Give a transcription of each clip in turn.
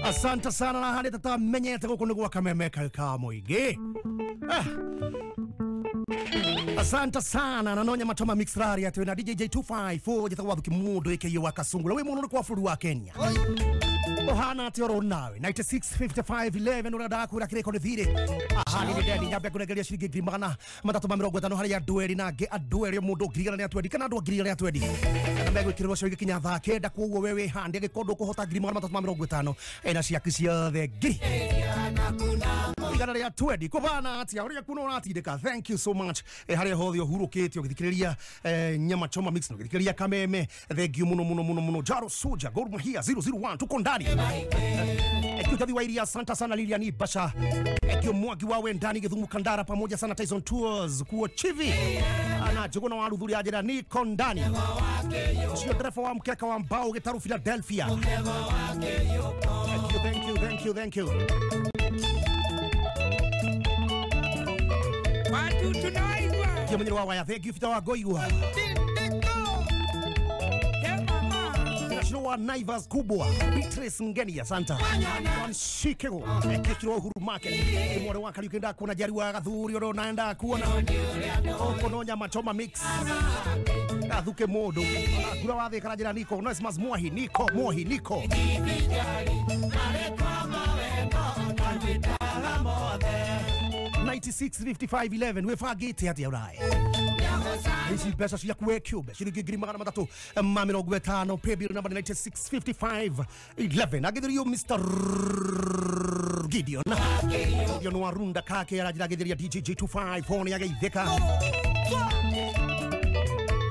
Asante sana na hali tata menyete guku niguo kamemeka ka muingi. Asante sana na nonya matoma mixrari ati na DJ Jey254 Gathuki Mundu Wakasungula we muno kwa furu wa Kenya. Ohana ati oro nawe 965511 urada kura kireko ni thire. Ahani ni dedi nyabe kunegeria shiringi ngiri magana matatu ma 50 hari ya dueli na ge adueli mundu ngiri na atwendi kana andu ngiri na atwendi. Na mbego kirwo cio gikinya thaa kenda kuo wewe hande gikondo kuhota ngiri magana matatu ma 50 ena ciaku ciothe ngiri. Igana ria twendi kubana ati uria kuno uratindika. Thank you so much. Hari hothio hurukite ugithikiriria nyama choma mix ugithikiriria kameme. Thank you muno Jaro Soja Gor Mahia 001 tuko ndani. Ekutathi wairia asante sana Liliani Basha. Ekio mwagi wawe ndani Githumu Kandara pamoja sana Tyson Tours kuo chivi. Ana jogona wa ruthuri ajira niko ndani. Sio drefa wa mkeka wa mbao Gitaru Philadelphia. Thank you. Yo mwenye wa thank you fita wa goiwa. Wa Naivas kubwa Beatrice Ngeni asante Wanshikego Ekiro Huru Market Mwore waka liukenda kuna jari wa Gathuri oro naenda kuona Okononya machoma mix Gathuki Mundu Kura wathe karajira niko Noismas Mwahi niko 965511 wefagite hati ya urai Isi pesa siya kuwe cube shiringi ngiri magana matatu ma 50 pay bill number 965511 agithiri Mr. Gideon yo warunda kake arajira githiri DJ Jey254 ya geitheka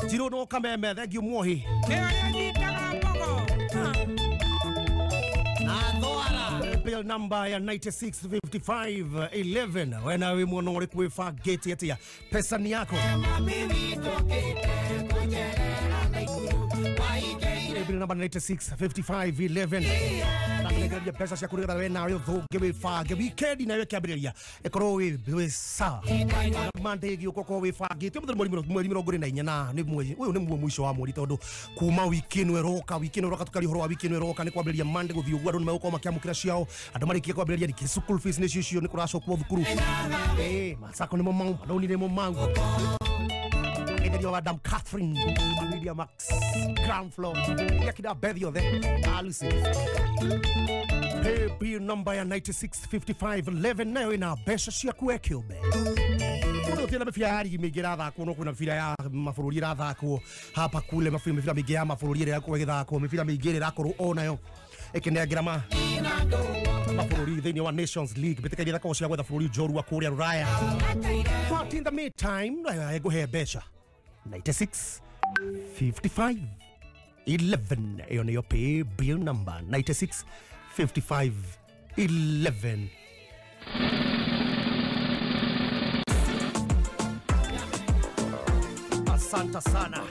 Jiro no kameme thank you Mwohi bill number ya 965511 wena we mwono uri kuwefa gate yatia pesa ni yako bill number 965511 nakulegeria pesa cia kurigara we nawe thuge we fage weekend na we kiambiriria ekoro we sa Monday gi ukoko we fage ti mweri 24 na ni mwezi uyu ni mwisho wa mweri tondu kuma weekend we roka tukari horo wa weekend we roka ni kwambiriria Monday guthi ugwa andu mauko makiamukira ciao andu marikia kwambiriria ni school fees ni cio ni kuracokwo thukuru masako ni mo mau maloni ni mo mau Madam Catherine Media Max ground floor yakida bedio the alusi pay bill number ya 965511 nayo ina besha cia kuekilbe Kuno tena mfiari migira thako no kuna mfira ya mafururi ra thako hapa kule mfira migira mafururi ya kwa thako mfira migira rakoro onayo ekenegera mafururi thini wa Nations League beteka ira ko cia gwetha fururi joru wa Korea Ruraya but in the meantime ego he besha 965511 eyo niyo pay bill number 965511 Asante sana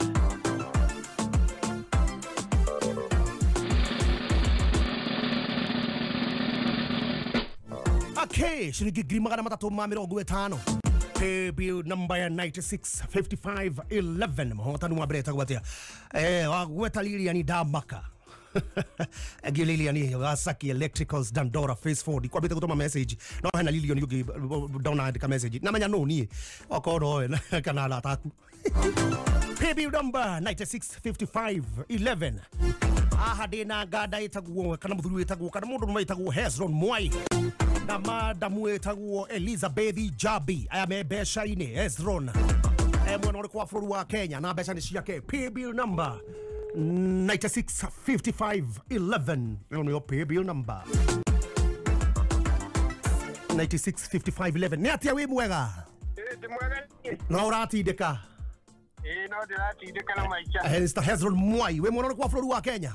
Okay, shiringi ngiri magana matatu ma 50 pay bill number 965511 mohotani mwa breta gwatia wagweta Liliani Damaka Liliani Wasaki Electricals Dandora Phase 4 kwa bita kutoma message no hana Liliani yugi down andika message na manya no ni okoro kana la taku pay bill number 965511 ahadena gada itaguo kana muthuru itaguo kana mundu no itaguo Hezron Mwai na madamu etaguo Elizabeth Jabi aya mebesha ine Hezron mwana uri kwa furu wa Kenya na besha ni ciake pay bill number 965511 no pay bill number 965511 ni atia we mwega no uratindika no ndiratindika na maicha Mr. Hezron Mwai we mwana uri kwa furu wa Kenya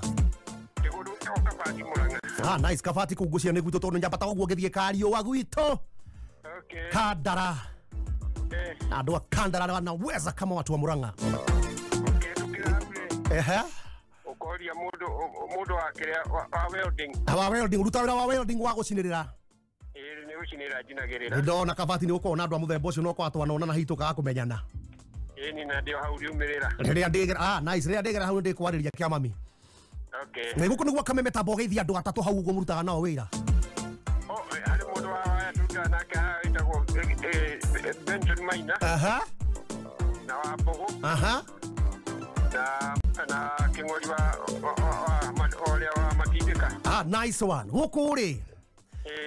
nice kafati kugucia niguo tondu njapata uguo githie kario wa gwito Kandara andu Kandara wanaweza kama watu wa Murang'a ukoria mundu wakiria wa welding urutawira wa welding wa gucinirira ni gucinira jinagirira ndona kafati ni uko na andu muthemba ucio no kwa twanona na hituka akumenyana ni na ndio hau riumirira riria ndigera nice riria ndigera hau ndi kwariria kia mami Okay. Na guku niguo kameme tambo geithia andu atatu hau uguo murutaga nao wira. Ari mundu wa tuta na ka itago Benjamin Maina. Na wa Bogo. Na kingori wa matindika. Nice one. Guku ri.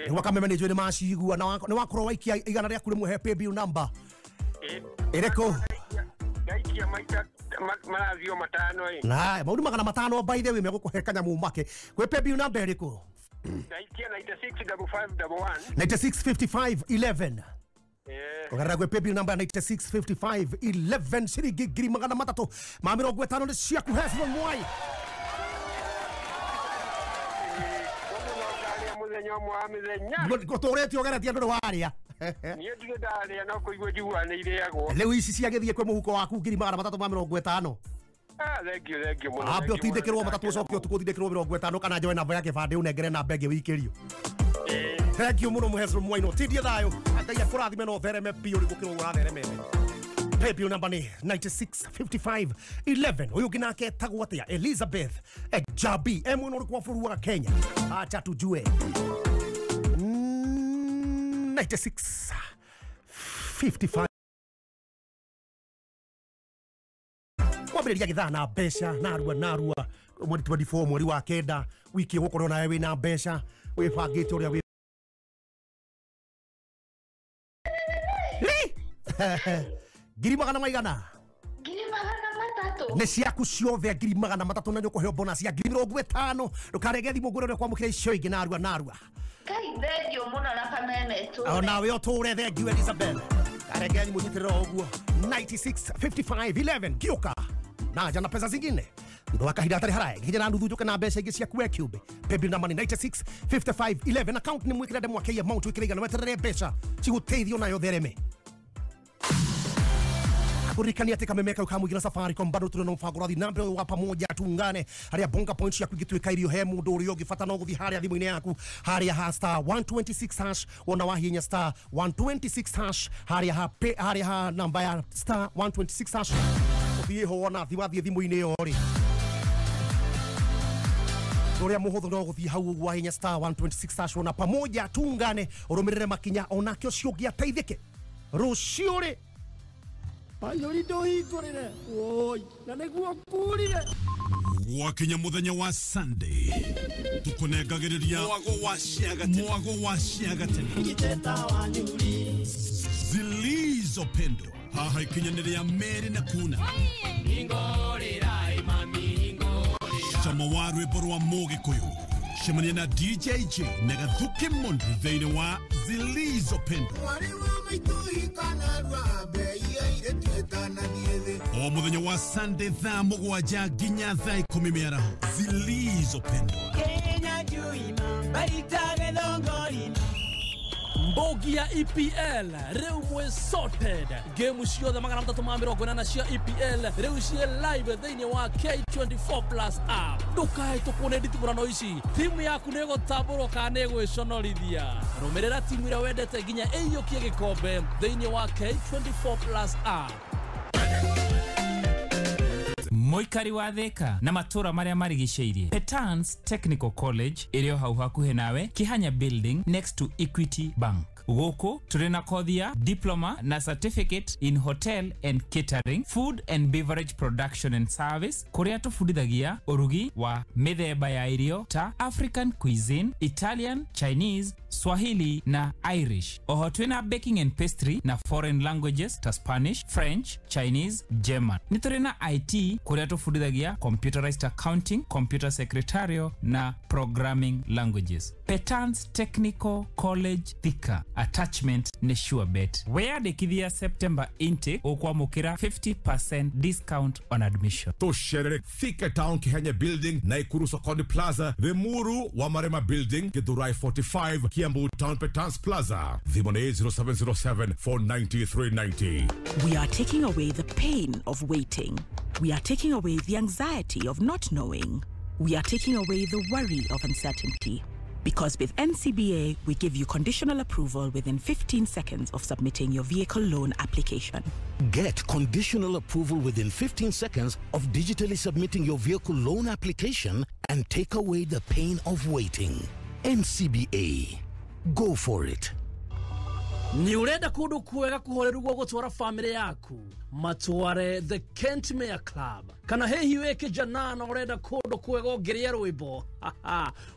Niguo kameme ni jwe ni macigua na wakorwo waikia igana ria kuri muhe pay bill number. Ereko. Gaikia maita marazio matano ĩ. Na maundu magana matano by the way megukuhe kanyamu make. Kwe pay bill number ereko. Gaikia 965511. 965511. Ugarra kwe pay bill number 965511 shiringi ngiri magana matatu ma mirongo itano ni ciaku hesimo mwai. Gotoreti ogeretia ndu waria. Niĩ ndirĩ ndarĩa no kũigua njiguaga nĩ irĩagwo. Rĩu ici ciagĩthiĩ kwĩ mũhuko waku ngiri magana matatu ma mĩrongo ĩtano. Thengiũ mũno. Ambe ũtindĩkĩrwo matatũ ũcoke ũtukũ ũtindĩkĩrwo mĩrongo ĩtano kana njoe namba ya kĩbandĩ ũnengere namba ĩngĩ wĩikĩrio. Thengiũ mũno mũhecirwo mwaino tindie thayũ. Ngai akũrathime no thereme biũ rĩ gũkĩrwo ũratheremete. Paybill number ni 965511. Huyu ginake etagwo atia Elizabeth Jabi emwe uri kwa bũrũri wa Kenya. Acha tujue 9655 kwambĩrĩria gĩthaa na mbeca narua mweri 24 mweri wa kenda wiki gũkorwo nawe wĩna mbeca wĩbangĩte ũrĩa ngiri magana maigana ngiri magana matatu nĩ ciaku ciothe ngiri magana matatu na nyũkũheo bonus ya ngiri 50 ndũkarege thimũ ngũrĩre kwamũkĩra icio ingĩ narua Kai thengio mũno na kameme tu nawe ũtũre thengio Elizabeth karege thimũ nyitĩrĩra ũguo 965511 gĩũka na jana pesa zingine ndo akahinda atari haraya ngije na nduthu njuke na mbeca ingĩ cia kuwe cube paybill number 965511 account ni mwikira ndemwa kei amount wikiriga na weterere mbeca ciguteithio nayo thereme kurikani ati kamemeka ukamugira Safaricom bado tuna mfango rathi namba wa pamoja tungane haria bonga points yaku igituika irio he mundu uri ugifata no guthi haria thimu-ini yaku haria ha star 126 hash ona wahinya star 126 hash haria ha namba ya star 126 hash uthie ho ona thiwathie thimu-ini yori Doria muhuthu no guthie hau uguo wahinya star 126 hash ona pamoja tungane urumirire makinya ona kio ciongia teithike ruciuri Ayori ndohingũrĩre oi na nĩguo kurire wakinya muthenya wa Sunday tukunengagĩrĩria mwago wa ciagatene Giteta wa nyuri Zilizo pendo haha ikinyanĩria Meri na Kuna ingorĩra imami ingorĩra Chama wa rwĩmbo rwa Mũgĩkũyũ cemania na DJ Jey na Gathuki Mundu thĩinĩ wa Zilizo pendo O muthenya wa Sunday thaa mũgwanja nginya thaa 10 mĩaraho Zilizo pendo Kenya juima baitage longorina Mbogia EPL reu mwe sorted game ciothe magana matatu ma mirongo na cia EPL reu cie live thĩinĩ wa K24 Plus app ndukae tukune nditimurano ici timu yaku nĩ gũtambũrwo kana nĩ gwĩconorithia rũmĩrĩra timu ĩrĩa wendete nginya ĩiyũkie gĩkombe thĩinĩ wa K24 Plus app Moikari wa Thika na matura maria marigiceirie Petans Technical College irio hau hakuhe nawe Kihanya Building next to Equity Bank Goko turena kothia diploma na certificate in hotel and catering food and beverage production and service kuria tufundithagia urugi wa mithemba ya irio ta African cuisine Italian Chinese Swahili na Irish oho twina baking and pastry na foreign languages ta Spanish French Chinese German ni turena IT kuria tufundithagia computerized accounting computer secretarial na programming languages Petans Technical College Thika attachment ni sure bet weyandĩkithia September intake ũkwamũkĩra 50% discount on admission Tosherere Thika Town Kihanya Building Naikuru Sokoni Plaza Limuru Wamarema Building Githurai 45 Kiambu Town Petans Plaza Thimone 0707 49390 We are taking away the pain of waiting. We are taking away the anxiety of not knowing. We are taking away the worry of uncertainty. Because with NCBA, we give you conditional approval within 15 seconds of submitting your vehicle loan application. Get conditional approval within 15 seconds of digitally submitting your vehicle loan application and take away the pain of waiting. NCBA. Go for it. Ni urenda kundu kwega kuhoreruo gutwara family yaku matware the Kent Mayor Club kana hehi weke janana urenda kundu kwega ongeria rwimbo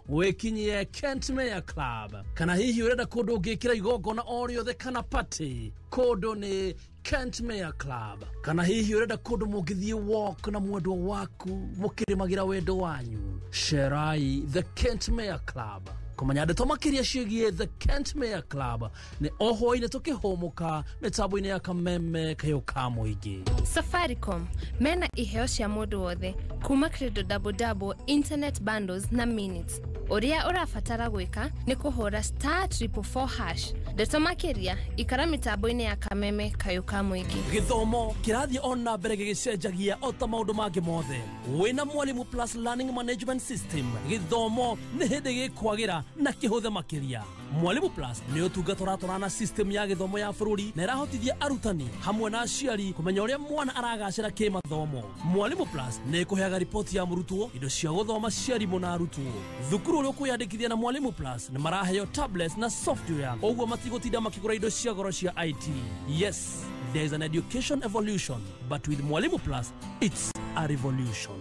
wekinyie Kent Mayor Club kana hehi urenda kundu ungikira igongona oriothe kana party kundu ni Kent Mayor Club kana hihi urenda kundu mungithie walk na mwendwa waku mukirimagira wendo wanyu sherai the Kent Mayor Club kumanya ndeto makiria ciĩgiĩ the Kent Mayor Club nĩ oho-inĩ tũkĩhũmũka mĩtambo-inĩ ya kameme kayo ka mũingĩ. Safaricom mena iheo cia mũndũ wothe kuma credo double internet bundles na minutes. Ũrĩa ũrabatara gwĩka nĩ kũhũra *444# ndeto makiria ikara mĩtambo-inĩ ya kameme kayo ka mũingĩ. Gĩthomo kĩrathiĩ ona mbere gĩgĩcenjagia o ta maũndũ mangĩ mothe. Wĩna Mwalimu Plus Learning Management System gĩthomo nĩ hĩndĩ gĩkwagĩra na kĩhũthe makiria. Mwalimu Plus nĩ ũtungata ũratwarana system ya gĩthomo ya bũrũri na ĩrahotithia arutani hamwe na aciari kũmenya ũrĩa mwana aragacĩra kĩmathomo. Mwalimu Plus nĩ ĩkũheaga ripoti ya mũrutwo, indo cia gũthoma cia arimũ na arutwo. Thukuru ũrĩa ũkwĩyandĩkithia na Mwalimu Plus nĩ maraheo tablets na software, ũguo matigũtinda makĩgũra indo cia goro cia IT. Yes, there is an education evolution, but with Mwalimu Plus, it's a revolution.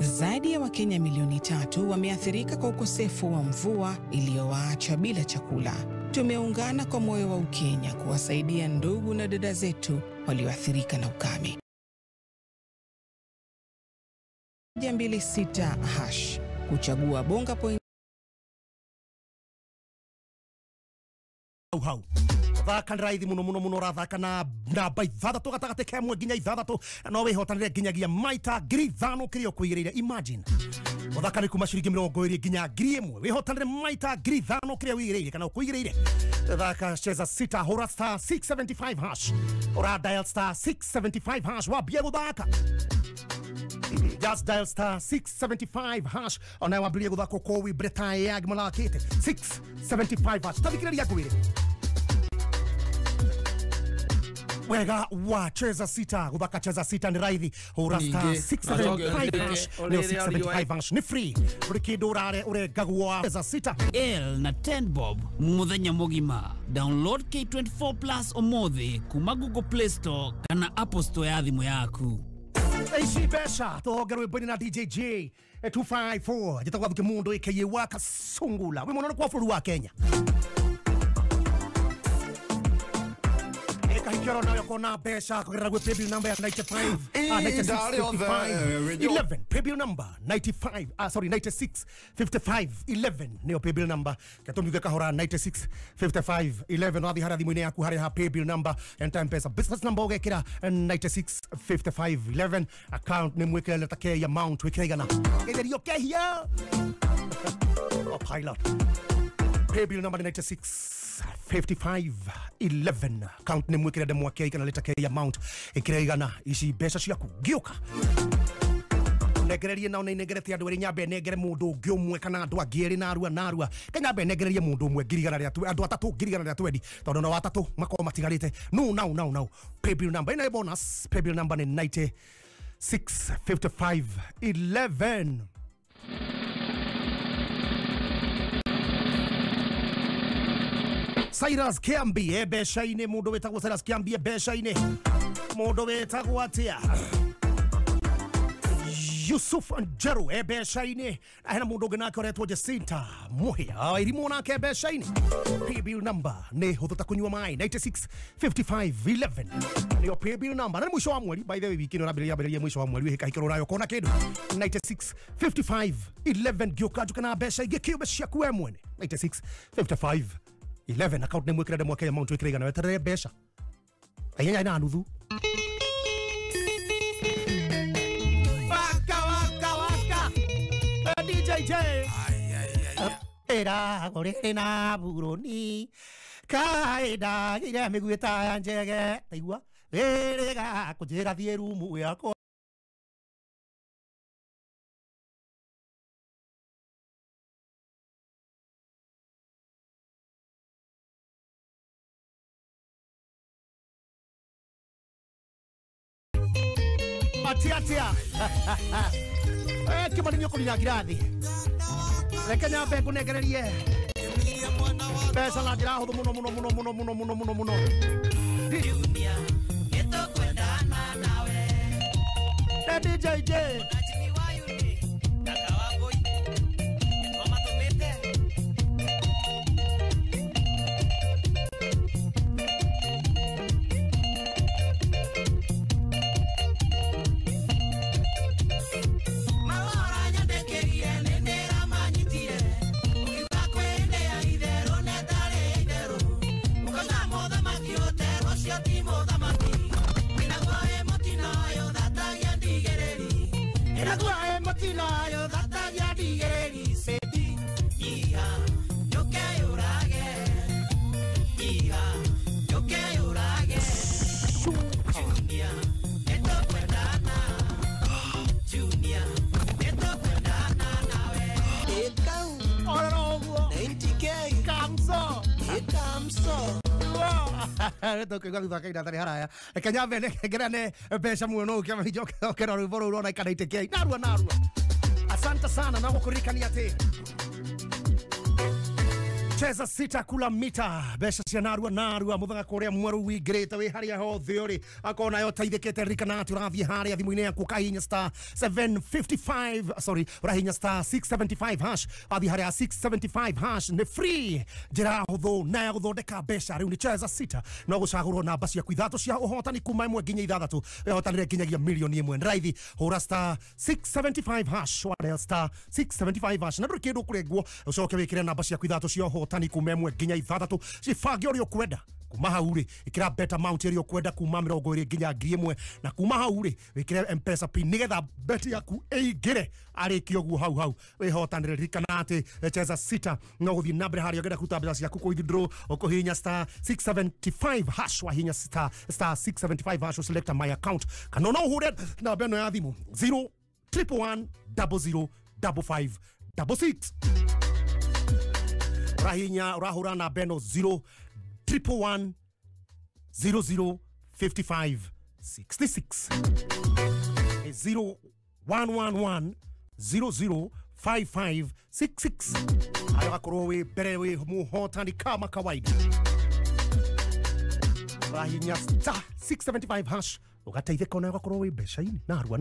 Zaidi ya Wakenya milioni 3 wameathirika kwa ukosefu wa mvua iliyowaacha bila chakula. Tumeungana kwa moyo wa Ukenya kuwasaidia ndugu na dada zetu walioathirika na ukame. 126# kuchagua bonga point. Hau thaka raithi muno rathaka na namba 6 gatagate kemwe nginya 6 no wihotanire nginyagia maita 5,000 kirio kuigereire. Imagine uthaka ni kuma ciringi 20 nginya 1,000 wihotanire maita 5,000 kirio wigereire kana kuigereire. Thaka cheza sita hora *675# ora dial *675# wabie guthaka. Just dial *675# ona wabie guthaka ko wi Britain ya gmalakite *675# tabikiria kwire wega wa cheza sita guthaka cheza sita ni raithi hura *675# ni *675# ni free urikindo uregagwa cheza sita L na 10 bob muthenya mugima. Download K24 Plus omothe kuma Google Play Store kana Apple Store ya thimu yaku. Eishi besha togerwe bweni na DJ Jey254 Gathuki Mundu Wakasungula we muno kwa bũrũri wa Kenya. Kahikero nayo kona besha kugerera gwe paybill number ya 95 11 paybill number 965511 niyo paybill number katumbuka kahora 965511 wathi hara thimu-inĩ yaku harĩ ha paybill number and time pesa business number ugekira 965511 account nĩ mwĩkĩre leta ke amount wĩkĩra igana getherio kehia pilot paybill number 965511 account ni mwikira demo wake ikana leta ke amount ikira igana ici besha ciaku giuka negererie na negeretie andu eri nyambe negere mundu ngiumwe kana andu angiri na arua kanyambe negererie mundu umwe ngirigana ria tu andu atatu ngirigana ria twendi tondu no atatu makoma matigarite no paybill number ina bonus paybill number ni 965511 Cyrus Kiambi besha-ini mundu wetagwo Cyrus Kiambi besha-ini mundu wetagwo atia Yusuf Njeru besha-ini hena mundu ngina koretwo Jacinta Muhia irimu nake besha-ini paybill number ni huthuta kunywa mai 965511 niyo paybill number na mwisho wa mweri by the way wiki no rabiriya mwisho wa mweri hikahikiro nayo kona kindu 965511 gioka kana besha igekio besha kuwe mwene 965511 account ni mwikira demo ke amount wikira igana wetere besha ayenya ina nuthu waka DJ Jey era gore na buroni kaida gira migueta njege taigua erega kujira thierumu yako Watiatia. Kima ninyo kulina kirathi. Rekenya bengu negererie. Pesa la jira hodo muno. Dunia yeto kwenda nawe. DJJ. Toke kwa kaida tari haraya kenya vene gerane pesa muno kama hiyo kero ruboro unaona ikanaiteke narua asante sana na kukurikania te cheza sita kula mita besha cia narua muthanga kuria mweru wigirite wi haria hothe uri akona yo taithikete rikanati urathie haria thimu-ini yaku kahinya star 755 sorry urahinya star 675 hash athi haria 675 hash ni free jira huthu na guthondeka besha riu ni cheza sita no gucagurwo namba ciaku ithatu cia uhotani kuma imwe nginya ithathatu uhotanire nginyagia milioni imwe raithi hura star 675 hash wale star 675 hash na nduri kindu kurengwo ucoke wikire namba ciaku ithatu cia tani kumemwe nginya ithathatu cibage uria ukwenda kuma hauri ikira bet amount iria ukwenda kuma 20 nginya 1000 na kuma hauri wikire mpesa pin nigetha bet yaku eigire ariki oguo hau wihotanire rikanati cheza sita no guthi nambere haria ngenda kuruta mbeca ciaku ku withdraw ukuhinya star 675 hash wa hinya star 675 hash select my account kana no hure na beno ya thimu 011005556 Rahinya rahura na beno 011005566 011005566 ayo akoro we bere we muhotani kama kawaida Rahinya star 675 hash ugateitheka na akoro we beshaini narua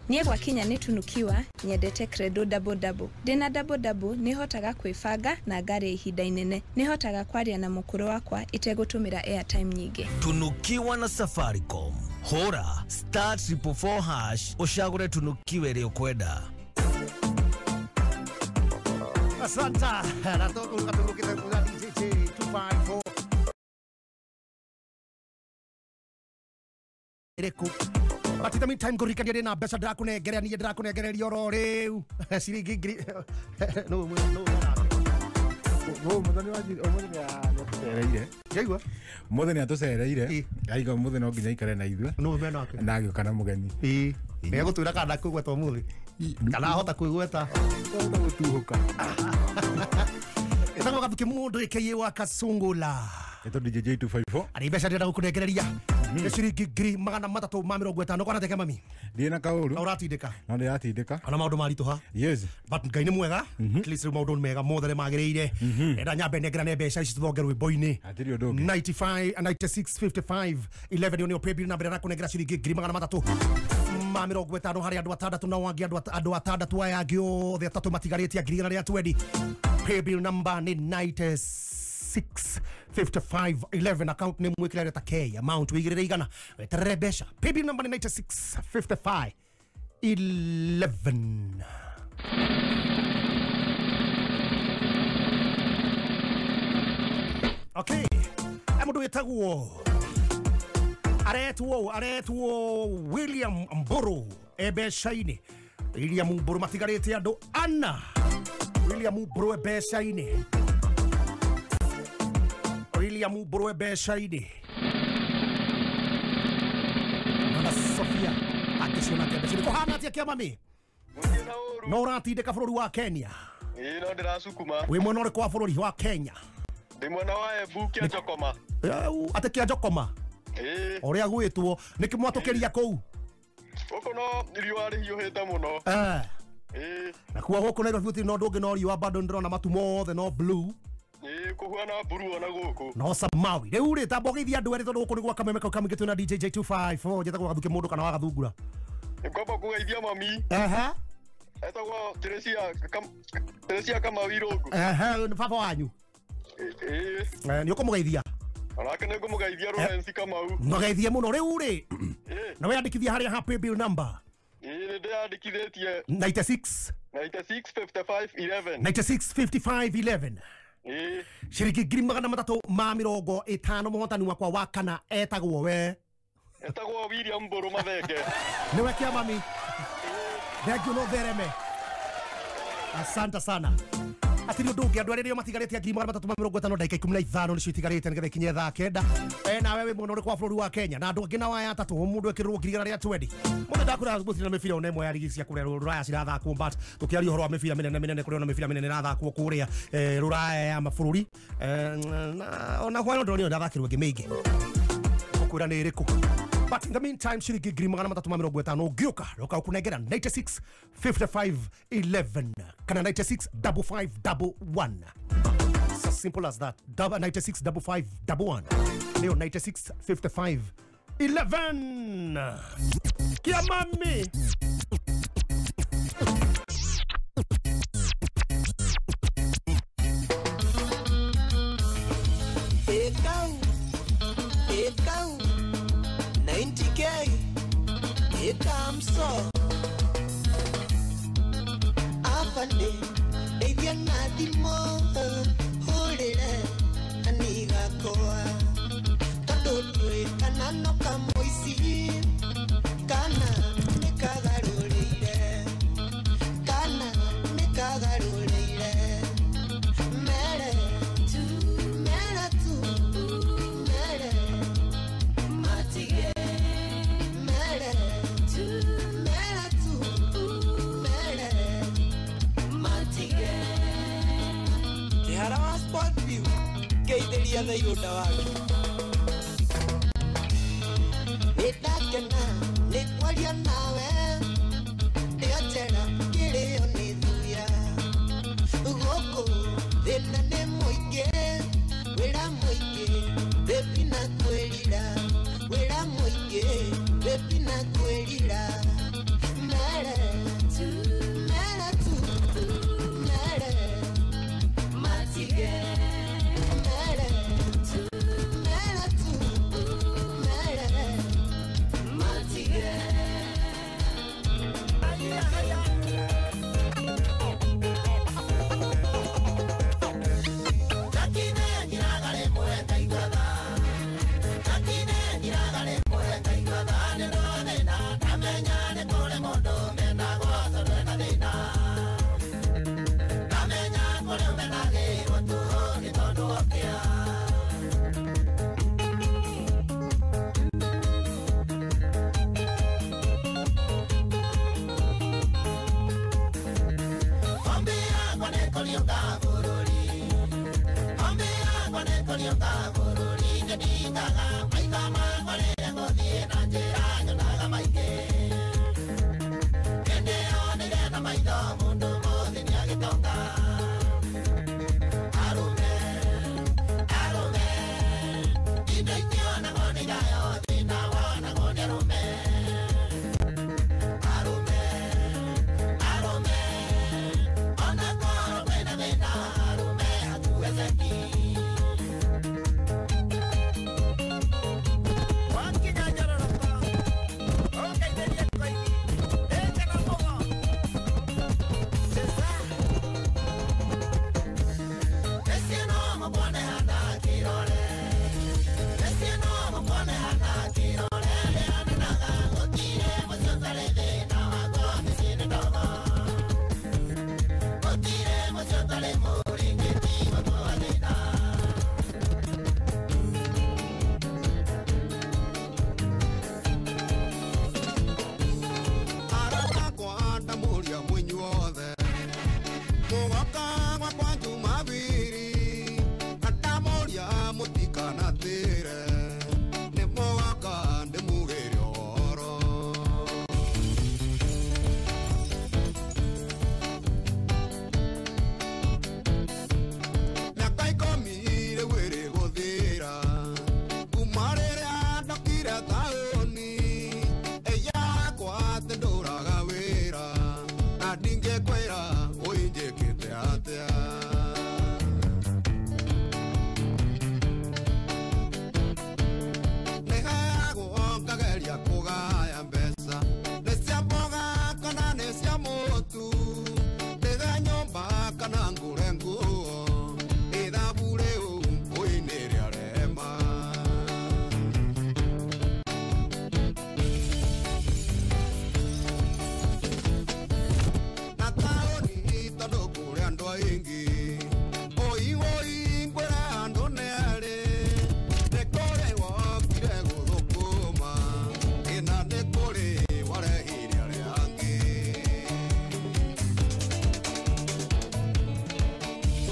Niĩ gwa Kenya nĩ tunukiwa nyendete credo double. Ndĩna double nĩ hotaga kwĩbanga na ngari ihinda inene. Nĩ hotaga kwaria na mũkũrũ wakwa itegũtũmĩra airtime nyingĩ. Tunukiwa na Safaricom. Hora star 444 hash ushagure tunukiwe ĩrĩa ũkwenda. Asanta na toku katurukita kwa DJ254 Ereku But in the meantime, go rikania na besa drakunegerea ni drakunegereria oro riu ciringi ngiri no muthoni ya tucereire yaigua muthoni atucereire aiga muthoni no nginya ikare na ithu no mena wake na agio kana mugeni me gutwira kana kwigweta muthi kana hota kwigweta hota gutuhuka Etago Gathuki Mundu Wakasungula Eto Jey254 Ari besha ndira gukunegereria ciringi ngiri 350 kwana teke mami Ndina kauru Uratindika No ndiratindika Ana maundu marituha Yes But ngai ni mwega At least maundu mega mothe magirire Enda nyambe negera ne besha ici tuthonge rwimbo-ini 95 9655 11 ni opebi na mbere kunegera ciringi ngiri 350 hari andu atandatu na wangi andu atandatu aya angi othe atatu matigaritie ngiri 120 pay bill number ni 965511 account name mwikira reta K amount wigirire igana weterere besha pay bill number ni 965511 okay amundu wetagwo aretwo William Mburu ebeshaini William Mburu matigarite andu ana William Mburu ebeshaini William Mburu ebeshaini Nana Sofia akishona kebeshaini ko hana tia mami no ratindika bururi wa Kenya no ndirasukuma we mwana uri kwa bururi wa Kenya ndi mwana wa Embu kia Jokoma ate kia Jokoma Oria gwitwo niki mwatukiria kou Gũkũ no riũa rĩhiũhĩte mũno. Na kuwa gũkũ Nairobi gũtirĩ na ũndũ ũngĩ no riũa bado ndĩrona matu mothe no blue. Kũhuana blue ona gũkũ. No samawi. Rĩu rĩ tambogithia andũ erĩ tondũ gũkũ nĩ gwa kameme kau kamwe twĩna DJ Jey254 njĩtagwo Gathuki Mundu kana wa Gathungura. Ngomba kũgeithia mami. Etagwo Teresia Kamawirũngu. Nĩ baba wanyu. Nĩ ũkũmũgeithia. Onake nĩ ngũmũgeithia Lawrence Kamau. Mũgeithie mũno rĩu rĩ. Na weyandĩkithia harĩa happy bill number. Nĩ ndĩyandĩkithĩtie 96 565511 965511. Ciringi 350 mũhotani wakwa wa kana etagwo we. Etagwo William Mburu Mathenge. Niwe kia mami. Thank you no thereme. Asante sana. Atiri ũndũ ũngĩ andũ arĩa matigarĩte 350 dakika 15 nĩcio itigarĩte nĩgetha ikinye thaa 9. Na wewe mũno ũrĩ kwa bũrũri wa Kenya na andũ angĩ na waya atatũ mũndũ ekĩrĩrwo ngiriga rĩa 20. Mũndũ ndakũra gũtirĩ na mĩbira ona ĩmwe ya ligi cia kũrĩa Rũraya cirathakwo but tũkĩaria ũhoro wa mĩbira mĩnene kũrĩa ona mĩbira mĩnene ĩrathakwo kũrĩa Rũraya ya mabũrũri ona hwayo ndĩronio ndathakĩrwo ĩngĩ mĩingĩ. Ũkwĩra nĩ ĩrĩkũ? But in the meantime, shiringi 350 ngĩũka roka ũkũnengera 965511 kana 965511. It's as simple as that. 965511. Leo 965511. Kia mami. Ekau 90K, here comes so. Afande, ella nadimo, hold it, aniga koa. Tadolwe, kanano kamoisi, kana nekagarulire, kana nekagarulire. Mere tu, mere tu, mere matige. Keideria na iroda wake Nĩndakena nĩ kwaria nawe Ndĩotera kĩrĩo nĩ thuya Gũkũ thĩna nĩ mũingĩ Wĩra mũingĩ Baby na kwĩrira Wĩra mũingĩ Baby na kwĩrira Mere tu Mere matige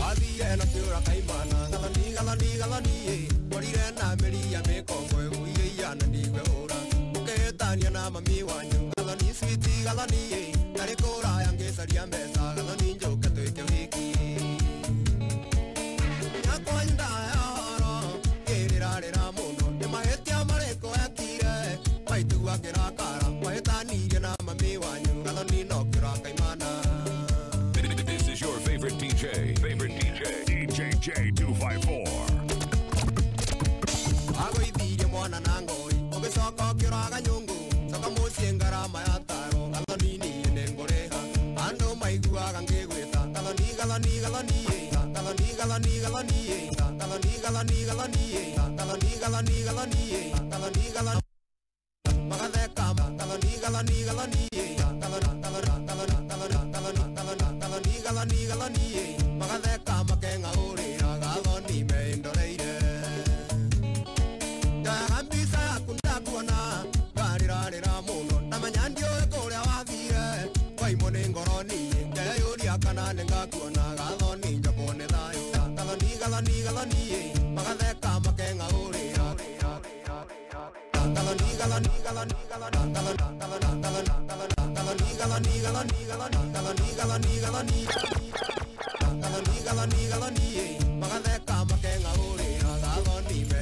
wathire na kiura kaimana galani galani galani warire na meri ya mekongo uiya na niwe ora uketania na mami wanyu galani switi galani nare kora yange saria mesa galani njoka tweke wiki yakwa ndaya horo kirira muno ni mahetia mareko yakire baitu wakira kara mahetanirie na mami wanyu galani no kira kaimana. This is your favorite DJ, DJ Jey254. Agoithirie mwana na ngoi ugicoka ukiraga nyungu coka mucii ngarama ya taro galani-ini ndengureha andu maiguaga ngigwita galani galani galani galani galani galani galani galani galani galani galani galani galani galani magatheka galani galani galani galani galani magatheka makenga urira gathoni mendoreire ndagambisa kundakuona garirarira muno namanya ndioe kuria wathire waimo ni ngoroni ndeyuria kana ningakuona gathoni njabone thayo galani galani galani magatheka makenga urira galani galani galani galani galani galani galani galani galani galani galani magatheka makenga urira gathoni me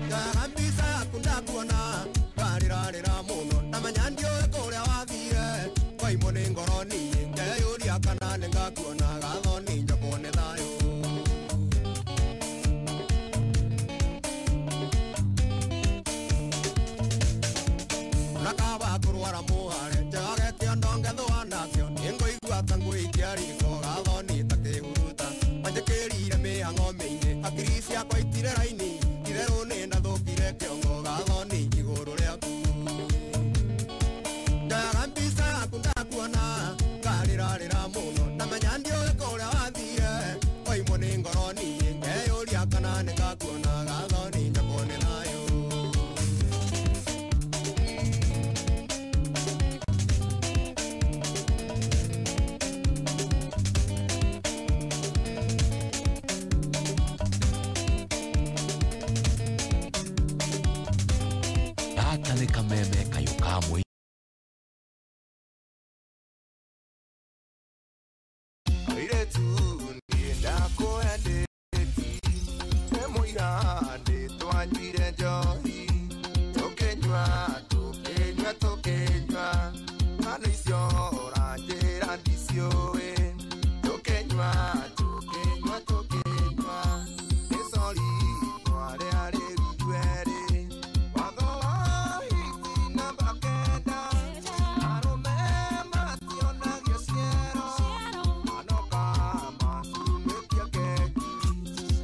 ndagambisa kundakuona garirarira muno namanya ndioe kuria wathire waimo ni ngoroni ndeyuria kana ningakuona gathoni njabone thayo nakaba kurwara muhare njagagetio ndongethwa nakio ninguigua ta nguikia riko gathoni takihuruta manjikirire mihang'o mĩingĩ hakiri ciakwa itire raini itherũ nĩ ndathũkire kĩongo gathoni igũrũ rĩaku ndaga mbica yaku ndakuona ngarĩrarĩra mũno ndamenya ndiũĩ kũrĩa wathire waimwo nĩ ngoroni ngeyũria kana nĩngakuona gathoni njabone nayo Ni kameme kayukamwe airetu ndienda kuendeti emoira nditwanyuire njohi tukenywa tukenywa tukenywa hano icio ũranjĩra ndiciũĩ tukenywa tukenywa tukenywa nĩ sori twarĩa rĩu twerĩ watho wa hiti namba kenda arũme mationagio ciero anoka macumĩkia keki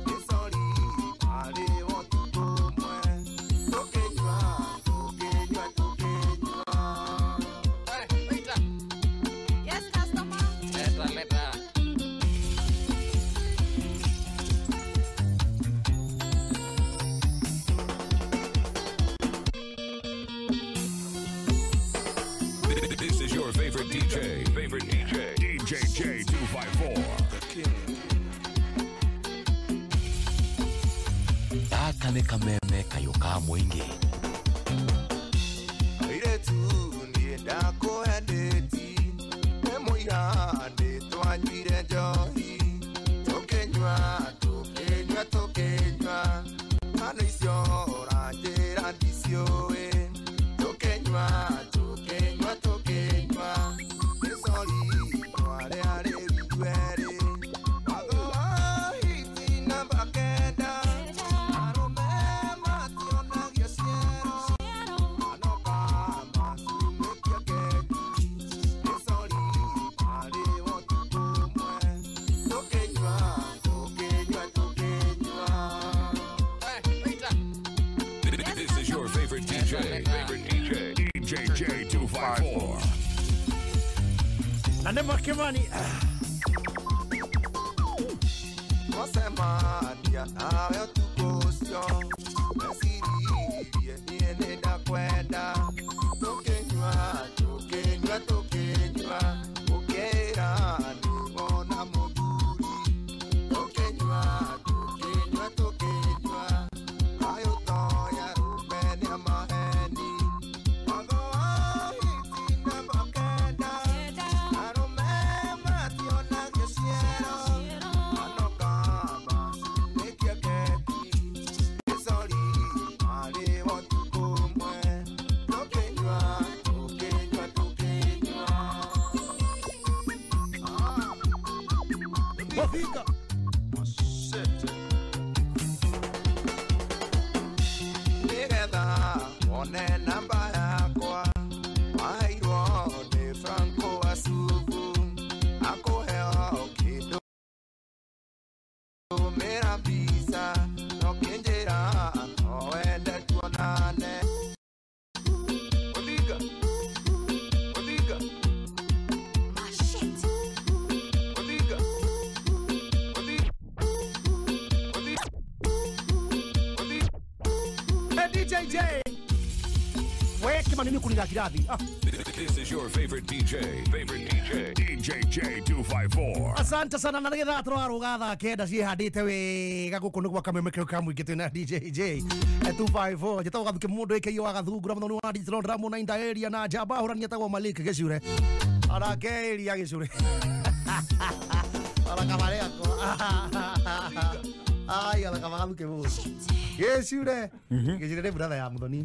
nĩ sori arĩ ũtukũ ũmwe tukenywa tukenywa tukenywa. Hey, waiter. Yes, customer. Leta. This is your favorite DJ, DJ Jey254. Aka ni kameme kayuka mwingi airetu ndienda kuendeti emoira nditwanyuire njohi tukenywa tukenywa tukenywa hano icio ũranjĩra ndiciũĩ tukenywa tukenywa tukenywa nĩ sori twarĩa rĩu twerĩ watho wa hiti namba kenda arũme mationagio ciero DJ Jey254. Na nema Kimani. Wasemadia nawe tukosyo. Mesiri niende da kwenda. Tokenywa. Ukera nimona muduri. Tokenywa. Ayo toya rumene amaheni. Magoa hitina bakenda. Arume mationa kesiero. Anokaba nekia keki. Esori mali watukumwe. Tokenywa. Bofika. Nigeda one namba yakwa. Wairo de Franco asubu. Ako heo kido. Mera bisa. No kenjera. Oende tuonane. Bofika. DJ Jey. Weke manini kulinga kirathi. This is your favorite DJ. DJ Jey254. Asante sana na ngetha twarugatha kenda cihandite wega guku niguo kamemekero kamwingite na DJ Jey254 jetagwo Gathuki Mundu Wakasungula muthoni wa digital drama na inda area na jamba hurania tagwo Malik Gicure arakeria Gicure arakabare ako ai Gathuki Mundu Gicure Gicure ni brother ya muthoni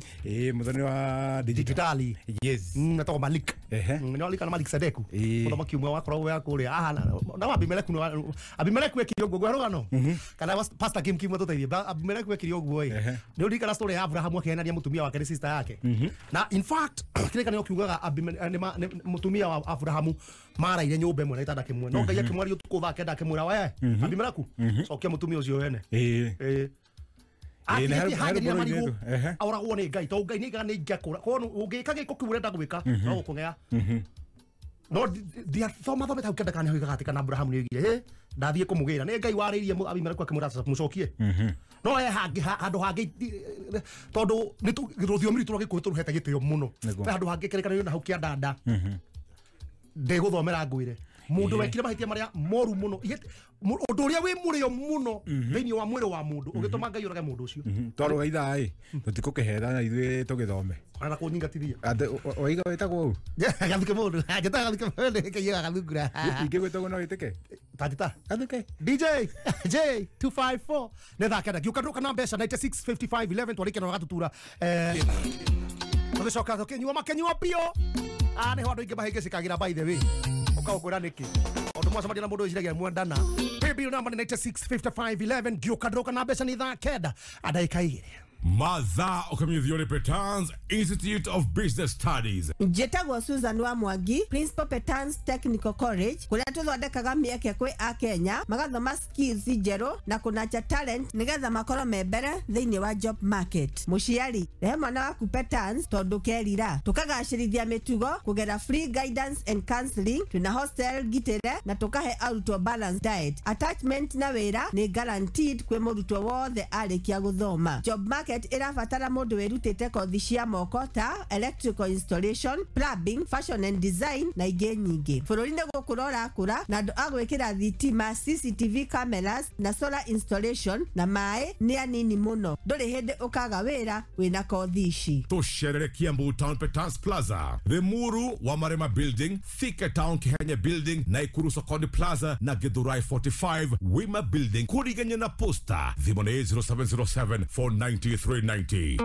muthoni wa digitali yes natagwo Malik ni alika na Malik Sadeku muthoma kiumwe wakorwo ya kuria na Abimeleku ekiri ogwo rugano kana pastor Kim kimwe tuteithie Abimeleku ekiri ogwo ni urika na story ya Abraham akienania mutumia wake ni sister yake na in fact kireka ni okiugaga mutumia wa Abraham mara ile nyumba imwe na itanda kimwe no ngai akimwari utukutha kenda kimwira we Abimeleku cokia mutumia ucio wene Hagĩria marigũ auragwo nĩ Ngai tondũ Ngai nĩ igaga nĩ ingĩakũra kono ũngĩka gĩko kĩu ũrenda gwĩka no gũkũng'ea no thomete hau kenda kana hoigaga atĩ kana Abraham nĩ oigire ndathiĩ kũmũgĩra nĩ Ngai warĩirie Abimeleku akĩmwĩra mũcokie no handũ hangĩ tondũ rũthiomi rwitũ rwa Gĩkũyũ tũrũhete gĩtĩo mũno handũ hangĩ kĩrĩkanĩro na hau kĩa ndanda ndĩgũthomera ngwĩre mundu wekire mahitia maria moru muno undu uria wi murio muno thiini wa mwiri wa mundu ugituma Ngai urage mundu ucio twaruga ithai tutikukehera na ithuĩ tugithome ona kunyingatithia oiga wetagwo u Gathuki Mundu njetaga Gathuki Mundu kaiga Gathungura ingĩ gwĩtagwo no wĩtĩke tajita Gathuki DJ Jey254 netha kenda giukaruka na mbeca 965511 twarikena gatutura tugicoka tukinyua makenyua bio nĩ ho andũ ingĩ mahĩngĩcĩkagĩra by the way ukaũkwĩra nĩkĩ ũndũ mwacamaria na mũndũ ũciragia mwendana paybill number 965511 giukaruka na mbeca nĩ thaa kenda ndagĩka igĩrĩ Matha Okamithio Petans Institute of Business Studies. Njĩtagwo Susan wa Mwangi, Principal Petans Technical College, kũrĩa tũthondekaga mĩeke kwĩ a Kenya, magathoma skills njerũ na kũnacha talent nĩgetha makorwo me mbere thĩinĩ wa job market. Mũciari, rehe mwana waku Petans tondũ kerira. Tũkagacĩrithia mĩtugo, kũgera free guidance and counseling, twĩna hostel gitĩre na tũkahe arutwo balanced diet. Attachment na wĩra nĩ guaranteed kwĩ mũrutwo wothe arĩkia gũthoma. Job market irabatara mundu werutite kothi cia moko ta electrical installation, plumbing, fashion and design na ingĩ nyingĩ. Bũrũri-inĩ gũkũ ũrakũra na andũ a gwĩkĩra thitima, CCTV cameras na solar installation na maĩ nĩ anini mũno. Ndũrĩ hĩndĩ ũkaga wĩra wĩna kothi ici. Tũcerere Kiambu Town Petans Plaza, The Muru wa Marema Building, Thika Town Kihenya Building, Naikuru Sokoni Plaza na Githurai 45 Wima Building. Kuriganya na posta thimũ nĩ 0707 493 390.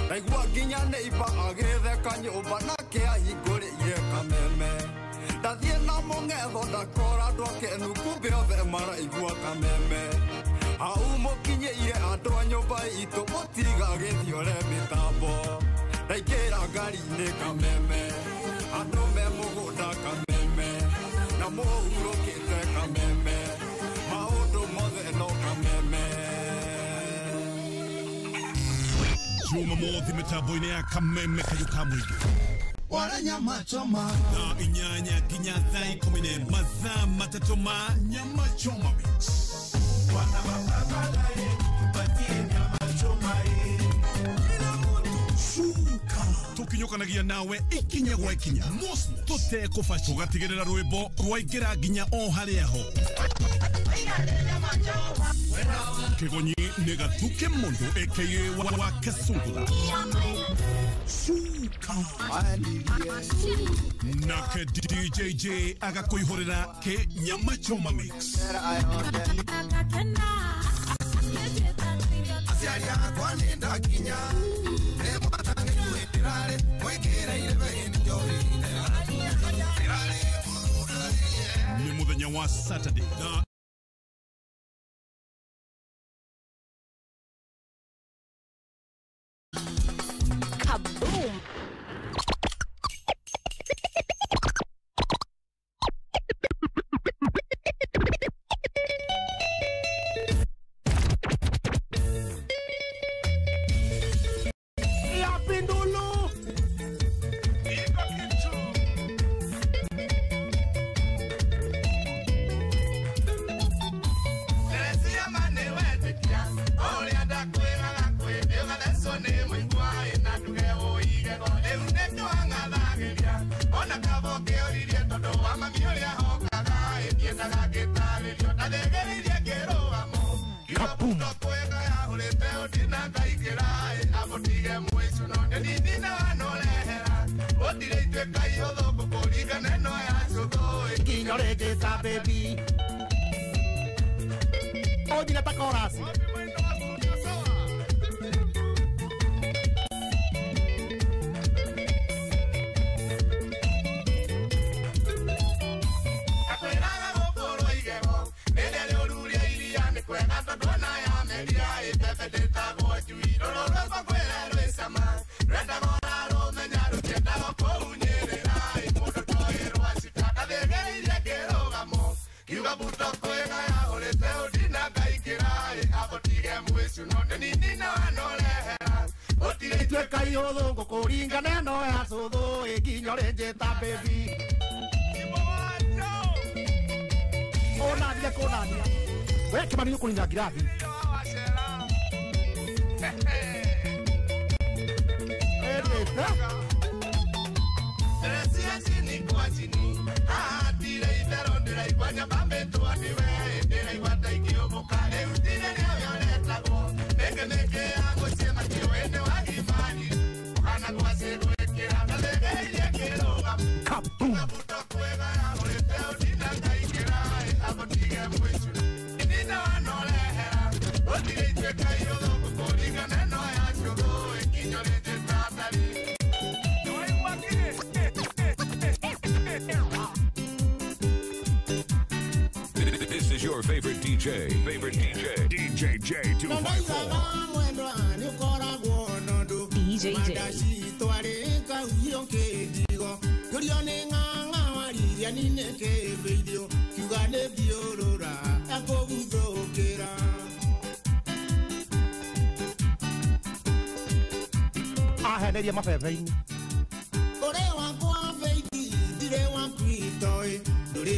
Naigua nginya neiba agĩtheka nyũmba nake ahingũrĩire kameme. Ndathiĩ na mũng'etho ndakora andũ akenu kumbe othe maraigua kameme. Hau mũkinyĩire andũ a nyũmba itũ mũtiga gĩthiore mĩtambo. ngari-inĩ kameme andũ me mũgũnda kameme na mũhurũkĩte kameme maũndũ mothe no kameme Juma mothi mitambo-inĩ ya kameme kayuka mwingi wala nyama choma na inyanya kinya thaa 10 mathaa matatũ ma nyama choma mix wana mababalae patie nyama choma tukinyukanagia nawe ikinya gwa ikinya tutekũba tugatigĩrĩra rwĩmbo rwaingĩra nginya o harĩa ho Kĩgonyi nĩ Gathuki Mundu aka Wakasungula nake DJJ agakũihũrĩra kĩ nyama choma mix Asiari yakwa nĩ ndakinya ni muthenya wa Saturday na kaboom. Baby, hoy viene para coras. Baby, oh Nadia, where can you call in the gravity? This is your favorite DJ. DJ Jey254. Aheneria mabebe-inĩ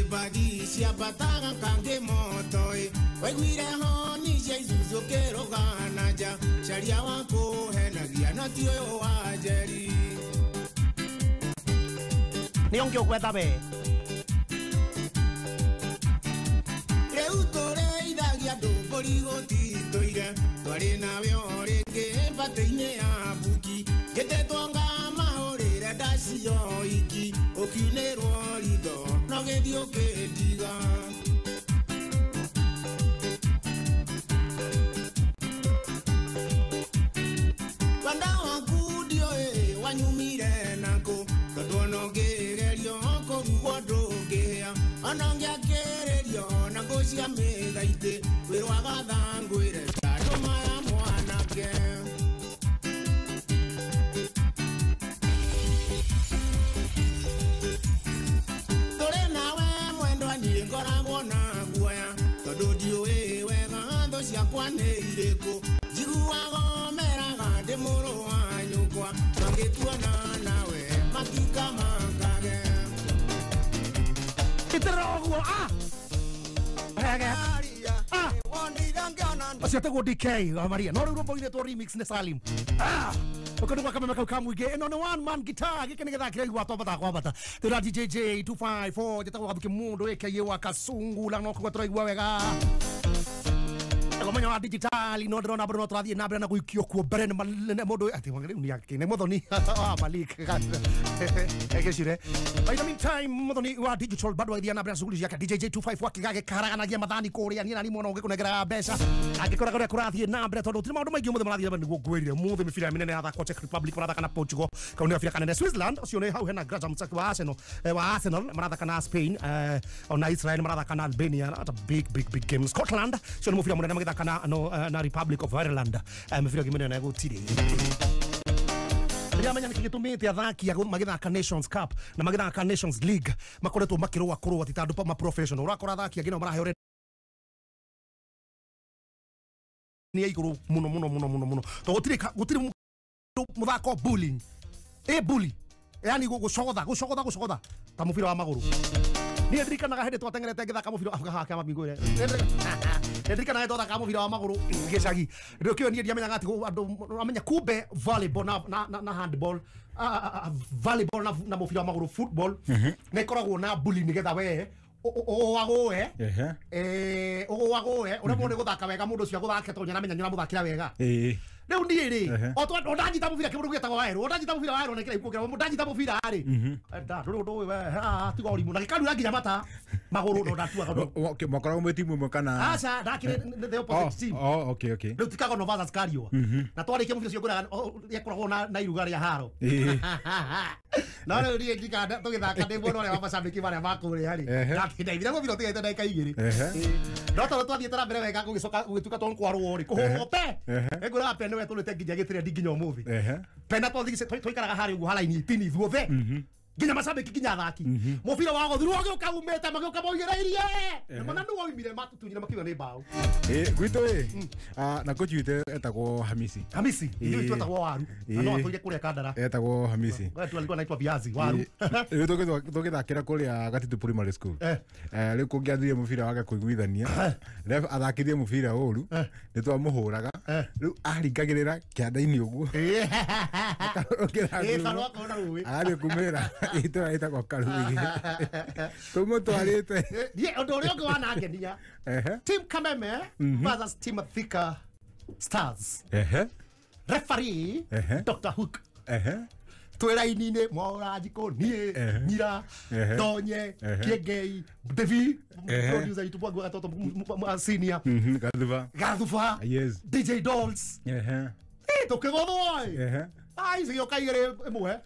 Bagi cia bataga kange motoi waiguire honi cia isuzu kĩrũgana nja caria wa kũhenagia na ti ũyũ wa Njeri nĩ ũngĩ ũgwetha we rĩu tũrĩithagia andũ mbũri gũtitũire twarĩ nawe o rĩngĩ mbate-inĩ ya mbuki gĩtetwo ngamahũrĩre ndacio iki ũkiunĩrwo ritho no gĩthiĩ ũkĩndiga wanda waku ndioĩ wanyumire nakũ tondũ ona ũngĩgerio kũrugwo ndũngĩhĩa ona ũngĩakĩrĩrio na ngũ cia mĩthaitĩ wĩrwaga thangwĩre tandũ maya mwanake nĩirĩkũ njiguaga meraga ndĩ mũrũ wa nyũkwa magĩtuana nawe matikamangage Iteroguo Asiatego DK Maria no rumbo ile to remix ne Salim Okono kwa kama kamu ge no one man guitar gike ngetha kire gwa toba kwa bata tira DJ Jey254 jetago Gathuki Mundu Wakasungula no kwa turaigwa wega Komanya wa digital no ndrona bro no turathie na mbere na guikio kuo mbere ne mundu ati wangere ni yake ne muthoni Malik egecire by the meantime muthoni wa digital bado wa na mbere shughuli yake DJ Jey254 kigage karaganagia mathani kuria ni nani muno ngikunegera mbeca angikora kuria kurathie na mbere tondu tiri maundu maingi muthe marathie na niguo gwirire muthe mibira minene ya thako Czech Republic marathaka na Portugal kauni Afrika kanene Switzerland ucio ne hau hena Graham Mtsaki wa Arsenal marathaka na Spain ona Israel marathaka na Albania at a big game Scotland ucio ne mubira munene na Republic of Ireland mefira gimene na gutiri Ndiamenya nikigitumite athaki magithaka Nations Cup na magithaka Nations League makoretwo makirwa kurwa titandu pa professional urakora athaki agina marahore ni iguru muno to gutiri muthako bullying bully yani gucogotha ta mubira wa maguru ni ndirikanaga hende twatengerete ngithaka mubira hake amabingwire ndirikanaga twathaka mubira wa maguru gicagi ndio kio ni ndiamenyaga ati andu amenya kumbe volleyball na handball volleyball na mubira wa maguru football ne koragwo na bully nigetha we owagoe ura mundu guthaka wega mundu cio guthaka tonya na menya nyura muthakira wega Leo ndiri o ndanyita mubira kimundu gwetagwo waero ndanyita mubira waero nekira ipokera ndanyita mubira ari nda ndu we tiga urimu na gikaru nginya mata maguru ndo ndatua okay makora mu timu mu kana acha ndakire the opposite team okay leo tikago no versus Kario na twarikia mubira cio ngura yakoragwo na iruga ria haro na leo ndiri ngikanda tugithaka ndimwe no ria mabacambiki baria makuri hari ndakindaithira mubira tigete ndaka igiri ndo to twathiete na mbere wega gugicoka gugituka ton kwarwo ri kuhope ngura pe we tulete nginya gitire nginya umuthi pena twaikaraga hari uguo haraini itini ithuothe nginya macambiki nginya athaki mubira wa guthirwo gioka umete magioka moigereirie mana ndu woimire matutunyire makiuga ni mbao gwito na kochuite etagwo Hamisi ndio twetagwo waru no atuje kuria kandara etagwo Hamisi wetu alikuwa anaitwa viazi waru tugithakira kuria Gatitu Primary School riu kungiathire mubira wake kuiguithania ref athakithie mubira uru ni twamuhuraga riu aringagirira kianda-ini uguo ari kumira itura itagwo Karuigi tumutwarite undu uria ungi wanangenia team Kameme versus team Thika Stars referee Dr. Hook twiraini-ini mwaurajiko nie nyira donye kiengei Devi producer itu bwa gatoto senior Gathufa yes DJ Dolls tukigothoi ai sio kaigere imwe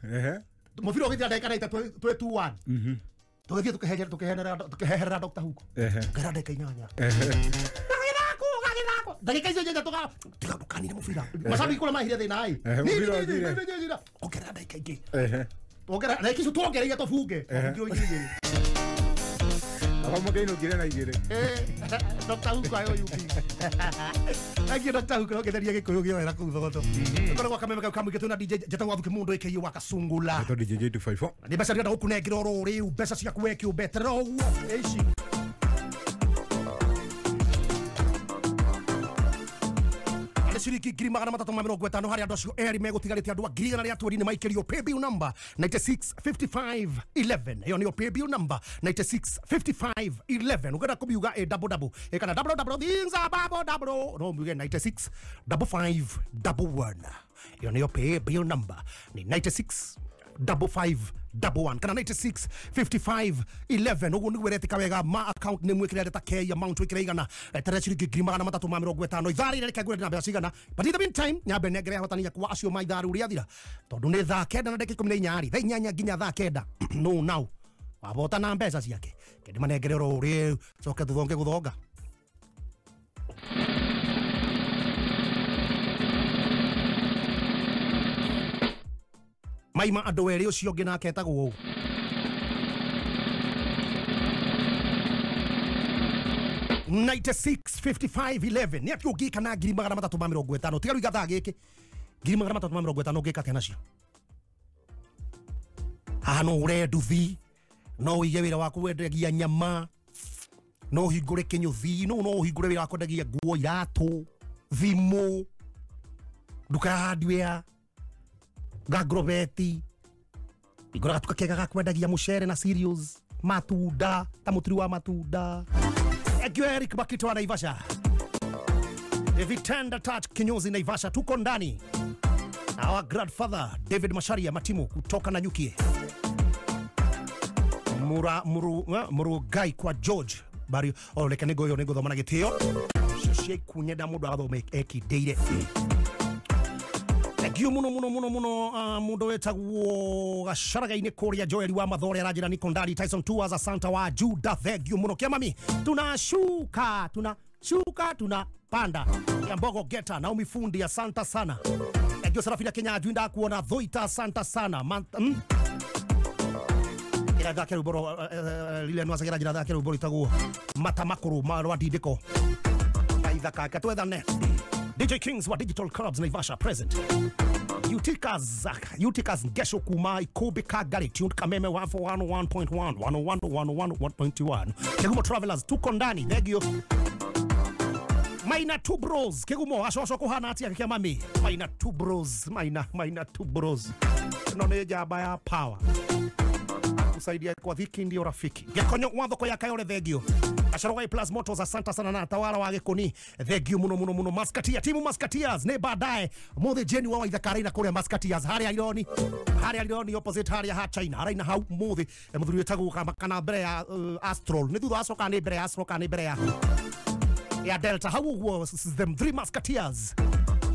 mubira ugithia ndeka na 2-1 tugithie tukiheherera Dr. Hook ngara ndeka inyanya ndagika icio nyenja tiga ndukanire mubira macabi kura mahire thina ai ongera ndagika ingi ongera ndagika icio tuongereire tubunge ngiro igiri Akamugeno ngire na igire Dr. Hook ayo yupi Aki Dr. Hook no getheria gikuyu gio era kuu thogoto Koragwo Kameme kamu gitu na DJ Gathuki Mundu Wakasungula to DJ Jey254 ni besa ndio gukunengira oro riu besa cia kuweki ubetero eici Shiriki ngiri magana matatu ma mirongo itano hari andu acio eri megutigarite andu ngiri na ria twiri-ini maikirio paybill number 965511 iyo niyo paybill number 965511 ugenda kubiuga double kana double things are double no muge 965511 iyo niyo paybill number ni 965511 kana 965511 uguo niguo retika wega ma account name wikire reta ke amount wikire igana tere ciringi ngiri magana matatu ma mirongo itano ithari reka ngure na mbeca cigana but in the meantime nyambe negere hotania kwa acio ma itharu ria thira tondu ni thaa kenda na ndagika 18 thaa inyanya nginya thaa kenda no now wabota na mbeca ciake kende manengere ro ri coke tuthonge guthonga maima andu eri ucio ngi nake etagwo 965511 ni atio gika na 350 tigaru igatha giki 350 gika tena cio no ure nduthi no ige wira wa kwendagia nyama no hingure kinyuthi no hingure wira wa kwendagia nguo iratu thimu duka ya hardware gagroveti igora tukakega gakwendagia mucere na cereals matunda ta muturi wa matunda Egyo Eric Bakito wa Naivasha David Tender Touch kinyozi Naivasha tuko ndani our grandfather David Masharia Matimu kutoka na nyukie muru gai kwa George bari oleka nego yo nego thomana gitio shoshe kunyenda mundu athome ekideire Egyo muno mundu wetagwo gacaraga-ini kuria Joel wa Mathore arajira niko ndani Tyson Tours Asanta wa Juda Egyo muno kiamami tunashuka tunapanda ya mbogo geta na umifundi asanta sana Egyo Sarafina Kenya ajwinda kuona Dhoita asanta sana ira dhake ruboro lile nwa sagira jira dhake ruboro itaguo mata makuru marwa didiko aidha kaka twethane DJ Kings wa Digital Clubs Naivasha present Utikas Gesho Kuma Ikobe Kagari tuned Kameme 141.1 101.1 Kegumo Travelers tuko ndani Negio Maina two bros Kegumo asho kuhana ati ya mami Maina two bros Maina two bros None jaba ya power kusaidia kwa dhiki ndio rafiki Gekonyo wathoko ya kayore Thegio Asharogai Plus Motors asanta sana na tawara wa Gekoni Thegio muno Maskatia timu Maskatias ne baadaye mothe jeni wa ithakari na kule Maskatias hari alironi opposite hari ha China hari na hau mothe muthuri wetagu kana mbere ya Astral ne thutha acoka ne mbere ya Astral kana mbere ya Delta how was them three Maskatias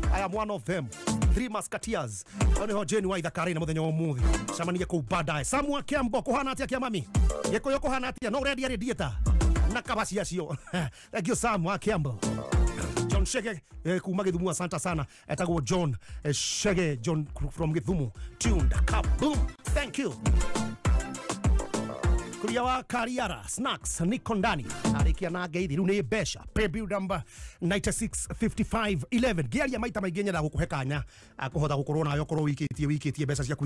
I am one of them. Three Musketeers. Oni ho jeni wa ithakari na muthenya wa muthi. Shamani yako baadaye. Samu Kiambo kuhana atia kia mami. Yeko kuhana atia no ready radiator. Na kabasi yacio. Thank you Samu Kiambo. John Shege kuma Githumu asanta sana. Etago John Shege John from Githumu. Tuned kaboom. Thank you. Kuliawa Kariara Snacks niko ndani arikia na geithi riu ni besha preview number 965511 geria maita maigenya na gukuhekanya akuhota gukorwo nayo korwo wikitie besha ciaku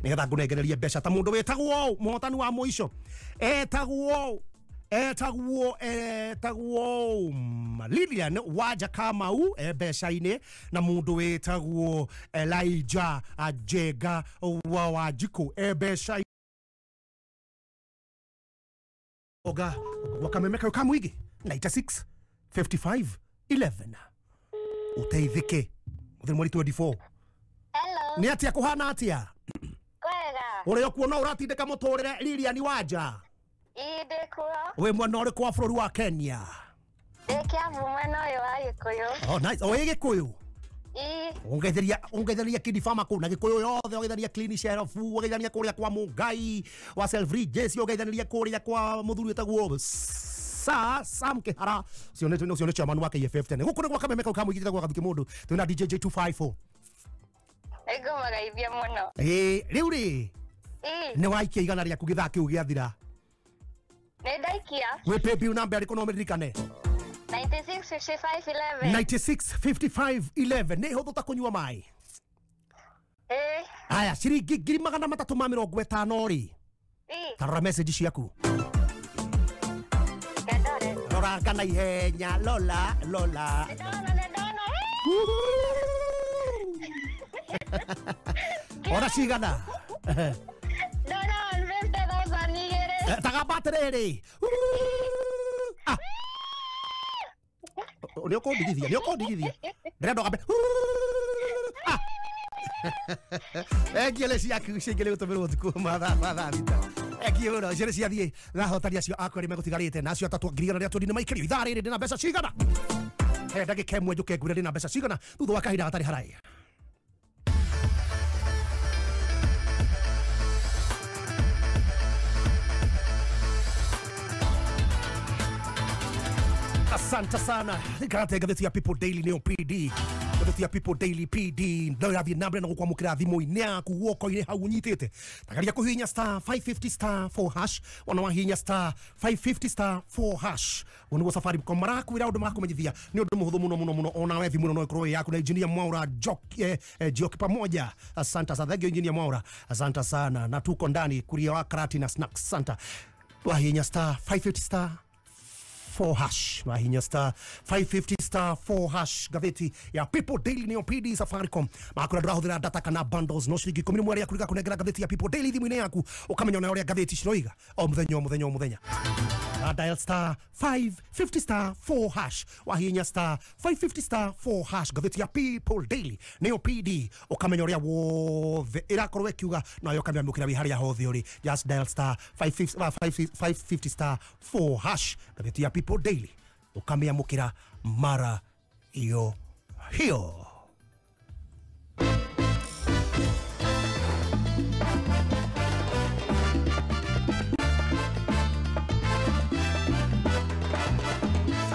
nigetha ngunegererie besha ta mundu wetagwo muhotani wa muico etagwo Lilian waja Kamau besha-ini na mundu wetagwo Elijah Ajega wa Wajiko besha Oga wakamemeka ukamwigi 965511 uteithike muthenya mweri 24 Hello ni atia kuhana atia kwega uri kuona uratindika muturire Lilian waja ide kuo we mwana uri kwa bũrũri wa Kenya Kiambu mwena uyu wa Gikuyu nice o Gikuyu Ongetheria kidi fama kuna Gikuyu yothe ongetheria clean sheriff ongetheria kuria kwa Mungai wa Selfridge Jesse ongetheria kuria kwa muthuri wetagwo Sam Kihara cionete chairman wa KFF tene guku ni gwa Kamemeka ukamwigithira gwa Gathuki Mundu twina DJ Jey254 ego magaithia muno riu ri ni waikia igana ria kugithaki ugiathira ni ndaikia we pepi namba ariko no meririkane 965511 ni huthu ta kunyua mai aya ciringi 350 ri tarora message ciaku rora kana ihenya lola ora cigana Dona 50,000 igere tagabaterere Nio kondigithia ndĩrenda kambe Egiele ciaku cingĩrĩ gũtũmĩrwo thikũ mathaa thita Egiele no ciarĩ ciathiĩ nahotani acio akwa megũtigarĩte na acio atatũ 200 tũndĩ maikĩrio ithaa rĩrĩ ndĩna mbeca cigana ndagĩka ĩmwe njũke ngwĩre ndĩna mbeca cigana thutha wa kahinda gatarĩ haraya Asante sana. Gazeti ya People Daily Neo PD. Gatheti ya People Daily PD ndo ya nambere na gukwamukira thimu-ini yaku guoko-ini hau unyitite tagaria kuhinya star 550 star 4 hash wana wahinya star 550 star 4 hash wonugo Safaricom marakwira undu marakumenyithia ni undu muhuthu muno ona we thimu no ikoro yaku na engineer Mwaura Joki pamoja. Asante sana engineer Mwaura, asante sana na tuko ndani kuria wa karati na snacks. Santa wahinya star 550 star 4 hash wahinya star 550 star 4 hash. Gatheti ya People Daily neo PD Safaricom makura ndirahuthira data kana bundles no ciringi 10 mweri yakuriga kunengera gatheti ya People Daily thimu-ini yaku ukamenya na uria gatheti ciroiga o muthenya dial star 550 star 4 hash wahinya star 550 star 4 hash. Gatheti ya People Daily neo PD ukamenya uria wothe irakorwo ikiuga na yo kamenya mukira wi haria hothe uri just dial star 550 star 4 hash. Gatheti ya People Daily ukamenya mukira mara hiyo.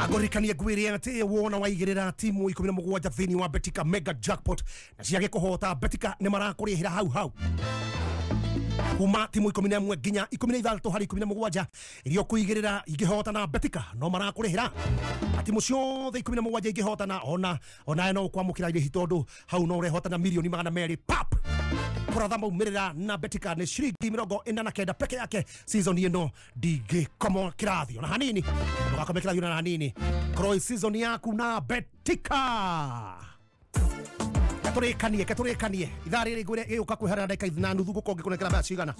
Agorikania gwiri ati wona waigirira timu 17 thini wa Betika mega jackpot na ciage kuhota. Betika ni marakurihira hau kuma timu 11 ginya 13 hari 17 irio kuigirira igihota na Betika no marakurihira timu ciothe 17 igihota na ona no kwamukira ire hitondu hau no rehota na milioni 200 pap kuratha maumirira na Betika ni shiringi 49 peke yake season ino dige komo kirathio na hanini ndugakome kirathio na hanini kroi season yaku na Betika. Katurekanie ithari rigure iuka kwihara ndaka 5 gukonge kunekera ba cigana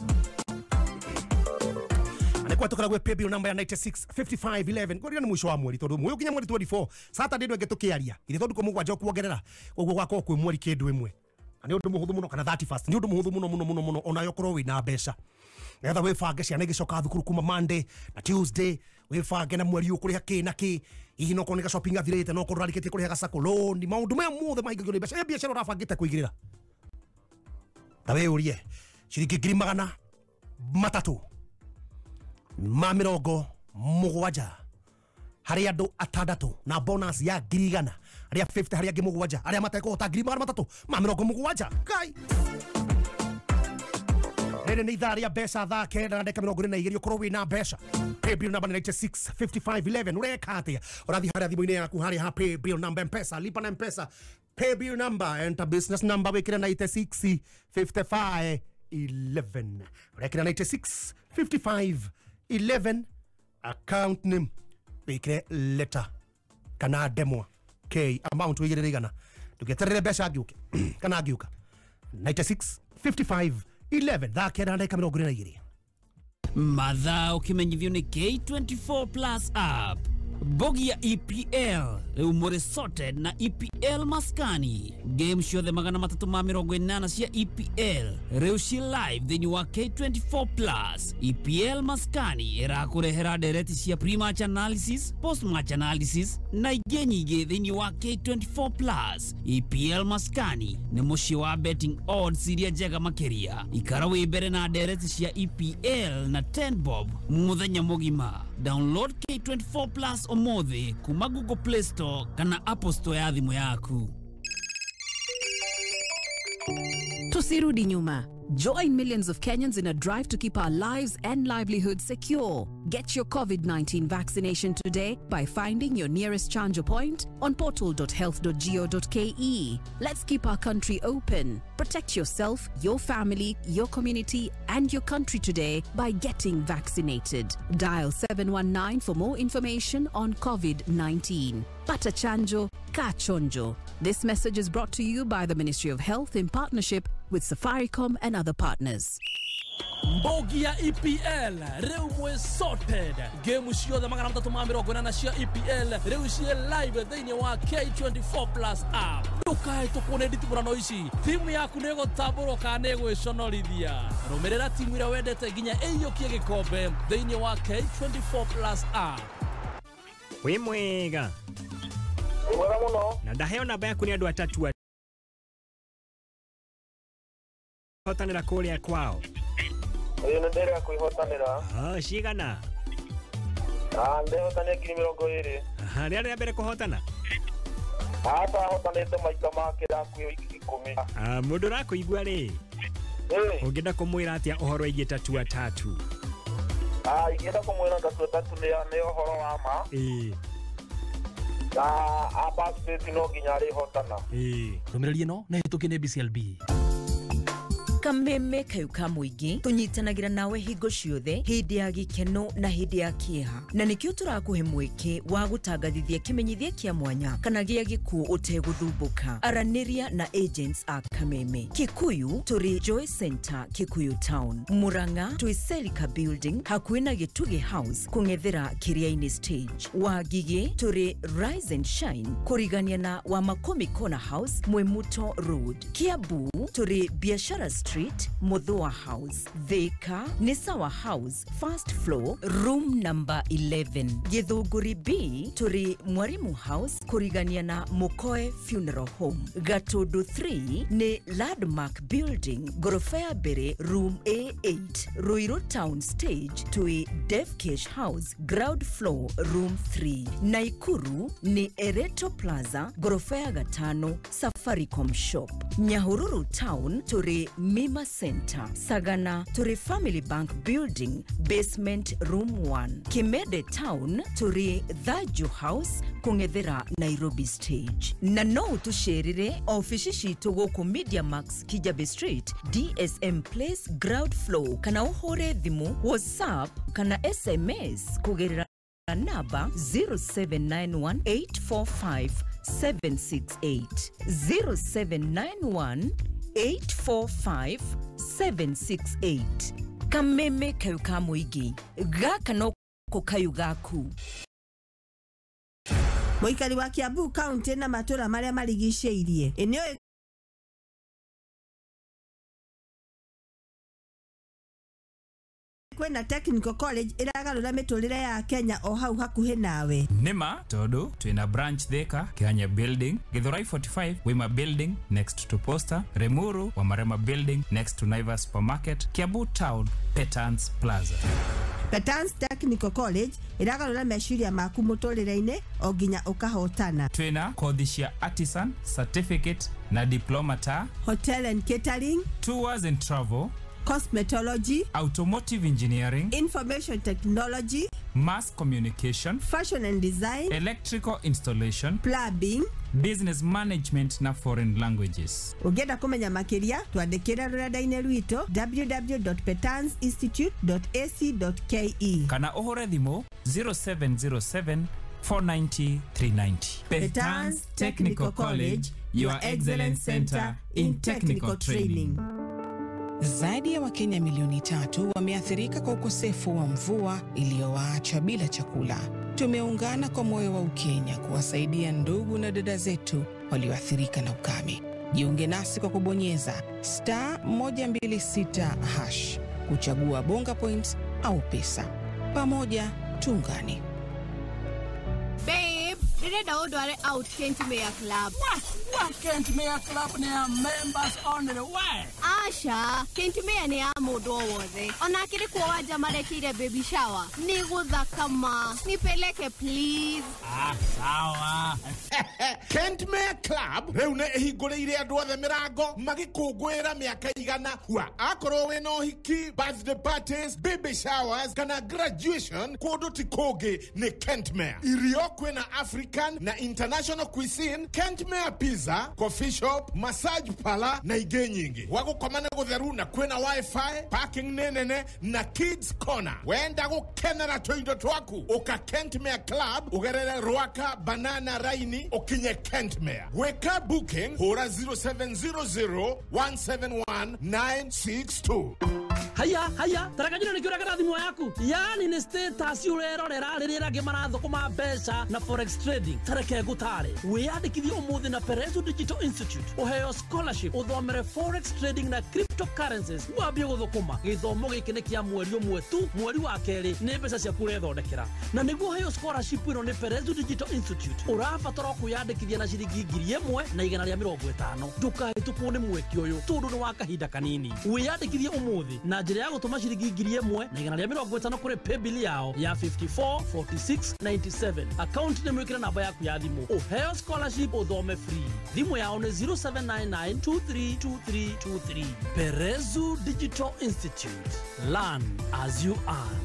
anekwa tukaragwe paybill number ya 965511 goria ni mwisho wa mweri tondu mwe ukinya mweri 24 Saturday ndo ngetukiaria ile tondu komugwanja kuongerera ogwo gwako kwi mweri kindu imwe ani undu muhuthu muno kana 31st ni undu muhuthu muno ona yokorwo wina mbeca getha wifange ciana igicoka thukuru kuma Monday na Tuesday wifange na mweri ukuriha ki ihi no koneka shopping athirite no kurariketie kuriha gasako loan maundu me muthe maigagio ni mbeca biashara urafangite kuigirira tawe urie ciringi 300 700 hari andu 6 na bonus ya 100 hari 50 hari 700 hari matekuhota 300 kai Nene ni ithari ya mbeca thaa kenda na ndeka 22 ukorwo wina mbeca. Paybill number 965511 ureka atia urathi haria thimu-ini yaku hari ha paybill number mpesa lipa na mpesa paybill number enter business number wikira 965511 ureka 965511 account name wikira letter kana demo k amount wigire igana tugeterere mbeca ngiuke kana ngiuka 965511 thakera ndeka 22 Matha ukimenyithio ni K24 Plus app. Bogi ya EPL umore sorted na EPL maskani. Game show the magana 380 cia EPL reushi live thini wa K24 Plus. EPL maskani irakurehera dereti cia pre-match analysis, post-match analysis na igenyige thini wa K24 Plus. EPL maskani ni mushi wa betting odds iria njega makeria. Ikara wibere na dereti cia EPL na 10 bob muthenya mugima. Download K24 Plus omothe kuma Google Play Store kana Apple Store ya thimu yaku. Tusirudi nyuma. Join millions of Kenyans in a drive to keep our lives and livelihoods secure. Get your COVID-19 vaccination today by finding your nearest chanjo point on portal.health.go.ke. Let's keep our country open. Protect yourself, your family, your community, and your country today by getting vaccinated. Dial 719 for more information on COVID-19. Pata chanjo, ka chonjo. This message is brought to you by the Ministry of Health in partnership with Safaricom and other partners. Mbogi ya EPL reu mwe sorted. Game ciothe magana 380 cia EPL reu cie live thini wa K24 Plus app. Ndukae tukune nditimurano ici. Timu yaku nego taburo kana egwiconorithia. Rumirira timu ira wendete ginya eyokie gikombe thini wa K24 Plus app. Wi mwega. Mwega muno. Na ndaheo namba yaku ni andu atatu hotanira kuria kwao. Ndereka kuihotanira. Cigana? Ndehotanira 2020. Rĩrĩa rĩa mbere kũhotana? Hata hotanete maita make rakuyo 10. Mundu rakuigua ri. Ungenda kumwira atia uhoro igi tatua tatu. Ingenda kumwira tatua tatu ni uhoro wa ma. Na abasiti no ginyari hotana. Rumirerie no na hitukine BCLB. Kameme kayuka muingi tunyitanagira nawe hingo ciothe hindi ya gikeno na hindi ya kieha na nikio turakuhe mweke wa gutagathithia kimenyithia kia mwanya kana gia giku uteguthumbuka araniria na agents a Kameme. Kikuyu turi Joy Center Kikuyu Town, Muranga twi Selika Building hakuhi na Gituge House kungethera Kiriaini Stage, Wagigi turi Rise and Shine kurigania na wa Makomi Corner House Mwemuto Road, Kiambu turi Biashara Street Muthua House, Thika ni Sawa House first floor room number 11, Githunguri B turi Mwarimu House kurigania na Mukoe Funeral Home, Gatudu 3 ni Landmark Building gorofa ya mbere room A8, Ruiru Town Stage tui Devkish House ground floor room 3, Naikuru ni Ereto Plaza gorofa ya gatano Safaricom Shop, Nyahururu Town turi Mima Center, Sagana turi Family Bank Building basement room 1, Kimede Town turi Thaju House kungethera Nairobi Stage. Na no tusherire office shitu guku Media Max Kijabe Street DSM Place ground floor kana uhore thimu WhatsApp kana SMS kugerera namba 0791845768 0791845768. Kameme kayuka muingi gaka no kukayu gaku. Muikari wa Kiambu County na matura maria marigiceirie eneo kwena Technical College iragarura miturire ya Kenya o hau hakuhe nawe. Nima todo twina branch Thika Kenya Building, Githurai 45 Wima Building next to Posta, Remuru Wamarema Building next to Naivas Supermarket, Kiambu Town Petans Plaza. Petans Technical College iragarura meciria maku muturire-ine o ginya ukahotana. Twina kothi cia artisan certificate na diploma ta hotel and catering, tours and travel, cosmetology, automotive engineering, information technology, mass communication, fashion and design, electrical installation, plumbing, business management na foreign languages. Ugenda kumenya makiria twandikira rurenda-ine rwito www.petansinstitute.ac.ke kana uhore thimu 0707 490 390. Petans Technical College, your excellence center in technical training. Zaidi ya Wakenya milioni 3 wameathirika kwa ukosefu wa mvua iliyowaacha bila chakula. Tumeungana kwa moyo wa Ukenya kuwasaidia ndugu na dada zetu walioathirika na ukame. Jiunge nasi kwa kubonyeza *126# kuchagua bonga points au pesa. Pamoja tuungane. Babe, ndirenda udware out Kent Mayor Club. What Kent Mayor Club ni ya members only? Why? Asha, Kent Mayor ni ya mundu wothe. Ona kiri kwa waja marekire baby shower. Ni guthakama. Nipeleke please. Sawa. Kent Mayor Club reune ihinguriire andu othe mirango magikungwira miaka igana wa akorwo we no hiki, birthday parties, baby showers kana graduation kundu ti kungi ni Kent Mayor. Irio kwena African na international cuisine, Kent Mayor Pizza, coffee shop, massage parlor na ige nyingi. Wagukomana gutheru na kwena wifi, parking nenene na kids corner. Wenda gukenera twindo twaku uka Kent Mayor Club ugerere Ruaka Banana Raini ukinye Kent Mayor. Weka booking hora 0700171962. Haya, tarakajina nikiura kana thimu yaku. Yani ni status urerorera ririra gimaratho kuma mbeca na forex trading. Tareke gutare. Wiyandikithie umuthi na Perezu Digital Institute. Uheo scholarship uthomere forex trading na cryptocurrencies. Wambie guthukuma. Githomo giki ni kia mweri umwe tu, mweri wa keri ni mbeca cia kurethondekera. Na niguo heo scholarship ino ni Perezu Digital Institute. Urabatara kuyandikithia na ciringi 1,000 na 150. Ndukahitũkwo ni mweki uyu. Tundu ni wa kahinda kanini. Wiyandikithie umuthi na njira ya gutuma ciringi 1,000 na 150 kuri paybill yao ya 544697. Account ni mwikira na namba yaku ya thimu uheo scholarship uthome free. Thimu yao ni 0799232323. Perezu Digital Institute, learn as you earn.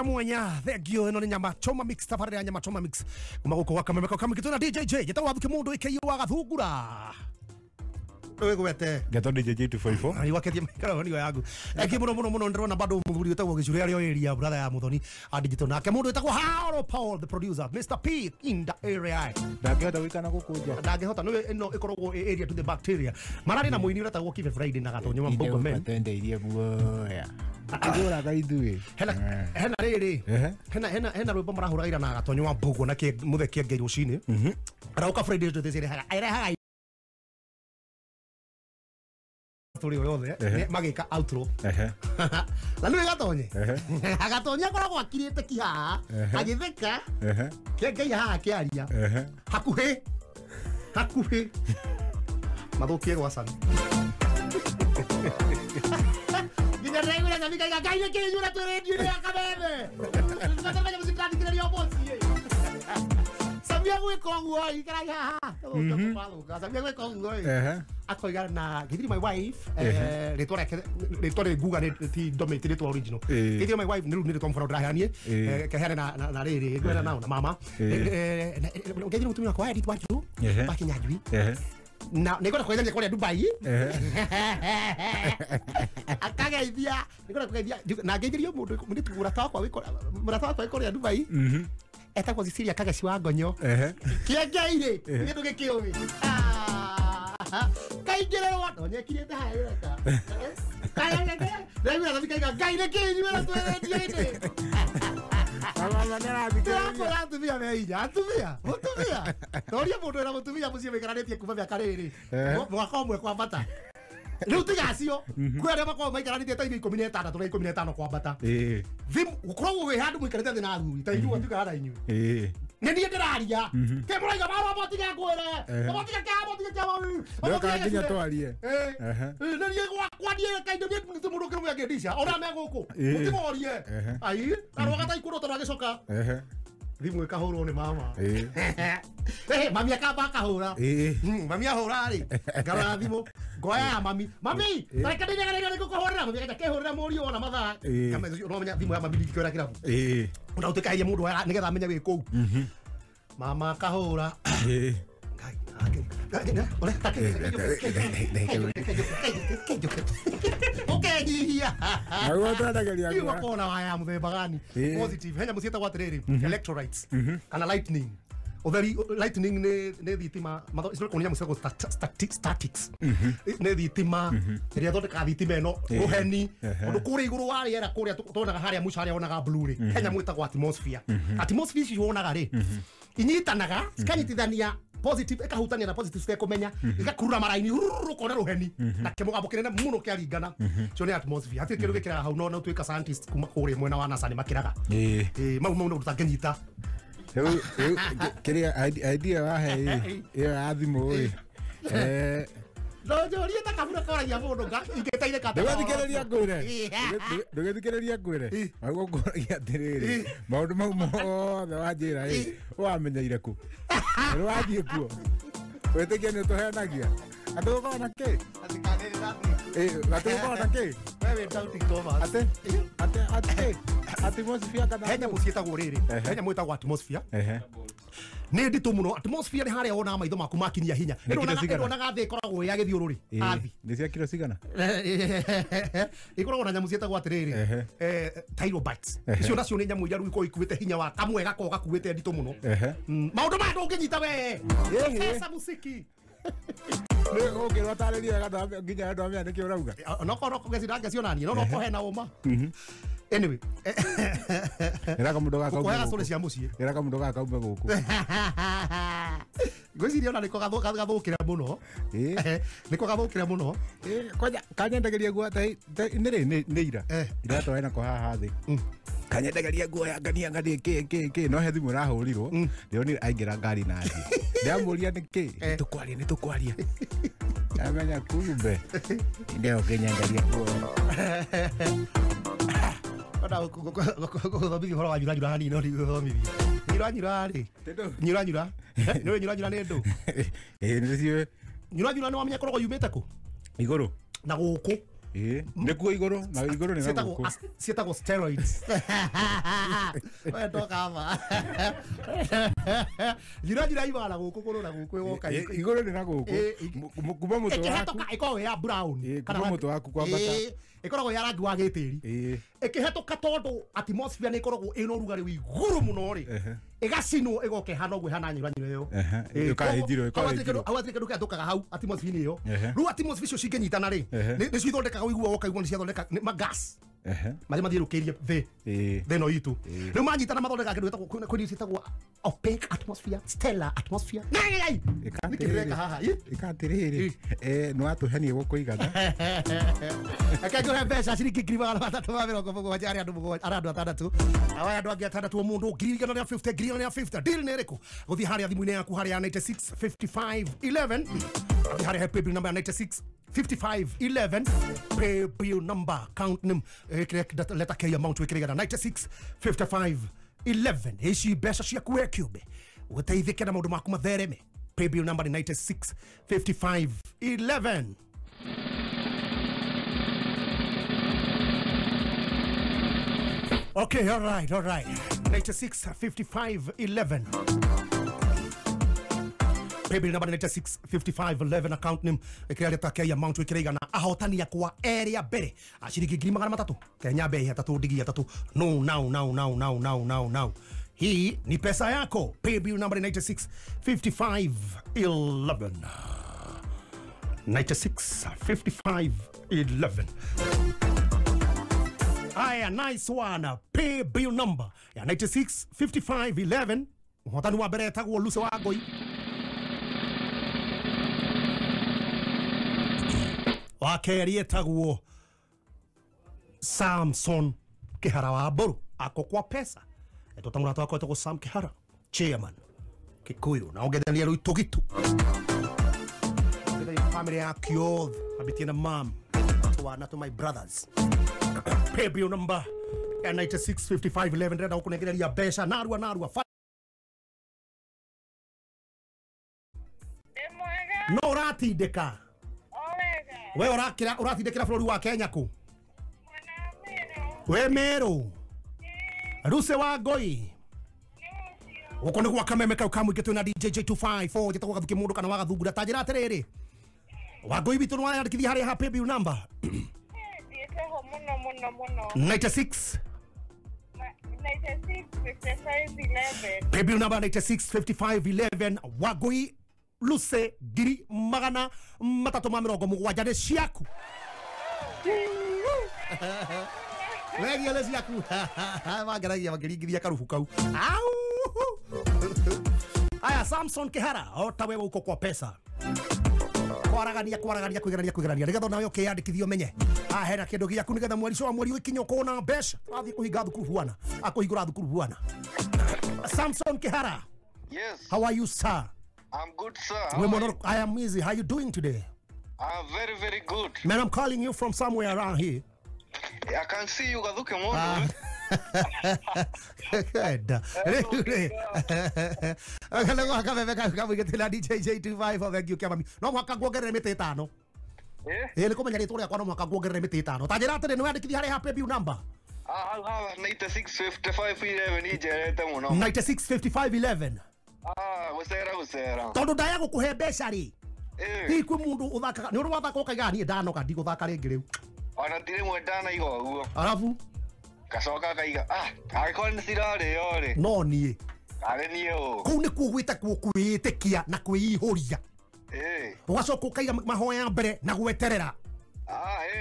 Mwanya thegio ino ni nyama choma mix tafari ya nyama choma mix kuma guko wakamemeka kama kitu na DJ Gathuki Mundu Wakasungula wewe gwete Gato DJ Jey254 ai waketie mikara ni yangu muno ndrona bado muthuri utagwo gicuri ario area brother ya muthoni a digital nake mundu utagwo Harold Paul the producer Mr P in the area ndangehota wikana gukunja ndangehota no ino ikorogwo area to the bacteria marari na muini uratagwo Kive Friday na gatonyo mbogo men atendeirie muoya agora gaithuĩ hena rĩrĩ hena rwĩmbo marahũra ira na gatonyo wa mbogo na mutheki ngei rucini arauka Friday to this irehaga turi yothe magika outro na nĩ gatonye agatonye akoragwo akirĩte kihaha agĩtheka kĩngei haha kĩaria hakuhĩ mathũkie gwacani nginya ndĩraigua na mĩkaiga ngai nĩ kĩnyura twĩ radio-inĩ ya Kameme nataka mũcikandĩkĩrĩria oboci Sabia gwĩka ũguo ikara haha sabia gwĩka ũguo akoiga na githiri my wife rĩtwa rĩ Google nĩ domate rĩtwa original githiri my wife nĩ rĩtwa mfano ndĩraheanie kehere na rĩrĩ ngwenda nao na mama githiri mũtumia wakwa edit wanju bakinya njui na nĩngwenda kũgeithania kũrĩa Dubai akageithia nĩngwenda kũgeithia na ngeithĩrio mũndũ mũndũ mũrata wakwa wĩkũrĩa Dubai etagwo Cecilia Kageci wa Ngonyo kĩengeire kĩndũ gĩkĩũĩ kaingĩrĩrwo ndonyekire ndahaĩreka ndĩraigua na mĩkaiga ngai nĩ kĩnyuĩra twĩ radio-inĩ atumia mehinya atumia toria mũndũ wĩna mũtumia mũciĩ mĩikaranĩtie kuma mĩaka rĩrĩ mwaka ũmwe kwambata rĩu tigacio kwĩ arĩa makoragwo maikaranĩtie ta 16 na 15 kwambata gũkoragwo wĩ handũ mũikarĩte thĩ na athuri ta inyuĩ tuikara na inyuĩ nĩ niĩ ndĩraria ke mũraiga mabotiga ngwĩre mabotiga kĩa nginya twarie nĩ niĩ gwakwa ndiĩ kaindũ nĩ mũndũ kĩrũmwe angĩndica ona me gũkũ mũtimorie ai arwaga ta ikũrũ tondũ agĩcoka thimũ ĩkahũrwo nĩ mama mami akamba akahũra mami ahũra rĩ ngarora thimũ ngoya ya mami tareka ndĩnyagarĩire nĩngũkũhũrĩra mami akaja kehũrĩra mũriũ ona mathaa ũramenya thimũ ya mami ndingĩkĩoera kĩrabu ũnaũtĩkahiria mũndũ nĩgetha amenye wĩ kũu mama akahũra ũkenyihia ũkona waya mũthemba gani positive henya mũciĩ etagwo atĩrĩrĩ electrolytes kana lightning ũtheri lightning nĩ thitima kuonia mũciĩ statics nĩ thitima ĩrĩa thondekaga thitima ĩno rũheni ũndũ kũrĩa igũrũ wa rĩera kũrĩa tuonaga harĩa mũico harĩa wonaga blue rĩ henya mwĩtagwo atmosphere atmosphere ici wonaga rĩ inyitanaga cikanyitithania positive ikahutania na positive citekũmenya igakurura maraini rũkona rũheni na kĩmũgambo kĩnene mũno kĩaringana cio nĩ atmosphere hatirĩ kĩndũ gĩkĩraga hau no tuĩka scientist kuma kũrĩa mwena wa NASA nĩ makĩraga mau no ũtangĩnyita kĩrĩa idea wahe ĩyo ya thimũ ndonjorie ta kabura koragia mũndũ ingĩteithĩka ndũgĩthikĩrĩria ngwĩre wauga ngũragia atĩrĩrĩ maũndũ mau mothe wanjĩra wamenyeire kũ nĩ wathiĩ kuo wĩtĩkia nĩ ũtũheanagia andũ gũkorwo na kĩ atĩ gũkorwo na kĩ atmosphere kana henya mũciĩ etagwo rĩrĩ henya mwĩtagwo atmosphere nĩ nditũ mũno atmosphere nĩ harĩa wonaga maitho maku makinyia hinya ĩronaga thĩ ĩkoragwo ya gĩthiũrũrĩ athi nĩ cia kiro cigana ĩkoragwo na nyamũ ciĩtagwo atĩrĩrĩ tyrobites icio nacio nĩ nyamũ iria rĩu ikoragwo ikuĩte hinya wa kamwe gakoragwo gakuĩte nditũ mũno maũndũ maya ndũngĩnyita we pesa musiki Nĩ ũngĩrwo tarĩria wega nginya andũ amenya nĩkĩ ũrauga. Noko gecira ngecionani no kohe na ũma. Anyway. Ĩraga mũndũ gaka. Kuoya story cia mũciĩ. Ĩraga mũndũ gaka ume gũkũ. Gwĩciria ona nĩko gathũkĩra mũno. Nĩko gathũkĩra mũno. Kwanja kanyendageria guo nĩ ira. Iratwara nako haha thĩ. Kanyendageria guo ya ngania kĩ no he thimũ rahũrirwo. Ndĩronire aingĩra ngari na thĩ. Ndĩamũria nĩkĩ? Nĩtũkwaria. Amenya kumbe. Ndio kenyendageria guo. Ona gũthomithia ũhoro wa nyura hanini no ndigũthomithia. Nyura rĩ. Nyura. Nĩwe nyura nĩ ndũ. Nĩcio. Nyura nĩ wamenya koragwo yumĩte kũ? Igũrũ. Na gũkũ. Nĩkuo igũrũ, na igũrũ nĩ na gũkũ. Ciĩtagwo steroids. Wewe ndoka hapa. Nyura imaga na gũkũ kũrũ na gũkũ ĩgoka. Igũrũ nĩ na gũkũ. Kuma mũtwe waku. Ĩkoragwo ya brown. Kuma mũtwe waku kwambata. Ĩkoragwo ya rangi wa gĩtĩri. Ĩkĩhetũka tondũ atmosphere nĩ ĩkoragwo ĩna ũrugarĩ wĩ igũrũ mũno rĩ. Ĩgacinwo ĩgoka ĩhana ũguo ĩhana nyura ĩyo. Ĩkahĩnjirwo. Hau atirĩ kĩndũ kĩathũkaga hau atmosphere ĩyo. Rĩu atmosphere icio cingĩnyitana rĩ. Nĩcio ithondekaga ũiguo ũkaigua nĩciathondeka gas. Marĩa mathiũrũkĩirie thĩ ĩno itũ. Rĩu manyitana mathondeka kĩndũ gĩtagwo kwĩna ciĩtagwo opaque atmosphere, stellar atmosphere. Nĩkĩreka haha. Ĩkatirĩrĩ. Nĩ watũhenie gũkũigana. Akajua mbeca ciringi ngiri magana matatũ ma mĩrongo mũgwanja arĩa andũ atandatũ. Awa andũ angĩ atandatũ mũndũ ngiri igana rĩa 50 deal nĩ ĩrĩkũ? Gũthiĩ harĩa thimũ-inĩ yaku harĩa 965511. Gũthiĩ harĩa paybill number 965511. Paybill number count name letter K amount wĩkĩrĩgana 965511. Ici mbeca ciaku we kĩũmbe ũteithĩke na maũndũ maku mathereme. Paybill number 965511. Okay, all right. 965511. Paybill number 965511 account name letter K amount wĩkĩrĩgana ahotani akwa area mbere ciringi ngiri magana matatũ Kenya bei 3 ndigi 3 no. Hii ni pesa yako. Paybill number 965511. 965511. Aya, nice one. Paybill number 965511. Hotani wa mbere etagwo Luce wa Ngoi. Wa kerĩ etagwo Samson Kĩhara wa Mbũrũ. Ako kwa pesa. Tota mũrata wakwa etagwo Sam Kĩhara, chairman Kikuyu. Na ongethanĩria rĩu Tũgitu. Family yaku yothe abitie na mam. To my brothers. Paybill number 965511 ndĩrenda gũkũnengereria mbeca narua. No ũratindĩka. We ũratindĩkĩra bũrũri wa Kenya kũ? We Meru. Luce wa Ngoi. Gũkũ nĩ gwa kameme kau kamũingĩ twĩna Jey254 njĩtagwo Gathuki Mundu kana Wagathungura. Ta njĩra atĩrĩrĩ. Wa Ngoi witũ nĩwandĩkithia harĩa ha paybill number. 96 565511. Paybill number 965511. Wa Ngoi Luce ngiri magana matatũ ma mĩrongo mũgwanja nĩ ciaku. Wegia nĩ ciaku. Mangeragia makĩringithia karubu kau. Aya, Samson Kĩhara o tawe gũkũ kwa pesa. Kwaragania kwĩgerania nĩgetha nawe ũkĩyandĩkithia ũmenye hena kĩndũ gĩaku nĩgetha mweri ũkinya ũkorwo na mbeca athiĩ kũhinga thukuru bwana akũhingũra thukuru bwana. Samson Kĩhara. Yes. How are you, sir? I'm good, sir. I am easy. How are you doing today? I'm very, very good. Man, I'm calling you from somewhere around here. I can see you, Gathuki Mundu. Good. Hello, welcome to DJ Jey254. Thank you, Kevin. No mwaka kuongerera mĩtĩ 5. Nĩ kũmenya rĩtwa rĩakwa no mwaka kuongerera mĩtĩ 5. Ta njĩra atĩrĩ nĩ wandĩkithia harĩa ha paybill number. 965511 ijerete mũno. 965511. Gũcera. Tondũ ndaya gũkũhe mbeca rĩ. Hihi kwĩ mũndũ ũthakaga. Nĩ ũrĩ wathaka ũkaiga niĩ ndanoka ndigũthaka rĩngĩ rĩu. Ona tirĩ mwe ndanaiga ũguo. Arabu gacoka kaiga agĩkorwo nĩ cirarĩo rĩ. No niĩ. Arĩ niĩ ũ. Kũu nĩkuo gwĩtagwo kwĩĩtĩkia na kwĩihũria. ugacoka ukaiga mahoya mbere na gweterera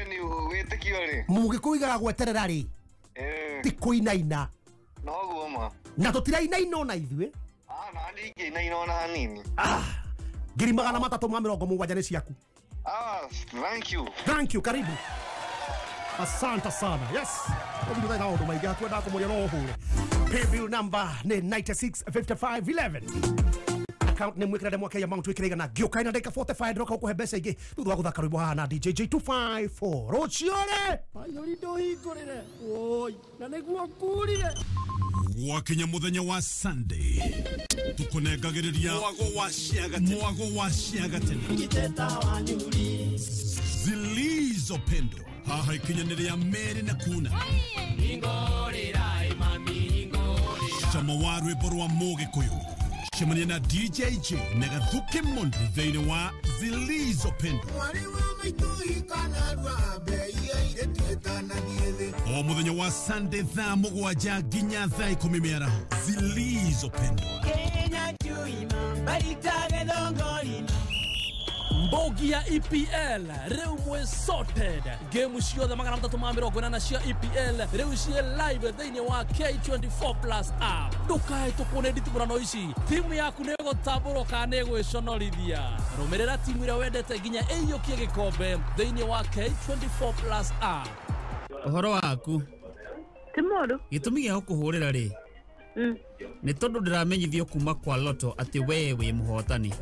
ni witikio ri mugikuiga gweterera ri ti kuinaina noguo ma na tutirainaina ona ithuĩ na ndingĩinaina ona hanini ngiri 370 nĩ ciaku thank you karibu asante sana yes obudai na ondo maiga twenda kumuria no hure pay bill number ni 965511 account ni mwikirade mwake amount wikiriga na gioka ina ndeka 45 roka uko hebesa ingi thutha guthaka rwimbo haha na DJ Jey254 rociore ayo lindo hingurire oi na niguo kurire wakinya muthenya wa Sunday tukunengagiriria mwago wa ciagatene Kiteta wa nyuri zilizopendwa haha ikinyaniria Meri na Kuna ingorira mami ingorira chama wa rwimbo rwa Mugikuyu shemania na DJ Jey na Gathuki Mundu thĩinĩ wa zilizopendwa mwari wa maitu ikana rwambe iye twetana niethe o muthenya wa Sunday thaa 7 nginya thaa 10 mĩaraho zilizopendwa Kenya tuima baritage dongorina Mbogi ya EPL rĩu mwe sorted game ciothe 380 cia EPL rĩu cie live thĩinĩ wa K24 Plus app ndukae tukune nditimurano ici timu yaku nĩ gũtambũrwo kana nĩ gwĩconorithia rũmĩrĩra timu ĩrĩa wendete nginya ĩiyũkie gĩkombe thĩinĩ wa K24 Plus app Ũhoro waku Timoru gĩtũmi gĩa gũkũhũrĩra rĩ nĩ tondũ ndĩramenyithio kuma kwa Loto atĩ we wĩ mũhotani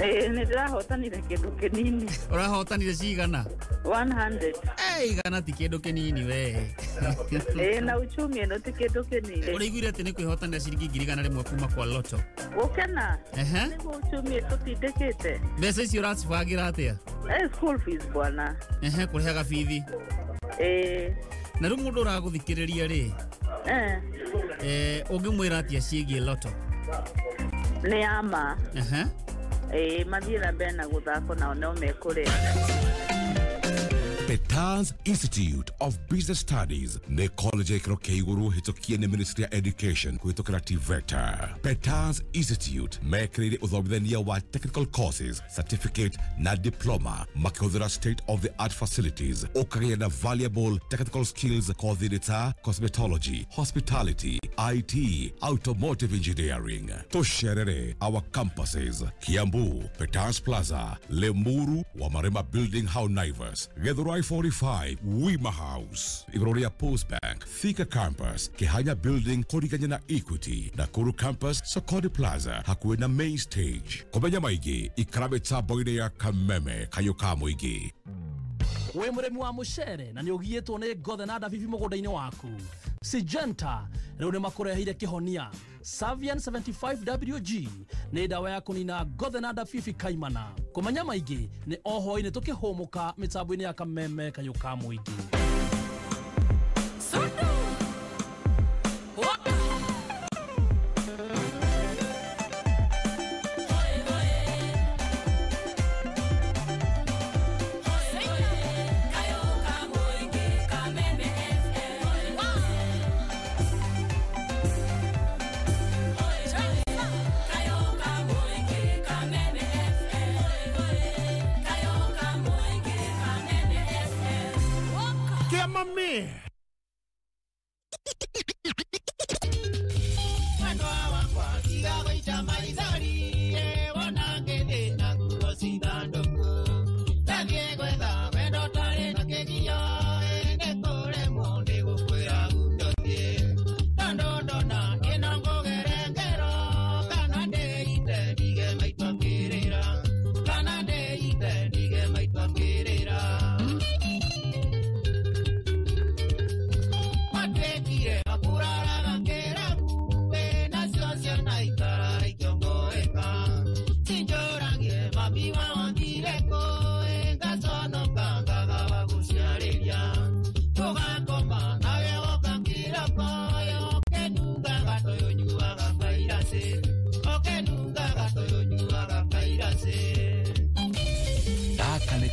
nĩndĩrahotanire kĩndũ kĩnini ũrahotanire cigana 100 igana ti kĩndũ kĩnini we na uchumi ĩno ti kĩndũ kĩnini ũrĩiguire atĩ nĩ kwĩhotanĩra ciringi 100 kuma kwa Loto gũkena nĩguo uchumi tũtindĩkĩte mbeca icio ũracibangĩra atĩa school fees bwana kũrĩhaga bithi na rĩu mũndũ ũragũthikĩrĩria rĩ ũngĩmwĩra atĩa ciĩgiĩ Loto nĩ ama mathiĩ na mbere na gũthako nao no mekũrĩa Petans Institute of Business Studies ne college ekro keiguru hitokie ne Ministry of Education kuitokera TVETA. Petans Institute mekrede uthomithania wa technical courses, certificate na diploma makihũthĩra state of the art facilities ukagĩa na valuable technical skills coordinator, cosmetology, hospitality, IT, automotive engineering. Tosherere our campuses Kiambu, Petans Plaza, Lemuru, Wamarema Building How Naivas, Githurai 45, Wima House, Igororia Post Bank, Thika Campus, Kehanya Building, Koriganya na Equity, Nakuru Campus, Sokodi Plaza, hakuwe na Main Stage. Komenya maigi, ikarabeta boine ya Kameme, Kayoka Muigi. we mũrĩmi wa mũcere na nĩ ũgiĩtwo nĩ ngothe na ndabibi mũgũnda-inĩ waku Syngenta rĩu nĩ makũrehire kĩhonia Savian 75WG nĩ ndawa ya kũnina ngothe na ndabibi kaimana kũmenya maingĩ nĩ oho-inĩ tũkĩhũmũka mĩtambo-inĩ ya Kameme Kayũka Mũingĩ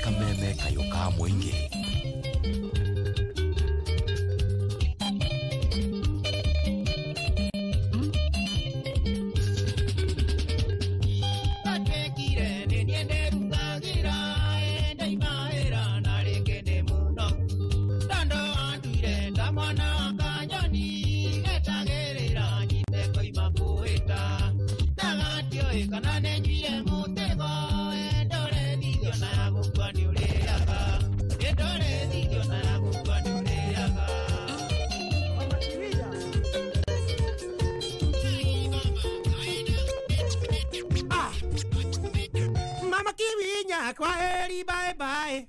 Kameme Kayũka Mũingĩ. kana nĩ njuire mũtego ndore thigio na gũkua nĩ ũrĩaga ndore thigio na gũkua nĩ ũrĩaga Mama Kiwinya kwa heri bye bye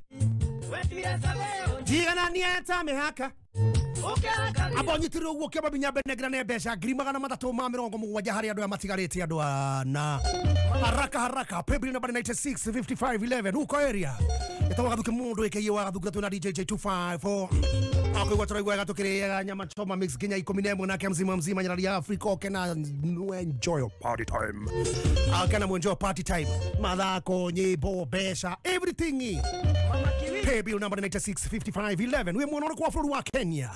Jigana nieta mehaka Abonyitiro uguo kia babinya benegra ne besha grimagana matatu ma 70 hari andu amatigarite andu na haraka pebble number 965511 uko area itawa Gathuki Mundu Wakasungula tuna DJ Jey254 ako gwatora igwa gatukire nyama choma mix Kenya 11 na kia mzima nyarari ya Africa okena enjoy your party time akana enjoy party time madhako nyimbo besha everything Pay bill number 965511 we mwono kwa furu wa Kenya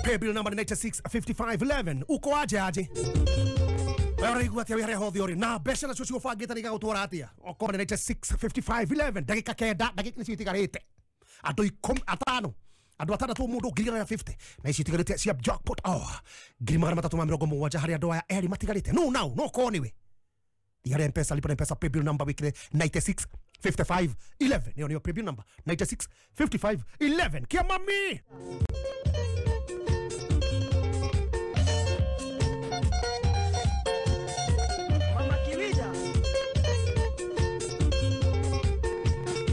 Pay bill number 965511 uko aje Ora igwatia wihare hodhi ori na besha na chuchu ofagita niga gutwara atia oko 965511 dakika kenda dakika ni citigarite ando 15 andu atandatu mundu ngirira ya 50 na ici tigarite cia jackpot ngirima matatu ma 70 hari andu aya eri matigarite no koniwe Yare mpesa lipa mpesa pay bill number wikire 965511 niyo pay bill number 965511 kia mami Mama Kiwinya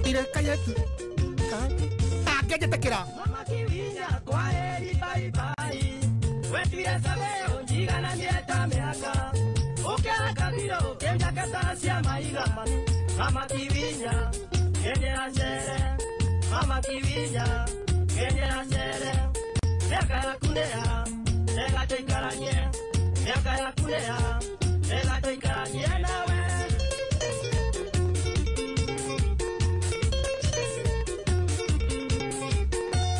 Ire kayetu Ageje tekira Mama Kiwinya kwa heri bye bye Wetire sabeo njigana nieta miaka Ukera kabiro kemja katasia maiga Mama Kiwinya Kenyera njere Mama Kiwinya Kenyera njere Neka ya kunea Neka toikaranye Neka ya kunea Neka toikaranye nawe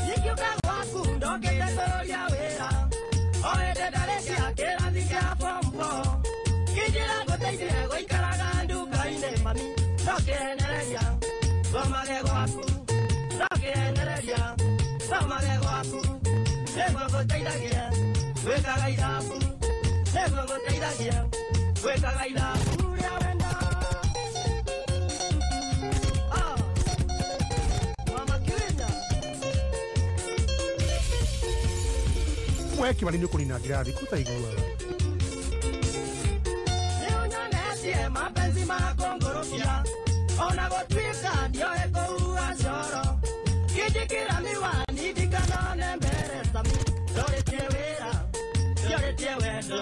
Nikiuka waku ndokete toro ya wera Oede dalesia kera dhikia pompo Kijira goteithire goikaraga nduka-inĩ mami ndokenereria gomage gwaku ndokenereria gomage gwaku nĩguo gũteithagia gwĩkaga ithabu nĩguo gũteithagia gwĩkaga ithabu rĩa wendo Mama Kiwinya we kĩbari nĩ ũkũnina ngirathi kũtaiguaga mapenzi makongorokia ona gotwika ndio ekuua coro kijikira miwani ndikanone mbere sami ndoretie wira ndoretie wendo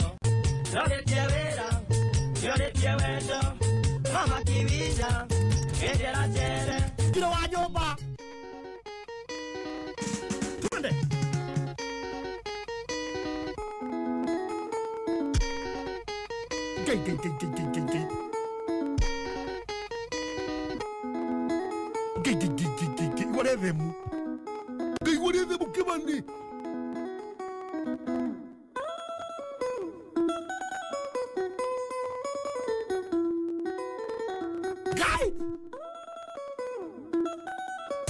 ndoretie wira ndoretie wendo Mama Kiwinya endera jere kiro wa nyumba twende Whatever. Guy!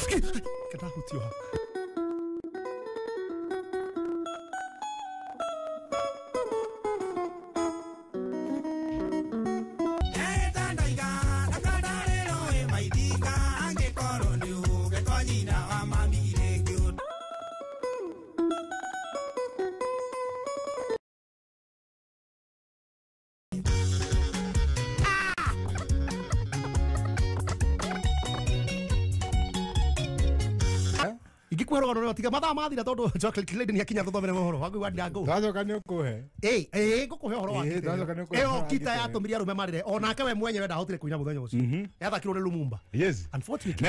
Get out with you. Kwero no tiga matha mathira tondu chocolate lady ni akinya thuthomere mohoro wagu wandi ngo thacoka ni ukuhe ngukuhe horo wa kita yatumire arume marire onake we mwenyewe ndahotire kuina muthenya ucio yathakirwo ni Lumumba yes unfortunately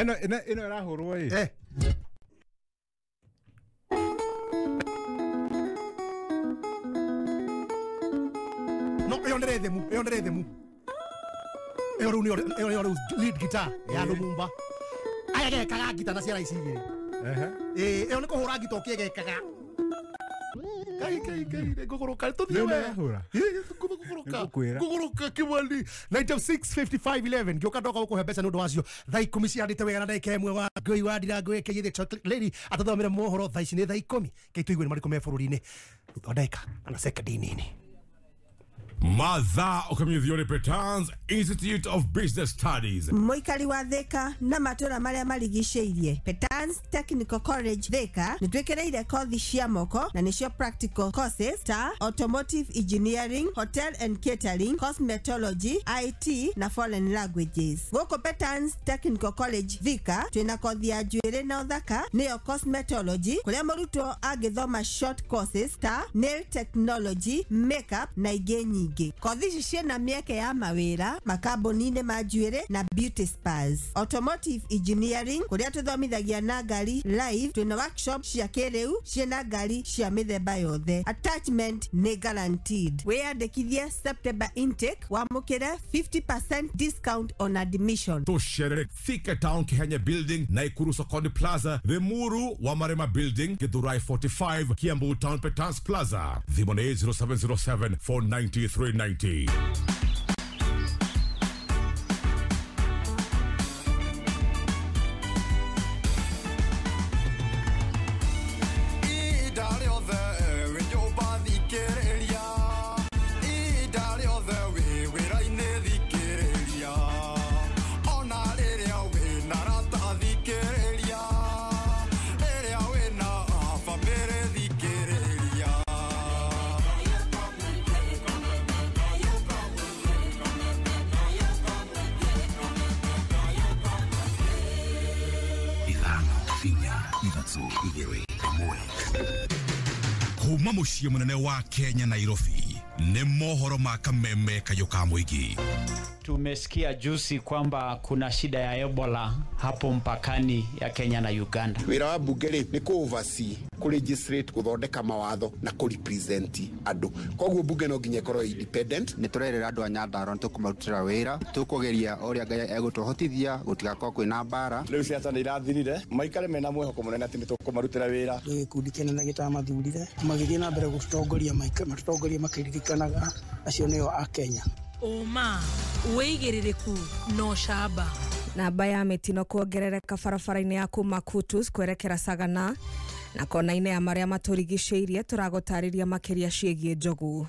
ino irahurwo no yondere themu ero lead guitar ya Lumumba aya kaga guitar na ciara ici igiri eo niko hura ngito kiegekaga kai gogoroka tuthiwe gogoroka kibali 965511 ngioka ndoka gukuhe mbeca nundu wacio thaa 10 ciandite wega na ndagika imwe wa ngui wa ndira ngui kiyithe chocolate lady atathomire mohoro thaa ici ni thaa 10 kai tuigwe ni mariko me bururi-ini thondeka ana second nini Matha ukamyithione Petans Institute of Business Studies. Muikari wa Thika na matura maria marigiceirie. Petans Technical College Thika nitwekereire kothi cia moko na nicio practical courses ta automotive engineering, hotel and catering, cosmetology, IT na foreign languages. Goko Petans Technical College Thika twina kothi ya njuire na uthaka niyo cosmetology kuria murutwo agithoma short courses ta nail technology, makeup na ingĩ nyingĩ. Kothi ici ciena mieke ya mawĩra makambuni-inĩ ma njuĩrĩ na beauty spas. Automotive engineering kuria tuthomithagia na ngari live, twina workshop cia kĩrĩu ciena ngari cia mĩthemba yothe. Attachment nĩ guaranteed. Wĩyandĩkithie September intake wamũkĩre 50% discount on admission. Toshere Thika Town Kihanya Building, Naikuru Sokoni Plaza, Remuru Wamarema Building, Githurai 45, Kiambu Town Petans Plaza. Thimone 0707 490 390. Kuma muciĩ munene wa Kenya Nairobi nĩ mohoro ma kameme kayoka mwigi. Tumesikia juzi kwamba kuna shida ya Ebola hapo mpakani ya Kenya na Uganda. Wira wa bunge ni ku oversee, ku legislate, guthondeka mawatho na ku represent andu. Koguo bunge no nginya korwo independent. Ni turerera andu a Nyandarua tukumarutira wira, tukugeria uria Ngai egutuhotithia gutigakorwo kwina mbara. Riu ciaca ni irathirire, maikare mena mwihoko munene ati nitukumarutira wira. Gikundi kinene gitamathurire magithie na mbere gutongoria matutongoria makiririkanaga acio nio a Kenya. Uma weigiririku no shaba. Namba ya mitino kuongerereka barabara-inĩ ya kuma Kutus kwerekera Sagana na kona-inĩ ya maria maturigicĩirie turagotarĩria makĩria ciĩgiĩ njogu.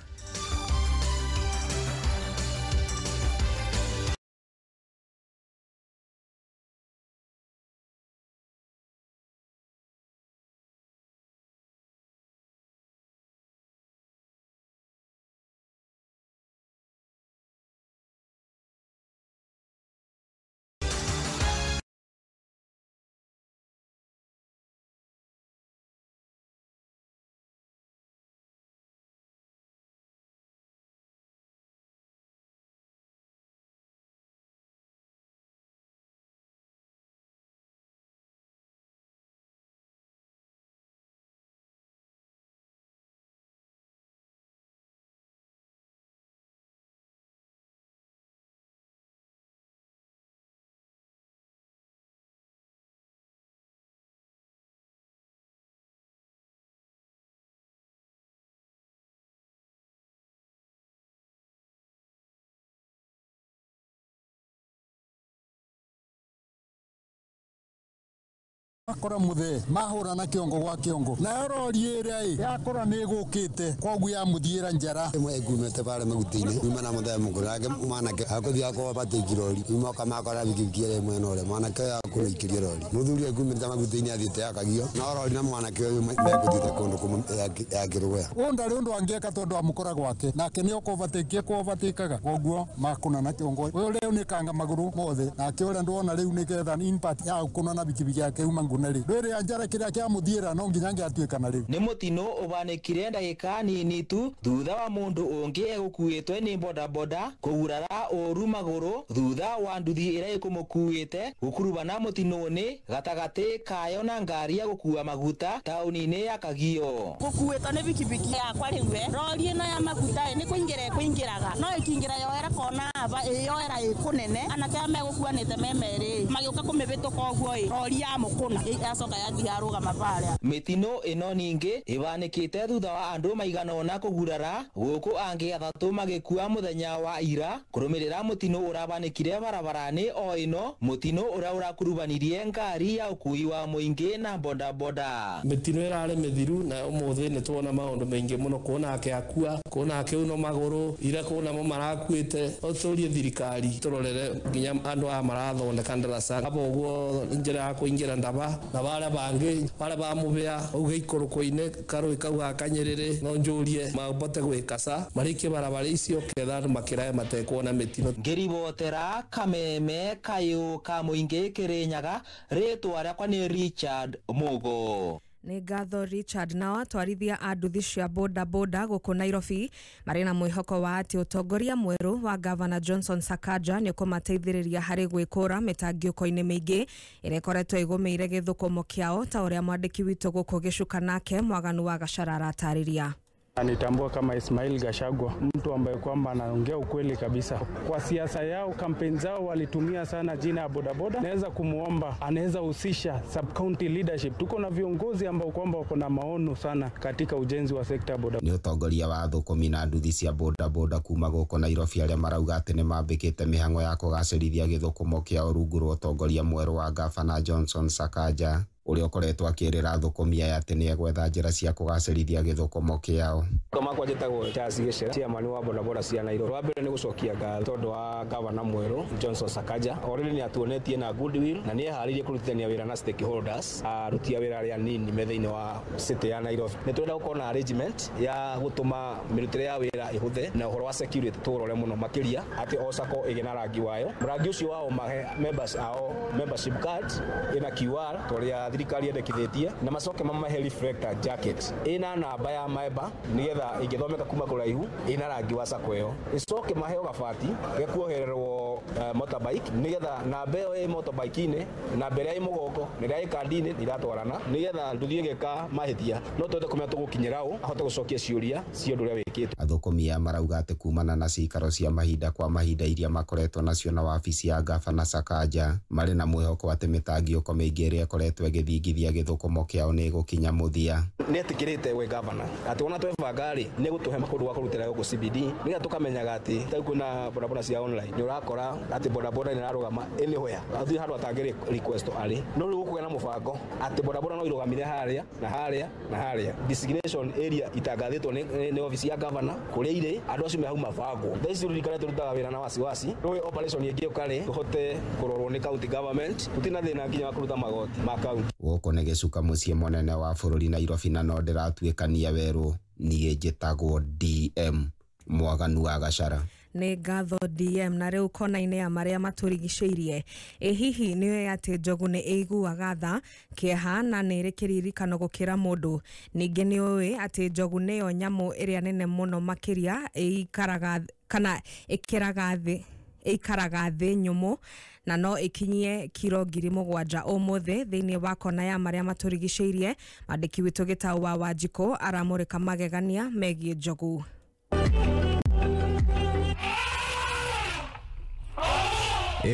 Akora muthe mahura na kiongo gwa kiongo na yororiera yakora negukite kogu ya muthiera njara imwe igumete pale magutini nyuma na muthe mukurage mwanake akuthia ko bate kirori nyuma kama akora bikikiere mwena ule mwanake akora ikirori muthuri igumete magutini athite akagio na orori na mwanake uyu mekuthite kundu kuma yakirwe onda rindu angeka tondu amukora gwake nake ni okovatekie kovatikaga koguo makuna na kiongo uyu riu ni kanga maguru mothe nake ule ndona riu ni getha impact ya kuna na bikibiki yake uma rwere anjara kiria kia muthiera no nginya ngiatuika na riu ni mutino ubanikire ndagika nini tu thutha wa mundu ungi egukuitwe ni bodaboda kugurara oru maguru thutha wa nduthi ira ikumukuite gukurubana mutino-ini gatagati kayo na ngari ya gukua maguta tauni-ini ya Kagio gukuitwa ni bikibiki yakwa riwe rori ino ya maguta ni kuingiraga no ikingira yoera kona naba yoera ikunene anake megũkuanĩte memerĩ magĩũka kũmĩbĩtũka ũguo rori ya mũkũna yacoka yathiaruga mabarĩa. Mĩtino ĩno ningĩ ĩbanĩkĩte thutha wa andũ maigana ũna kũgurara gũkũ angĩ atatũ magĩkua mũthenya wa ira kũrũmĩrĩra mũtino ũrabanĩkire barabarani o ĩno, mũtino ũrĩa ũrakurubanirie ngari ya ũkui wa mũingĩ na bodaboda. Mĩtino ĩrarĩ mĩthiru na ũmũthĩ nĩ tuona maũndũ maingĩ mũno, kuona ake akua, kuona ake uno magũrũ, ira kuona mo marakuĩte. Ũtũrie thirikari tũrorere nginya andũ aya marathondeka ndaraca abo ũguo njĩra ya kũingĩra ndaba na barĩa bangĩ barĩa bamũbĩa auge ikũrũko-inĩ karũĩ kau ga Kanyĩrĩrĩ no njũrie mabote gwĩkaca marĩkie barabara icio ketha andũ makĩrae matekuona mĩtino. Ngĩribotera Kameme Kayũ ka mũingĩ Kĩrĩnyaga, rĩtwa rĩakwa nĩ Richard Mugo. Nĩ ngatho Richard. Nao atwarithia a nduthi cia bodaboda gũkũ Nairobi marĩ na mwĩhoko wa atĩ ũtongoria mwerũ wa Governor Johnson Sakaja nĩ kũmateithĩrĩria harĩ gwĩkũra mĩtangĩko-inĩ mĩingĩ ĩrĩa ĩkoretwo ĩgũmĩire gĩthũkũmo kĩao, ta ũrĩa mwandĩki witũ gũkũ Shukaaa nake Mwaganu Wakasara aratarĩria. Anitambua kama Ismail Gachagua, mtu ambaye kwamba anaongea ukweli kabisa. Kwa siasa yao, kampeni zao walitumia sana jina ya bodaboda. Naweza kumuomba, anaweza husisha sub-county leadership. Tuko na viongozi ambao kwamba wako na maono sana katika ujenzi wa sekta ya bodaboda. Ni utongoria wa thũkũmi na nduthi cia bodaboda kuma gũkũ Nairobi arĩa marauga atĩ nĩ mambĩkĩte mĩhang'o ya kũgacĩrithia gĩthũkũmo kĩao rungu rwa ũtongoria mwerũ wa Governor Johnson Sakaja, ũrĩa ũkoretwo akĩrĩra thũkũmi aya atĩ nĩ egwetha njĩra cia kũgacĩrithia gĩthũkũmo kĩao. Kama kwa jetagwo Charles Gicera chairman wa bodaboda cia Nairobi, wambere nĩ gũcokia ngatho tondũ wa Governor mwerũ Johnson Sakaja. Already nĩ atuonetie na goodwill na nĩ eharĩirie kũrutithania wĩra na stakeholders arutia wĩra arĩa nini thĩinĩ wa city ya Nairobi. Nĩ twenda gũkorwo na arrangement ya gũtũma mĩrutĩre ya wĩra ĩhũthe na ũhoro wa security tũrore mũno makĩria atĩ o sako ĩgĩ na rangi wayo. Rangi ũcio wao mahe members ao membership card ĩna QR tũrĩa thirikari yendekithĩtie na macoke mamahe reflector jacket ĩna namba ya member nĩgetha ingĩthomeka kuma kũraihu ĩna rangi wa sako ĩyo. Icoke maheo gabati gekuohererwo motorbike nĩgetha namba ĩyo ĩ motorbike-inĩ na mbere ya mũgongo nĩrĩa ĩ kandi-inĩ iratwarana nĩgetha nduthi ĩgĩka mahĩtia no twende kũmenya tũgũkinyĩra ũ ahote gũcokia ciũria cia ũndũ ũrĩa wĩkĩte. Athũkũmi aya marauga atĩ kumana na cikaro cia mahinda kwa mahinda iria makoretwo nacio na wabici ya Governor Sakaja, marĩ na mwĩhoko atĩ mĩtangĩko mĩingĩ ĩrĩa ĩkoretwo ĩgĩthingithia gĩthũkũmo kĩao nĩ gũkinya mũthia. Nĩ etĩkĩrĩte we Governor atĩ ona twebanga-rĩ nĩ gũtũhe makũndũ gwa kũrutĩra gũkũ CBD nĩgetha tũkamenyaga atĩ tarĩu kwĩna bodaboda cia online nĩ ũrakora atĩ bodaboda nĩ ĩrarũgama anywhere athiĩ handũ atangĩ request arĩ no rĩu gũkũgĩa na mũbango atĩ bodaboda no irũgamire harĩa na harĩa na harĩa designation area itangathĩtwo nĩ ofici ya Governor kũrĩa irĩ andũ acio mehau mabangwo. Thaa ici rĩrikare tũrutaga wĩra na wasiwasi rĩu operation ĩngĩ ũkarĩ tũhote kũrorwo nĩ county government tũtina thĩna nginya wa kũruta magoti ma county. Gũkũ nĩ Gĩcuka mũciĩ mũnene wa bũrũri Nairobi na no ndĩratuĩkania werũ. Niĩ njĩtagwo DM Mwaganu Wakasara. Nĩ ngatho DM. Na rĩu kona-inĩ ya marĩa matũrigicĩirie, hihi nĩwe atĩ njogu nĩ ĩiguaga tha, kĩeha na nĩ ĩrĩ kĩririkano gũkĩra mũndũ. Ningĩ nĩ ũĩ atĩ njogu nĩyo nyamũ ĩrĩa nene mũno makĩria ĩikaraga kana ĩikaraga thĩ nyũmũ na no ĩkinyie kiro 7,000 ũmũthĩ. Thĩinĩ wa kona ya marĩa matũrigicĩirie, mandĩki witũ Gĩtaũ wa Wanjikũ aramũrĩka magegania megiĩ njogu.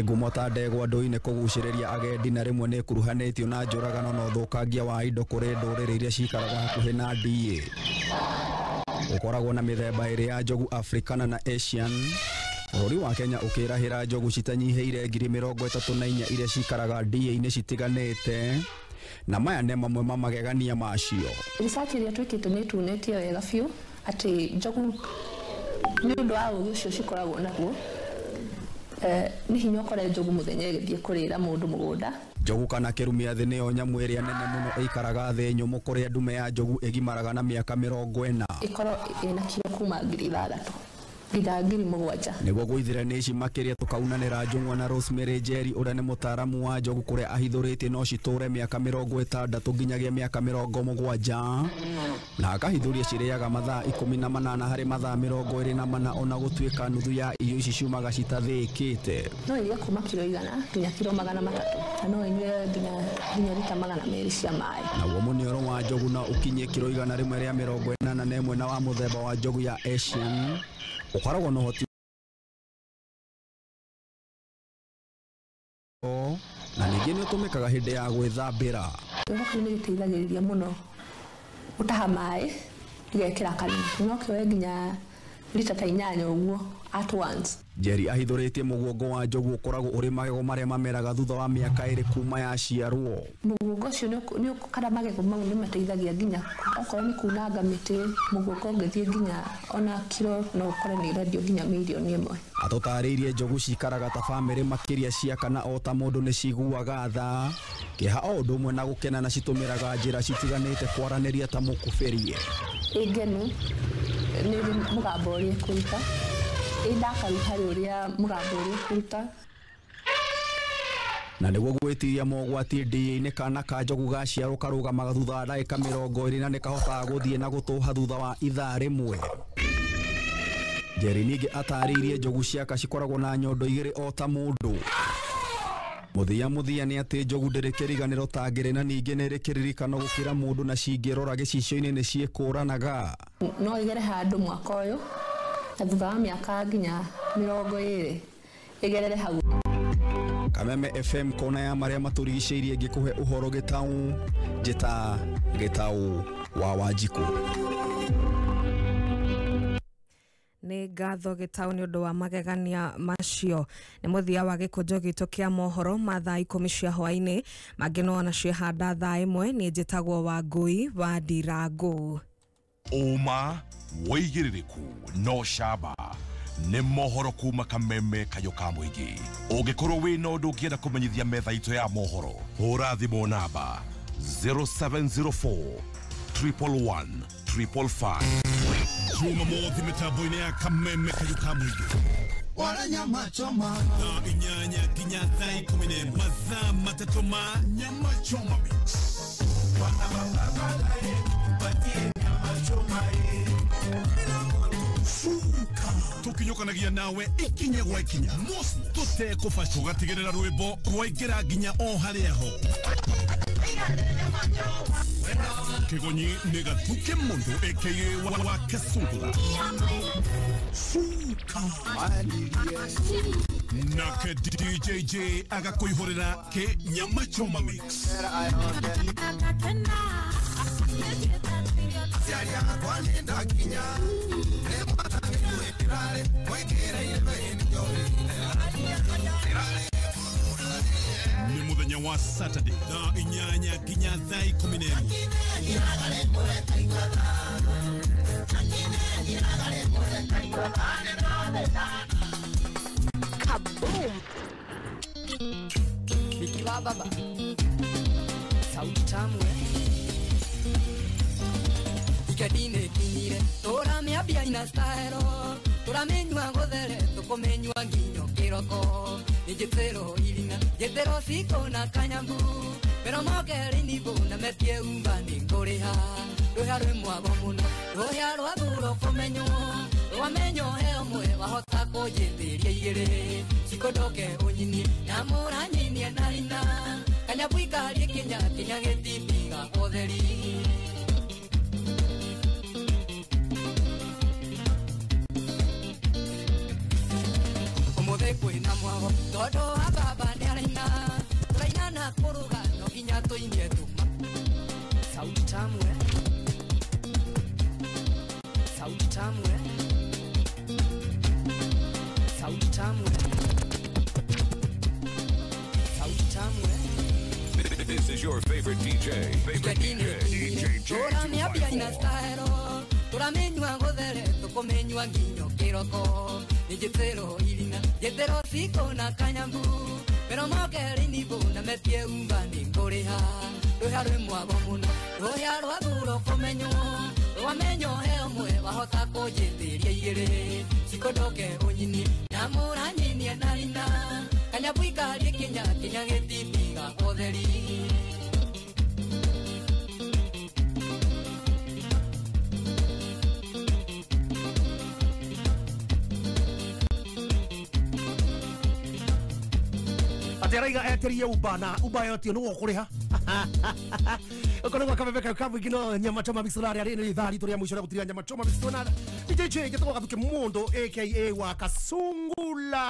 Ngumo ta ndegwa ndũi nĩ kũgucĩrĩria agendi na rĩmwe nĩ kuruhanĩtio na njũragano na ũthũkangia wa indo kũrĩ ndũrĩrĩ iria cikaraga hakuhĩ na ndĩ. Ũkoragwo na mĩthemba ĩrĩ ya njogu, African na Asian. Bũrũri wa Kenya ũkĩrahĩra njogu citanyihĩire 34,000 iria cikaraga ndĩ-inĩ citiganĩte, na maya nĩ mamwe ma magegania macio. Research iria twĩkĩte nĩ tuonetie wega biũ atĩ njogu nĩ ũndũ wa ũgĩ ũcio cikoragwo naguo. Nĩ hinya ũkore njogu mũthenya ĩgĩthiĩ kũrĩra mũndũ mũgũnda. Njogu kana kĩrumia thĩ nĩyo nyamũ ĩrĩa nene mũno ĩikaraga thĩ nyũmũ, kũrĩa ndume ya njogu ĩgimaraga na mĩaka 40. Ĩkorwo ĩna kiro kuma 6,000 nginya 7,000. Nĩguo gũithĩra ici makĩria tũkaunanĩra Njũng'wa na Rosemary Njeri ũrĩa nĩ mũtaaramu wa njogu, kũrĩa ahithũrĩtie no citũre mĩaka 60 nginyagia mĩaka 70, na akahithũria cirĩaga mathaa 18 harĩ mathaa 24, ona gũtuĩka nuthu ya irio ici ciumaga citathĩkĩte. No iria kuma kiro 100 nginya kiro 300, na no inyue nginya lita 200 cia maĩ. Naguo mũnioro wa njogu na ũkinyie kiro 181 na wa mũthemba wa njogu ya Asian ũkoragwo na ũhoti na ningĩ nĩ ũtũmĩkaga hĩndĩ ya gwĩthambĩra. Twĩrekererie nĩ gĩteithagĩrĩria mũno gũtaha maĩ igekĩra kanua no kĩoe nginya lita ta 8 ũguo at once. Jerry ahithũrĩtie mũguongo wa njogu ũkoragwo ũrĩ magego marĩa mameraga thutha wa mĩaka 2 kuma yaciarwo. Mũguongo ũcio nĩ kana magego mau nĩ mateithagia nginya okorwo nĩ kunanga mĩtĩ mũguongo ũngĩthiĩ nginya ona kiro no ũkore nĩ ĩrendio nginya milioni 1. Atũtarĩirie njogu cikaraga ta bamĩrĩ makĩria cia kana o ta mũndũ nĩ ciguaga tha kĩha o ũndũ ũmwe na gũkena na citũmĩraga njĩra citiganĩte kwaranĩria ta mũkũbĩrie. Ingenu nĩ mũgambo ũrĩa kũruta indakaruta ũrĩa mũgambo ũrĩa kũruta na nĩguo gwĩtiria mogwati ndĩ-inĩ kana ka njogu gaciarwo karũgamaga thutha wa ndagĩka 20 na nĩkahotaga gũthiĩ na gũtũha thutha wa ithaa rĩmwe. Jerry ningĩ atarĩirie njogu ciaka cikoragwo na nyondo 2 o ta mũndũ. Mũthia nĩ atĩ njogu ndĩrĩ kĩriganĩro ta ngĩrĩ na ningĩ nĩ ĩrĩ kĩririkano gũkĩra mũndũ na cingĩrora gĩcicio-inĩ nĩ ciĩkũranaga. No igere handũ mwaka ũyũ na thutha wa mĩaka nginya 20 igerere hau. Kameme FM kona ya marĩa matũrigicĩirie ngĩkũhe ũhoro gĩtaũ njĩta gĩtaũ wa Wanjikũ. Nĩ ngatho gĩtaũ nĩ ũndũ wa magegania macio. Nĩ mũthia wa gĩkũnjo gitũ kĩa mohoro ma thaa 10 cia hwaĩ-inĩ mangĩ no ona ciehanda thaa 1. Nĩ njĩtagwo Wangui wa Ndirangu. Uma wĩigĩrĩrĩku no camba nĩ mohoro kuma Kameme kayo ka mũingĩ. Ũngĩkorwo wĩ na ũndũ ũngĩenda kũmenyithia metha itũ ya mohoro hũra thimũ namba 0704 111 555. Juma mothi mitambo-inĩ ya Kameme kayo ka mũingĩ. Wala nyama choma na inyanya kinya thai kumine maza matatu ma nyama choma mix. Wana baba batie nyama choma Shukaaa tukinyukanagia nawe ikinya gwa ikinya mosi tutekũbacwo gatigĩrĩra rwĩmbo rwaingĩra nginya o harĩa ho. Kigonyi nĩ Gathuki Mundu Wakasungula. Shukaaa nake DJ Jey agakũihũrĩra ke nyama choma mix. Ni muthenya wa Saturday thaa 8 nginya thaa 11. Kaboom! Biki baba sauti tamu ikadine kinyire tora miambia ina style tora menywa gothere tukomenywa nginyo kiroko nijitero ilina jetero siko na kanyambu pero mogeri ni bona metie umbani ngoriha roha rwe mwago muno roha rwa duro komenyo wamenyo heo mwe wahota kujitiria igere sikodoke unyini na mura nyini na ina kanyabu ikari kinya getipiga otheri. Kwina mwago todo ababa ni araina na kuruga no ginya tuinge tuma sauti tamu sauti tamu sauti tamu sauti tamu. This is your favorite DJ. Tora miambia ina style tora menywa gothere tukomenywa nginyo kiroko nijitero ilina jetero siko na kanyambu pero mogeri ni bona metie umbani ngoriha roha rwe mwago muno roha rwa duro komenyo wamenyo heo mwe wahota kujitiria igere sikodoke unyini na mura nyini na ina kanyabu ikari kinya getipiga otheri. Ateraiga eterie ubana ubayoti no kuriha ukono Kameme kavu igino nyama choma mixolari ari ni thari turia mwisho gutiria nyama choma mixolari DJ Gathuki Gathuki Mundu aka Wakasungula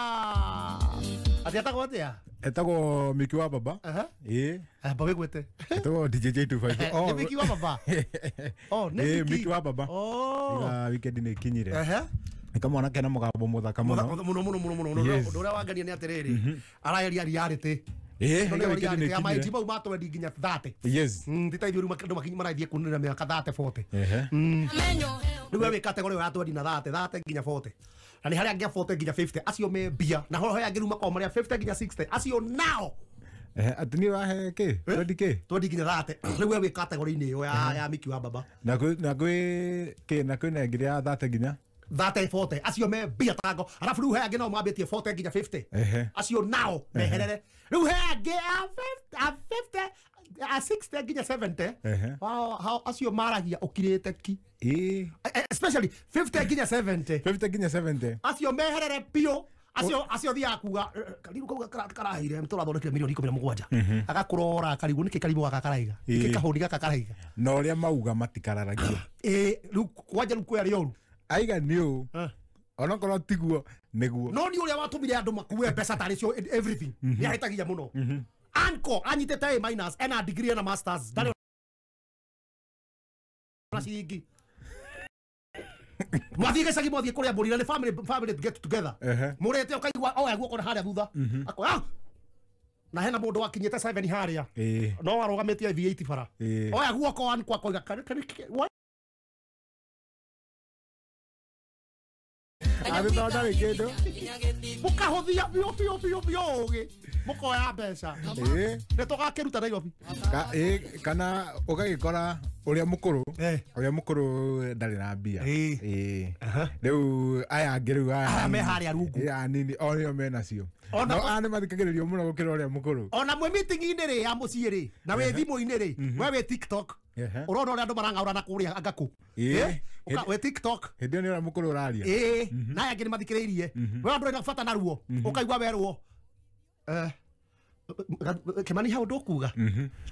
ati atako atia Etagwo Miki wa baba. Baba gwete. Etagwo DJ Jey254. Oh, Miki wa baba. Oh, ne Miki wa baba. Oh. Ila weekend ni kinyire. Nikamwana kena mugambo muthaka muno. Muno. Ndora wangania ni atiriri. Arayeria reality. Weekend ni kinyire. Jiba umato ndi nginya 30. Yes. Nditaithio ruma ndo makinyi maraithie kunira miaka 30 40. Riu we category ya 20 na 30 nginya 40. Na ni haria ngia 40 nginya 50 acio me bia na hoho ya ngiruma kwa maria 50 nginya 60 acio now atini wahe ke 20 nginya 30 riu we category ni yo ya Miki wa baba na kwi na ngiria 30 nginya 30 40 acio me bia tango alafu riu he ngi no mwambitie 40 nginya 50 acio now meherere riu he ngi 50 60 nginya 70 how acio maragia ukirite ki especially 50 nginya 70 acio meherere pio acio thia kuga karibu karahire mturathondekire milioni 17 agakurora karibu niki karibu gakakaraiga niki kahuri gakakaraiga no ria mauga matikararagia riu kwanja riu kweri yoru aiga niu ona korwo tiguo niguo no ni uria watumire andu makue mbeca tari cio everything ni ahitagia muno anko anyitete A minus ena degree na masters ndari rasingi mwathie gicagi mwathie kuria mburi na ni family get together murete ukaigwa oya guoko na haria thutha ako na hena mundu wakinyete 7 haria no warugametie V8 bara oya guoko wan kwa koiga ari thonda rikindo mukahuthia bio mukoya mbeca ne tugakiruta Nairobi kana ugagikora uria mukuru ndari na mbia riu aya ngiru aya me haria rungu ya nini onio mena cio no ane mathikagiririo muno gukira uria mukuru ona mwe meeting ine ri ya mucii ri na we thimu ine ri we we TikTok urona uria andu marangaura na kuria agaku we TikTok hindi ni uria mukuru uraria na ya ngiri mathikiririe we andu ina bata naruo ukaigwa werwo Kimani hau ndukuga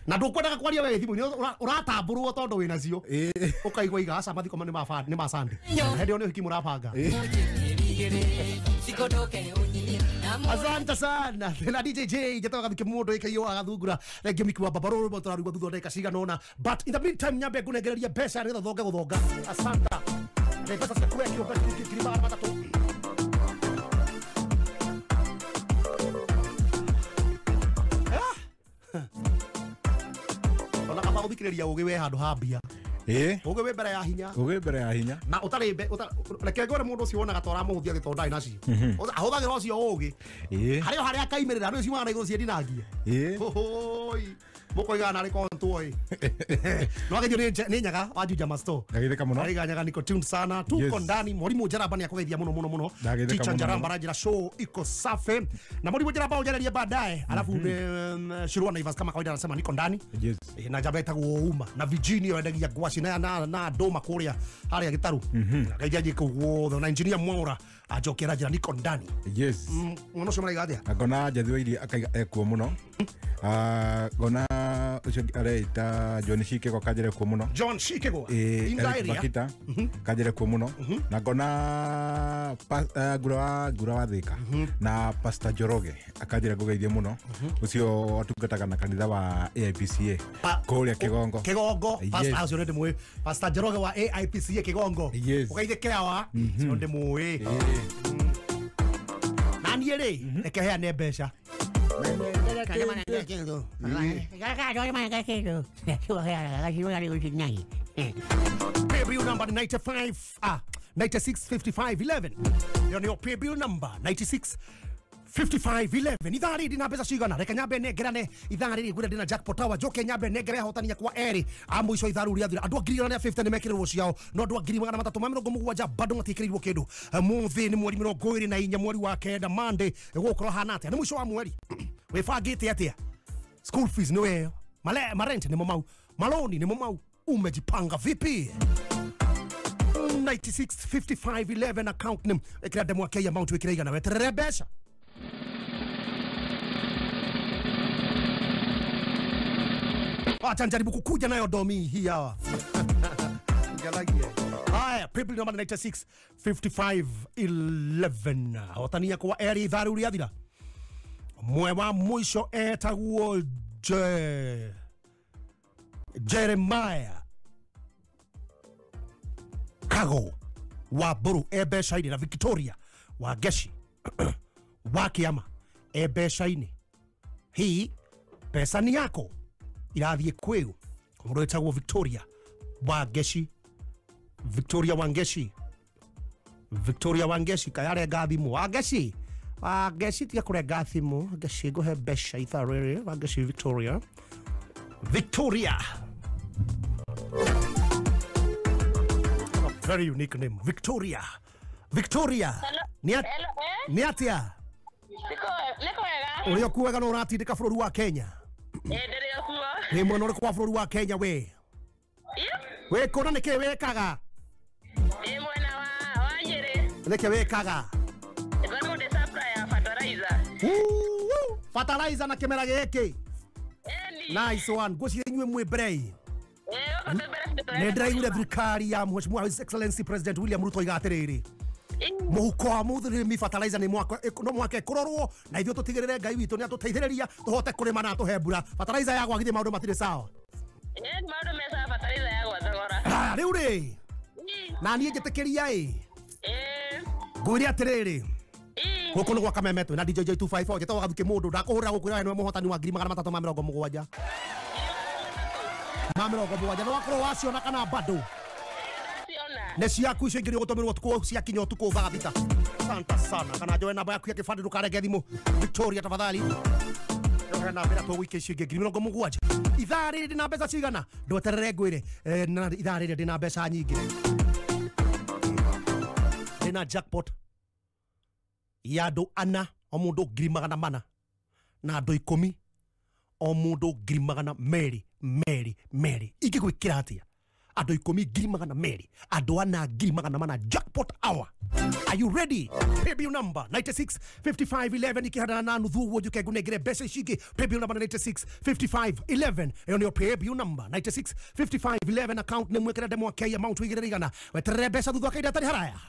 na ndukwendaga kwaria we thimu uratamburwo tondu wina cio ukaigwa igaca mathiko ni masande hindi oni hiki murabanga asante sana na DJ Jey Gathuki Mundu Wakasungula rege Miki wa baba roro turaruga thutha ndeka cigana ona but in the meantime nyambe ngunegereria mbeca ngetha thonge guthonga asante pesa cia kuya kirima matatu ona kama uthikiriria ugi we handu ha mbia ugi we mbere ya hinya na utari reke ngore mundu ucio wonaga tora muthia gitondai nacio ahuthagira ucio ugi haria akaimirira ndio ciumana iguru cia ndinagia hoi mukoiga na rekonto no agithio ni nyaga wajuja masto agitheka muno ariga nyaga niko tuned sana tuko ndani murimu jaraba ni akugeithia muno ticha jaramba rajira show iko safi na murimu jaraba ujareria baadaye alafu Shirwa na Ivas kama kawaida anasema niko ndani na jaba itagwo uma na Virginia endagia gwashi na doma kuria haria gitaru akaithia jiko guothe na engineer Mwaura ajokera jira niko ndani ngono shomara igathia agona jathio iri akaiga ekuo muno gona ucio areita John Shikego kajere kuo muno John Shikego indaeria bakita kajere kuo muno na gona gura wa thika na Pastor Joroge akajere gugeithia muno ucio atungataga na kanitha wa AIPCA kuria Kigongo Pastor ucio ndi mwe Pastor Joroge wa AIPCA Kigongo ugeithia wa ucio ndi mwe nani ere ekehea ne mbeca Pay bill number 965511. Your pay bill number 965511. Idhari dina pesa cigana reka nyambe negerane idhari ri gwira dina jackpot wa joke nyambe negere hotania kwa eri amu ico itharu ri athira andu agiri na 50 ni mekirwo ciao no andu agiri magana matatu ma mirongo mugwanja bado matikiriirwo kindu muthi ni mweri 24 mweri wa kenda Monday gukorwo hana atia ni mwisho wa mweri wefagite atia school fees ni wewe marent ni mau maloni ni mau umejipanga vipi 965511 account name ekira demo akaya amount wekira igana weterere besha acha njaribu kukuja nayo domi hii hawa ngalagie haya people number 965511 otania kwa eri dharu riathira Mwewa mwisho etagwo Jeremiah Kago wa Buru ebeshaini na Victoria wa Geshi wa Kiama ebeshaini. Hii pesa ni yako irathie kweu kumuro etagwo Victoria wa Geshi. Victoria Wangeshi, Victoria Wangeshi kayare gathimu Wangeshi tia kure gathimu Wangeshi go he besha itharere Wangeshi Victoria very unique name Victoria ni atia Uri okuwaga no ratindika bũrũri wa Kenya Ndio kuwa ni mwana uri kwa bũrũri wa Kenya we kona niki wekaga ni mwana wa Nyeri niki wekaga ego de supply ya fertilizer fertilizer na kimera giki nice one gosi nywe mwe brei ne ndrai ule thirikari ya mheshimiwa His Excellency President William Ruto igatiriri muhuko wa muthiri mi fertilizer ni mwaka kurorwo na ithio tutigirire Ngai witu ni atuteithiriria tuhote kurima na tuhembura fertilizer ya gwagithie maundu matire sawa maundu mesa fertilizer ya gwathogora riu ri na niĩ njĩtĩkĩria ngwĩre atĩrĩrĩ gũkũ nĩ gwa Kamemetwe na DJ Jey254 njĩtagwo Gathuki Mundu ndakũhũrĩra gũkwĩra nĩwe mũhotani wa 370 no wakorwo waciona kana bado nĩ ciaku icio ingĩ nĩ ũgũtũmĩrwo tukũ ciakinya ũtukũ thaa thita. Asante sana kana njoe namba yaku ya kĩbandĩ ndũkarege thimũ Victoria tafadhali njoe namba ĩrĩa tũgũikia icio ingĩ 70 ithaa rĩrĩ ndĩna mbeca cigana ndweterere ngwĩre na ithaa rĩrĩ ndĩna mbeca nyingĩ ndĩna jackpot ya andũ 4 o mũndũ 400 na andũ 10 o mũndũ 200 ingĩgwĩkĩra atĩa andũ 10,200 andũ 4,400 jackpot hour. Are you ready? Paybill number 965511 ikihana na nuthu uwo juke gunegere bese shige. Paybill number 965511 eyo niyo paybill number 965511 account ne mwekera demo ke amount wigirigana wetere besa thutha kaida tari haraya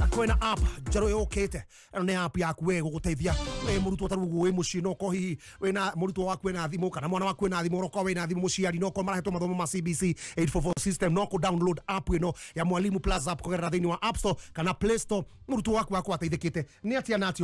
kwena app jaro yokete ne app yaku we guguteithia we murutwo tarugu we mucino ko hi we na murutwo waku na thimu kana mwana waku na thimu roko we na thimu muciari no ko marahetwo mathomo ma CBC 844 system no ko download app ino ya Mwalimu Plus app ko thini wa App Store kana Play Store murutwo waku ateithikite ni atia na ati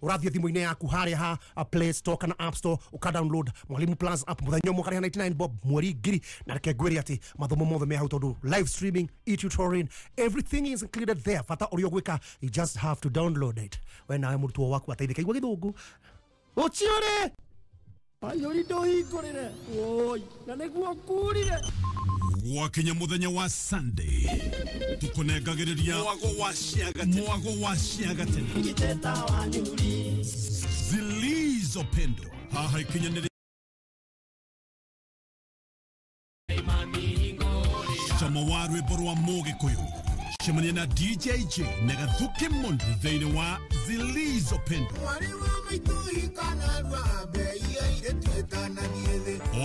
urathie thimu-ine yaku haria ha Play Store kana App Store uka download Mwalimu Plus app muthanyo mo kari 99 bob mweri giri na reke gwiri ati mathomo mothe me hau tondu live streaming e-tutoring everything is included there fata urio gwika you just have to download it when I murutwo waku ateithika igwa githungu uciore ayori ndohingurire oi na niguo kurire wakinya muthenya wa Sunday tukunengagiriria mwago wa ciagate ngiteta wa nyuri zilizo pendo haha ikinyanire chama warwe borwa moge koyo shemania na DJ Jey na Gathuki Mundu thĩinĩ wa zilizo pendo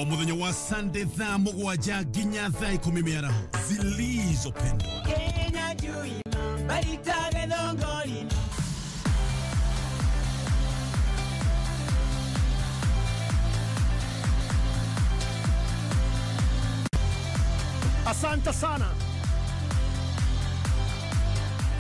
o muthenya wa Sunday thaa 7 nginya thaa 10 mĩaraho zilizo pendo Kenya juima baritage thongori. Asante sana.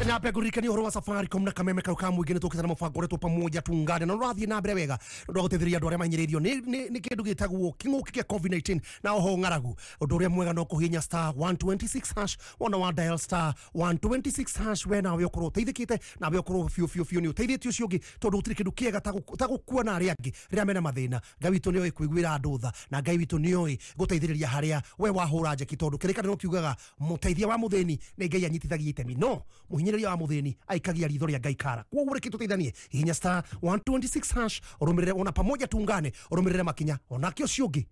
Na pegurika ni horo wa Safaricom na Kameme kauka mwigine tukitana mubango retu pamoja tungane na rathie na mbere wega ndo gutetheria andu aria manyirerio ni kindu gitagwo kinguki kia COVID-19 na oho ngaragu undu uria mwega no kuhinya star 126 hash wana wa dial star 126 hash we na we ukorwo teithikite na we ukorwo fiu ni uteithitio ucio ungi tondu utiri kindu kiega tagukua na aria angi riria mena mathina Ngai witu ni oi kuiguira andu tha na Ngai witu ni oi guteithiriria haria we wahura njeki tondu kirikana no kiugaga muteithia wa muthini ni Ngai anyitithagia itemi no muhinyiria wa muthini aikagia ritho ria Ngai kara kwoguo reke tuteithanie hinya star 126 hash urumirire ona pamoja tungane urumirire makinya ona kio ciungi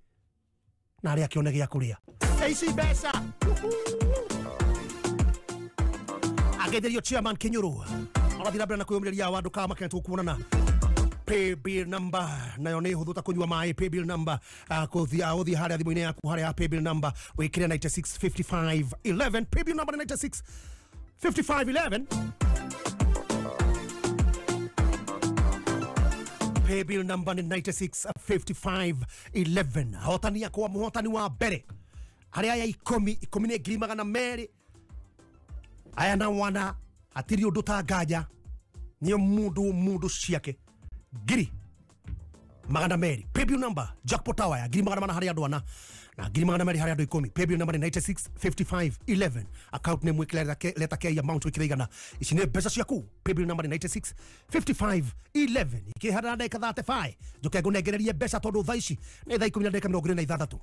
na aria kione gia kuria AC Besa agetherio chairman Kinyuru arathira mbere na kuyumiriria wandu kama kentu kuonana paybill number nayo ni huthu ta kunywa mai paybill number kuthia uthi haria thimu-ine yaku haria paybill number wikire 965511 paybill number 965511 Pay bill number ni 965511. Hotani ya kwa muhotani wa bere. Hari aya ikomi ni ngiri magana meri. Aya na wana atiri undu ta gaja. Niyo mundu ciake. Ngiri magana meri. Pay bill number jackpot hour ya ngiri magana mana hari andu ana. Na ngiri magana meri hari andu ikomi. Pay bill number ni 965511. Account name wiki leta kia ya amount wiki reigana. Ishine besa ciaku. Pay bill number ni 965511. Iki hada ndeka 35. Joke ngunegererie besa tondu thaici ni thaa 10:26.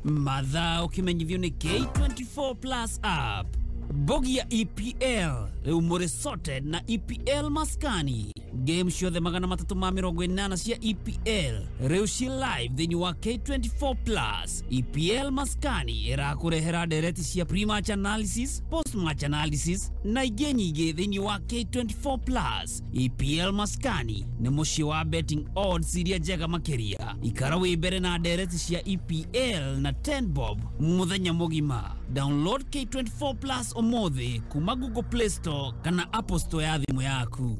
Mathaa ukimenyithio ni K24 Plus app. Bogi ya EPL rĩu mũrĩ sorted na EPL maskani. Game ciothe 380 cia EPL rĩu ci live thĩinĩ wa K24 Plus. EPL maskani ĩrakũrehera ndereti cia pre-match analysis, post-match analysis na ingĩ nyingĩ thĩinĩ wa K24 Plus. EPL maskani nĩ mũciĩ wa betting odds iria njega makĩria. Ikara wĩ mbere na ndereti cia EPL na 10 bob mũthenya mũgima. Download K24 Plus omothe kuma Google Play Store kana Apple Store ya thimũ yaku.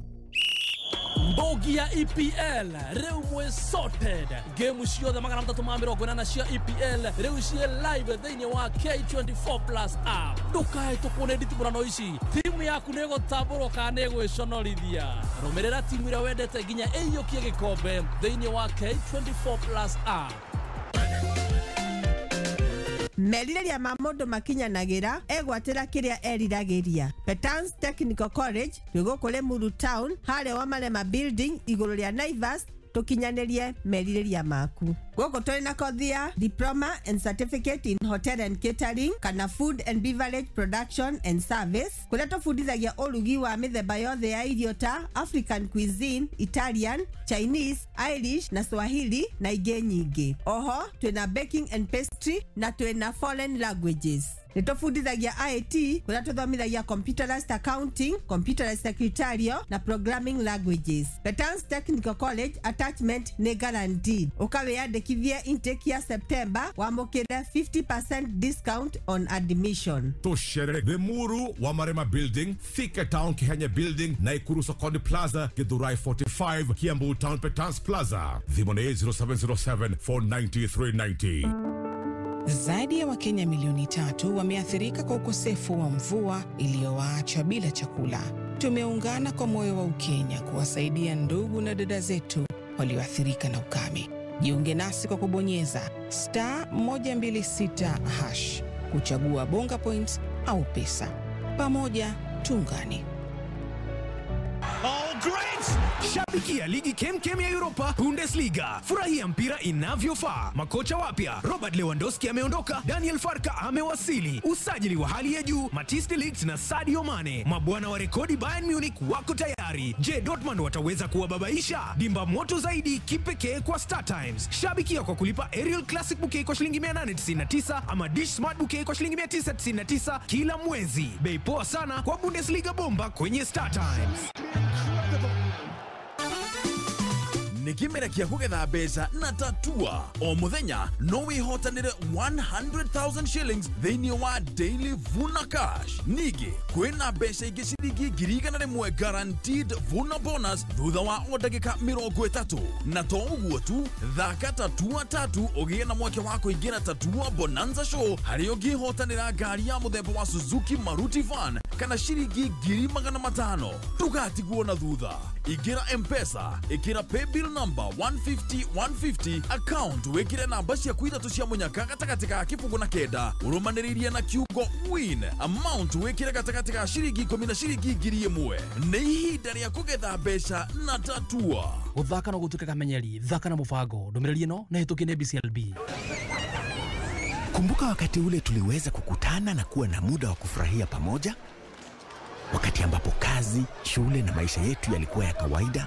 Bogi ya EPL rĩu mwĩ sorted. Game ciothe 380 cia EPL rĩu ciĩ live thĩinĩ wa K24 Plus app. Ndũkae tũkũne nditimũrano ici. Timu yaku nĩ gũtambũrwo kana nĩ gwĩconorithia. Rũmĩrĩra timu ĩrĩa wendete nginya ĩiyũkie gĩkombe thĩinĩ wa K24 Plus app. Merirĩria ma mũndũ makinyanagira egwatĩra kĩrĩa eriragĩria. Petans Technical College rĩgũkũ Limuru Town harĩa wa Marema Building igũrũ rĩa Naivas tukinyanĩrie merirĩria maku. Gũkũ tũrĩ na kothi ya Diploma and Certificate in Hotel and Catering kana Food and Beverage Production and Service, kũrĩa tũbundithagia ũrugi wa mĩthemba yothe ya irio ta African cuisine, Italian, Chinese, Irish na Swahili na ingĩ nyingĩ. Oho twĩna baking and pastry na twĩna foreign languages. Nitofundithagia IIT kũrĩa tũthomithagia computerized accounting, computerized secretarial na programming languages. Petans Technical College attachment nĩ guaranteed. Ukawĩyandĩkithie intake ya September wamũkĩre 50% discount on admission. Tuchere Limuru wa Marema Building, Thika Town Kihenya Building, Naikuru Sokoni Plaza, Githurai 45, Kiambu Town Petans Plaza. Thimone 0707 49390. Zaidi ya Wakenya milioni 3 wameathirika kwa ukosefu wa mvua iliyowaacha bila chakula. Tumeungana kwa moyo wa Ukenya kuwasaidia ndugu na dada zetu walioathirika na ukame. Jiunge nasi kwa kubonyeza *126# kuchagua bonga points au pesa. Pamoja tuungane. Oh great! Shabikia ligi kemkem ya Europa, Bundesliga. Furahia mpira inavyofaa. Makocha wapya, Robert Lewandowski ameondoka, Daniel Farka amewasili. Usajili wa hali ya juu, Matthijs de Ligt na Sadio Mane. Mabwana wa rekodi Bayern Munich wako tayari. Je, Dortmund wataweza kuwababaisha? Dimba moto zaidi kipekee kwa Star Times. Shabikia kwa kulipa Aerial Classic Bouquet kwa shilingi 899 ama Dish Smart Bouquet kwa shilingi 999 kila mwezi. Bei poa sana kwa Bundesliga bomba kwenye Star Times. Nikimera kia kugetha mbeca na tatua o muthenya no wihotanire 100,000 shillings thĩinĩ wa Daily Vuna Cash. Ningĩ kwĩna mbeca ingĩ ciringi 100,000 guaranteed Vuna bonus thutha wa o ndagĩka 30. Na to ũguo tu, thaka tatua tatu ũgĩe na mweke wa kũingĩra tatua Bonanza Show harĩa ũngĩhotanĩra ngari ya mũthemba wa Suzuki Maruti Van kana ciringi 500,000. Ndũgatigwo na thutha. Ingĩra M-Pesa, ĩkĩra paybill number 150 account wekire namba ciaku ithatu cia munyaka gatagatĩ ka kĩbũgũ na kenda ũrũmanĩrĩirie na kiugo win amount wekire gatagatĩ ka ciringi 10 na ciringi 1,000. Nĩ ihinda rĩa kũgetha mbeca na tatua. Gũthaka no gũtuĩke kamenyeri, thaka na mũbango. Ndũmĩrĩri ĩno na hĩtũkie nĩ BCLB. Kumbuka wakati ule tuliweza kukutana na kuwa na muda wa kufurahia pamoja? Wakati ambapo kazi, shule na maisha yetu yalikuwa ya kawaida?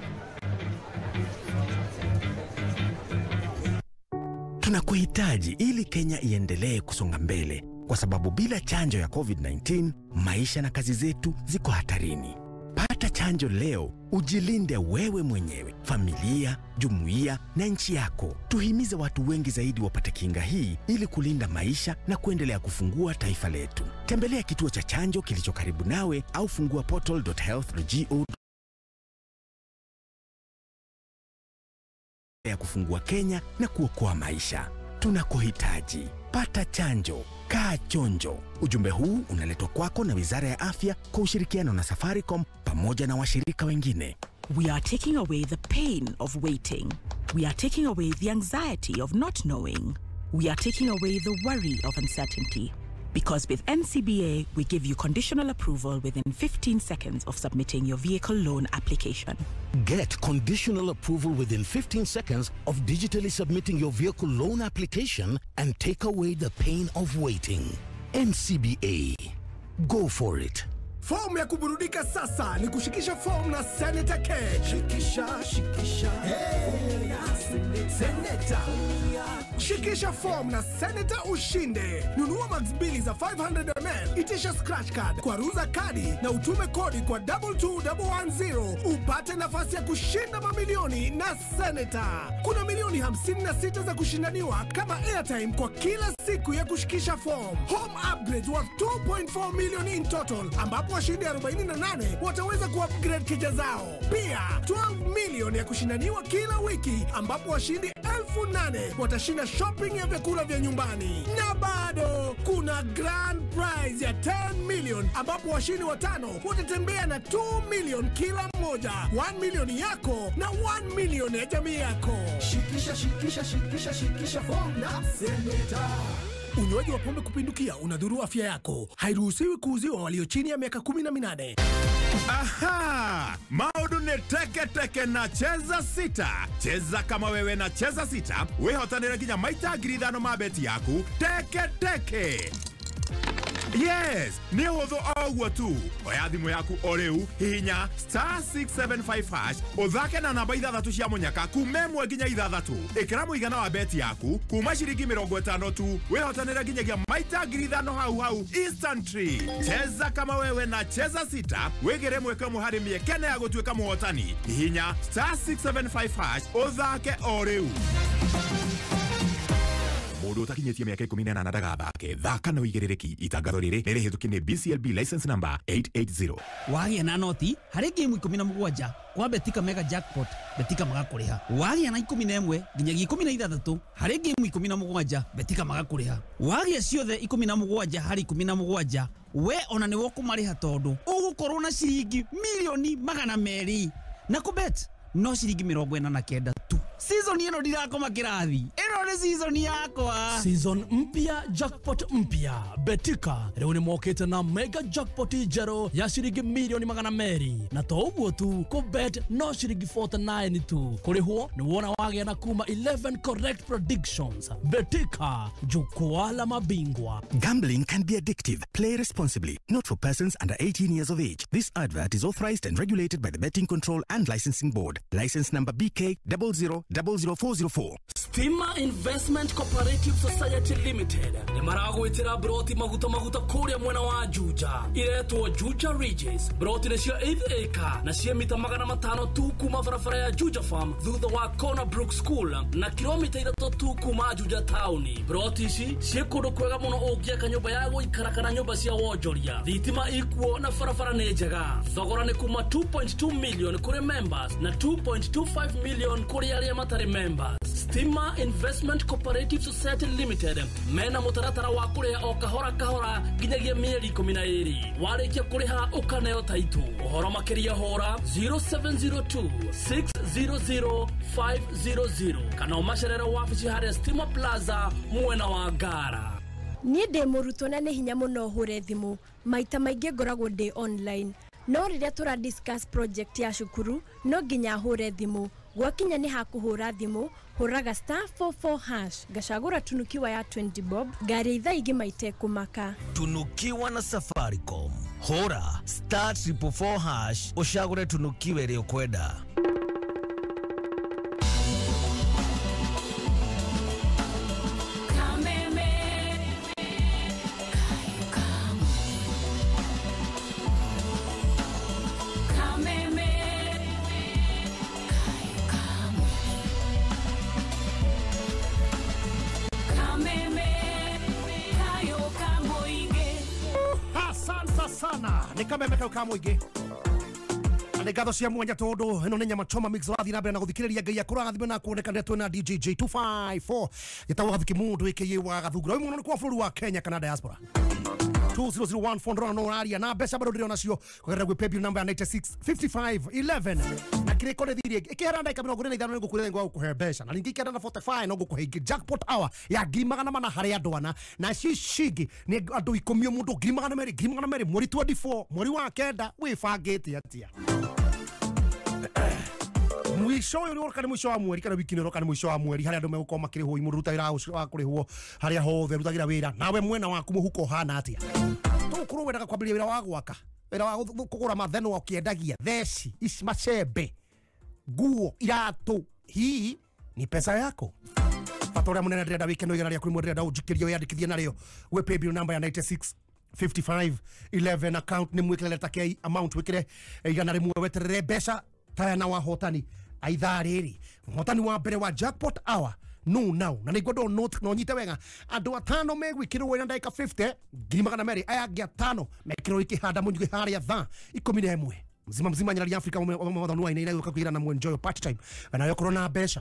Tunakuhitaji ili Kenya iendelee kusonga mbele, kwa sababu bila chanjo ya COVID-19, maisha na kazi zetu ziko hatarini. Pata chanjo leo, ujilinde wewe mwenyewe, familia, jumuiya na nchi yako. Tuhimize watu wengi zaidi wapate kinga hii ili kulinda maisha na kuendelea kufungua taifa letu. Tembelea kituo cha chanjo kilicho karibu nawe au fungua portal.health.go ya kufungua Kenya na kuokoa maisha. Tunakuhitaji. Pata chanjo. Kaa chonjo. Ujumbe huu unaletwa kwako na Wizara ya Afya kwa ushirikiano na Safaricom pamoja na washirika wengine. We are taking away the pain of waiting. We are taking away the anxiety of not knowing. We are taking away the worry of uncertainty. Because with NCBA, we give you conditional approval within 15 seconds of submitting your vehicle loan application. Get conditional approval within 15 seconds of digitally submitting your vehicle loan application and take away the pain of waiting. NCBA. Go for it. Fomu ya kuburudika sasa ni kushikisha fomu na Senator K. Shikisha. Hey, Senator. Shikisha fomu na Senator ushinde. Nunua max bili za 500ml, itisha scratch card, kwaruza kadi na utume kodi kwa 22110 upate nafasi ya kushinda mamilioni na Senator. Kuna milioni 56 za kushindaniwa kama airtime kwa kila siku ya kushikisha fomu. Home upgrades worth 2.4 million in total, ambapo washindi 48 wataweza kuupgrade keja zao. Pia 12 million ya kushindaniwa kila wiki, ambapo washindi 8,000 watashinda shopping ya vyakula vya nyumbani. Na bado kuna grand prize ya 10 million, ambapo washindi 5 watatembea na 2 million kila mmoja. 1 million yako na 1 million ya jamii yako. Shikisha form na Senator. Unywaji wa pombe kupindukia unadhuru afya yako. Hairuhusiwi kuuziwa walio chini ya miaka 18. Aha! Maudu ni teke na cheza sita. Cheza kama wewe na cheza sita. Wehotanira kinya maita ngiri mabeti yaku. Teke. Yes, ni hodho agua tu. Oya thimu yaku oreu hihinya *675# uthake na namba 6 cia munyaka kumemwe nginya 6. Ikira muigana wa beti yaku kuma shiringi 50 tu. Wehotanira nginyagia maita 5,000 hau instantly. Cheza kama wewe na cheza sita. Wegere mweka muhari miekene ya gutuika muhotani. Hihinya *675# uthake oreu. Mundu utakinyetie miaka 18 ndagathake thaka na uigirereki. Itangatho riri nirihituki ni BCLB license number 880. Wagia na noti hari game 17 kwa betika mega jackpot betika magakuriha. Wagia na 11 nginyagia 16 hari game 17 betika magakuriha. Wagia ciothe 17 hari 17 we ona ni wokumariha tondu ugukorwo na ciringi milioni 200 na kubet no ciringi 49 tu. Season ino ndirakoma kirathi. Ino ni season yakwa. Season mpya, jackpot mpya. Betika leo ni mokete na mega jackpot jero ya shiringi milioni 200. Na to uguo tu ko bet no shiringi 49 tu. Kurihwo ni wona wage na kuma 11 correct predictions. Betika jukwaa la mabingwa. Gambling can be addictive. Play responsibly. Not for persons under 18 years of age. This advert is authorized and regulated by the Betting Control and Licensing Board. License number BK 00404. Stima Investment Cooperative Society Limited ni maragwitira broti maguta kuria mwena wa Juja. Iretwo Juja Ridges. Broti ni cia 8 acre na cia mita 500 tu kuma barabara ya Juja Farm thutha wa Corner Brook School na kilomita 3 tu kuma Juja Town. Broti ici cia kundu kwega muno ungiaka nyumba ya guikara kana nyumba cia wonjoria. Thitima ikuo na barabara ni njega. Thogora ni kuma 2.2 million kuri members na 2.25 million kuri aria matari members. Stima Investment Cooperative Society Limited mena mutaratara wa kuriha o kahora nginyagia mieri 12. Warikia kuriha ukaneo taitu. Uhoro makiria hora 0702 600 500 kana umacerera wabici haria Stima Plaza mwena wa Ngara. Niĩ ndĩ mũrutwo na nĩ hinya mũno hure thimũ. Maita maingĩ ngoragwo ndĩ online. No rĩrĩa tũra discuss project ya cukuru no nginya hure thimũ. Gwakinya ni hakuhura thimu, huraga *44# gacagura tunukiwa ya 20 bob, gari itha ingi maite kumaka. Tunukiwa na Safaricom. Hura *444# ushagure tunukiwa ile ukwenda. Sana ni kama imeka ukamu ige Ande gatho cia mwanya tondu ino ni nyama choma mix rathi na mbere na guthikiriria ngai akurathime na kuoneka ndetwe na DJ Jey254 yetawa Gathuki Mundu Wakasungula uyu muno ni kwa bũrũri wa Kenya kana diaspora 2001 fondora no aria na mbeca bado ndio nacio kugerera gwe paybill number 965511 na kiriko rithirie ikihera ndaika 45 ni ngukwire ngo kuhe mbeca na lingi kenda na 45 no ngukuhe jackpot hour ya ngimagana mana hari andu ana na shishigi ni andu 10 mundu ngimagana meri mweri 24 mweri wa kenda wifangite atia mwisho uyu roka ni mwisho wa mweri kana wiki ni roka ni mwisho wa mweri hari andu megukoma makirihwo imuruta wira wa kurihwo hari hothe rutagira wira nawe mwena waku muhuko hana atia tukuru wendaga kwambiria wira wa gwaka wira wa kugura matheno ukiendagia theci ici macembe nguo iratu hii ni pesa yako fatora munene ndenda wiki no igana ria kuri mwendera ndau jikirio yandikithie nario we paybill number ya 965511 account ni mwikele take amount wikire igana rimwe weterere mbeca tayana wa hotani aitha riri hotani wa mbere wa jackpot hour no now na niguo ndo note no nyite wega andu atano megwikirwo ina ndaika 50 ngimagana meri aya ngia tano mekirwo ikihanda munyu haria tha 11 mzima nyarari Afrika mwathanu ina ina kugira na enjoy party time na yokorwo na mbeca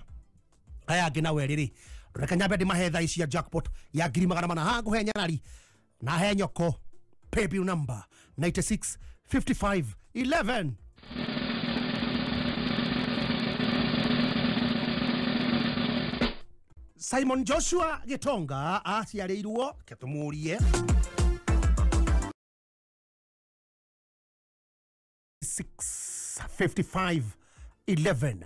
aya ngina weriri reka nyambe ndi mahetha ici ya jackpot ya ngimagana mana ha nguhe nyarari na he nyoko paybill number 965511 Simon Joshua Gitonga aciarĩirwo ketumurie 65511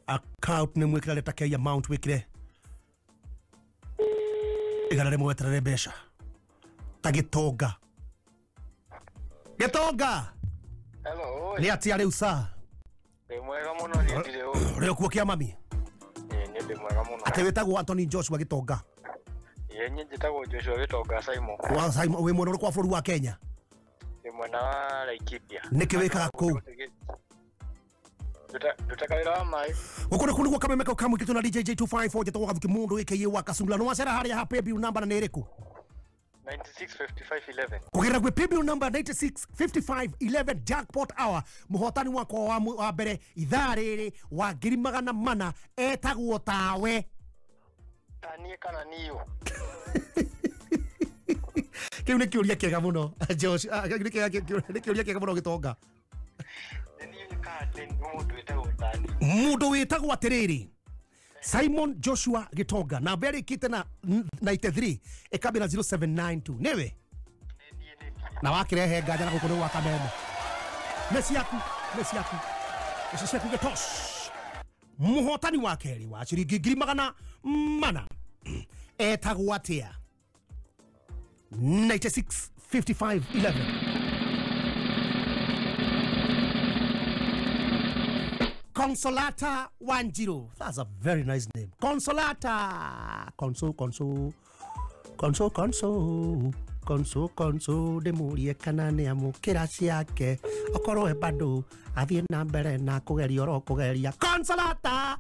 account ni mwikira leta kei amount wikire igana rimwe weterere mbeca ta Gitonga hello ni atia riu sa ni mwega muno ni ndire u rio kuo kia mami ni ndi mwega muno ate wetagwo Anthony Joshua Gitonga yenye njitagwo Joshua Gitonga Simon wa Simon we mwana kwa bũrũri wa Kenya ni mwana wa Laikipia niki wikaga kuu tutakawira wa mai ukore kunu kwa kameme kwa kamu kitu na DJ Jey254 jetawa Gathuki Mundu Wakasungula no wacera haria ha paybill number na niriku 965511 kugira gwe paybill number 965511 jackpot hour muhotani wako wa mbere ithaa riri wa ngiri mana etagwo tawe tanie kana niyo kiu ni kiuria kiega muno Josh ni kiuria kiega muno Gitonga mundu witagwo atiriri Simon Joshua Gitonga na mbere kite na 93 ekabira 0792 newe na wakirehe nganja na gukuru wa kameme mesi yaku getosh muhotani wa keri wa ciringi ngiri mana etagwo atia 965511 Consolata 10. That's a very nice name. Consolata. Conso de murie kana ne amukira ciake okorwo bado athie na mbere na kugeria oro kugeria Consolata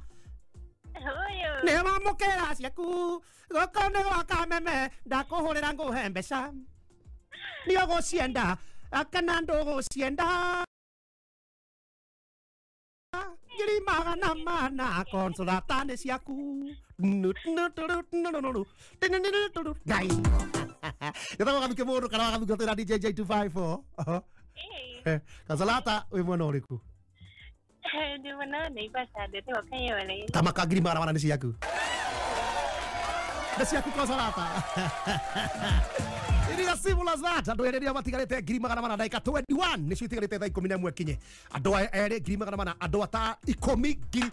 ne mamukira ciaku gokone wa kameme ndakuhurira nguhe mbeca nio gucienda akana ndo gucienda ngiri magana mana Consolata ne ciaku gai yatawa Gathuki Mundu kana Gathuki na DJ Jey254 Consolata we mwana uriku ndi mwana ni basade te wakayole kama kagiri mana ni ciaku Consolata Iria simula zata andu eri matigarite ngiri mana ndaika 21 ni citigarite thaa 11 kinye andu eri ngiri mana andu ata 10 ngiri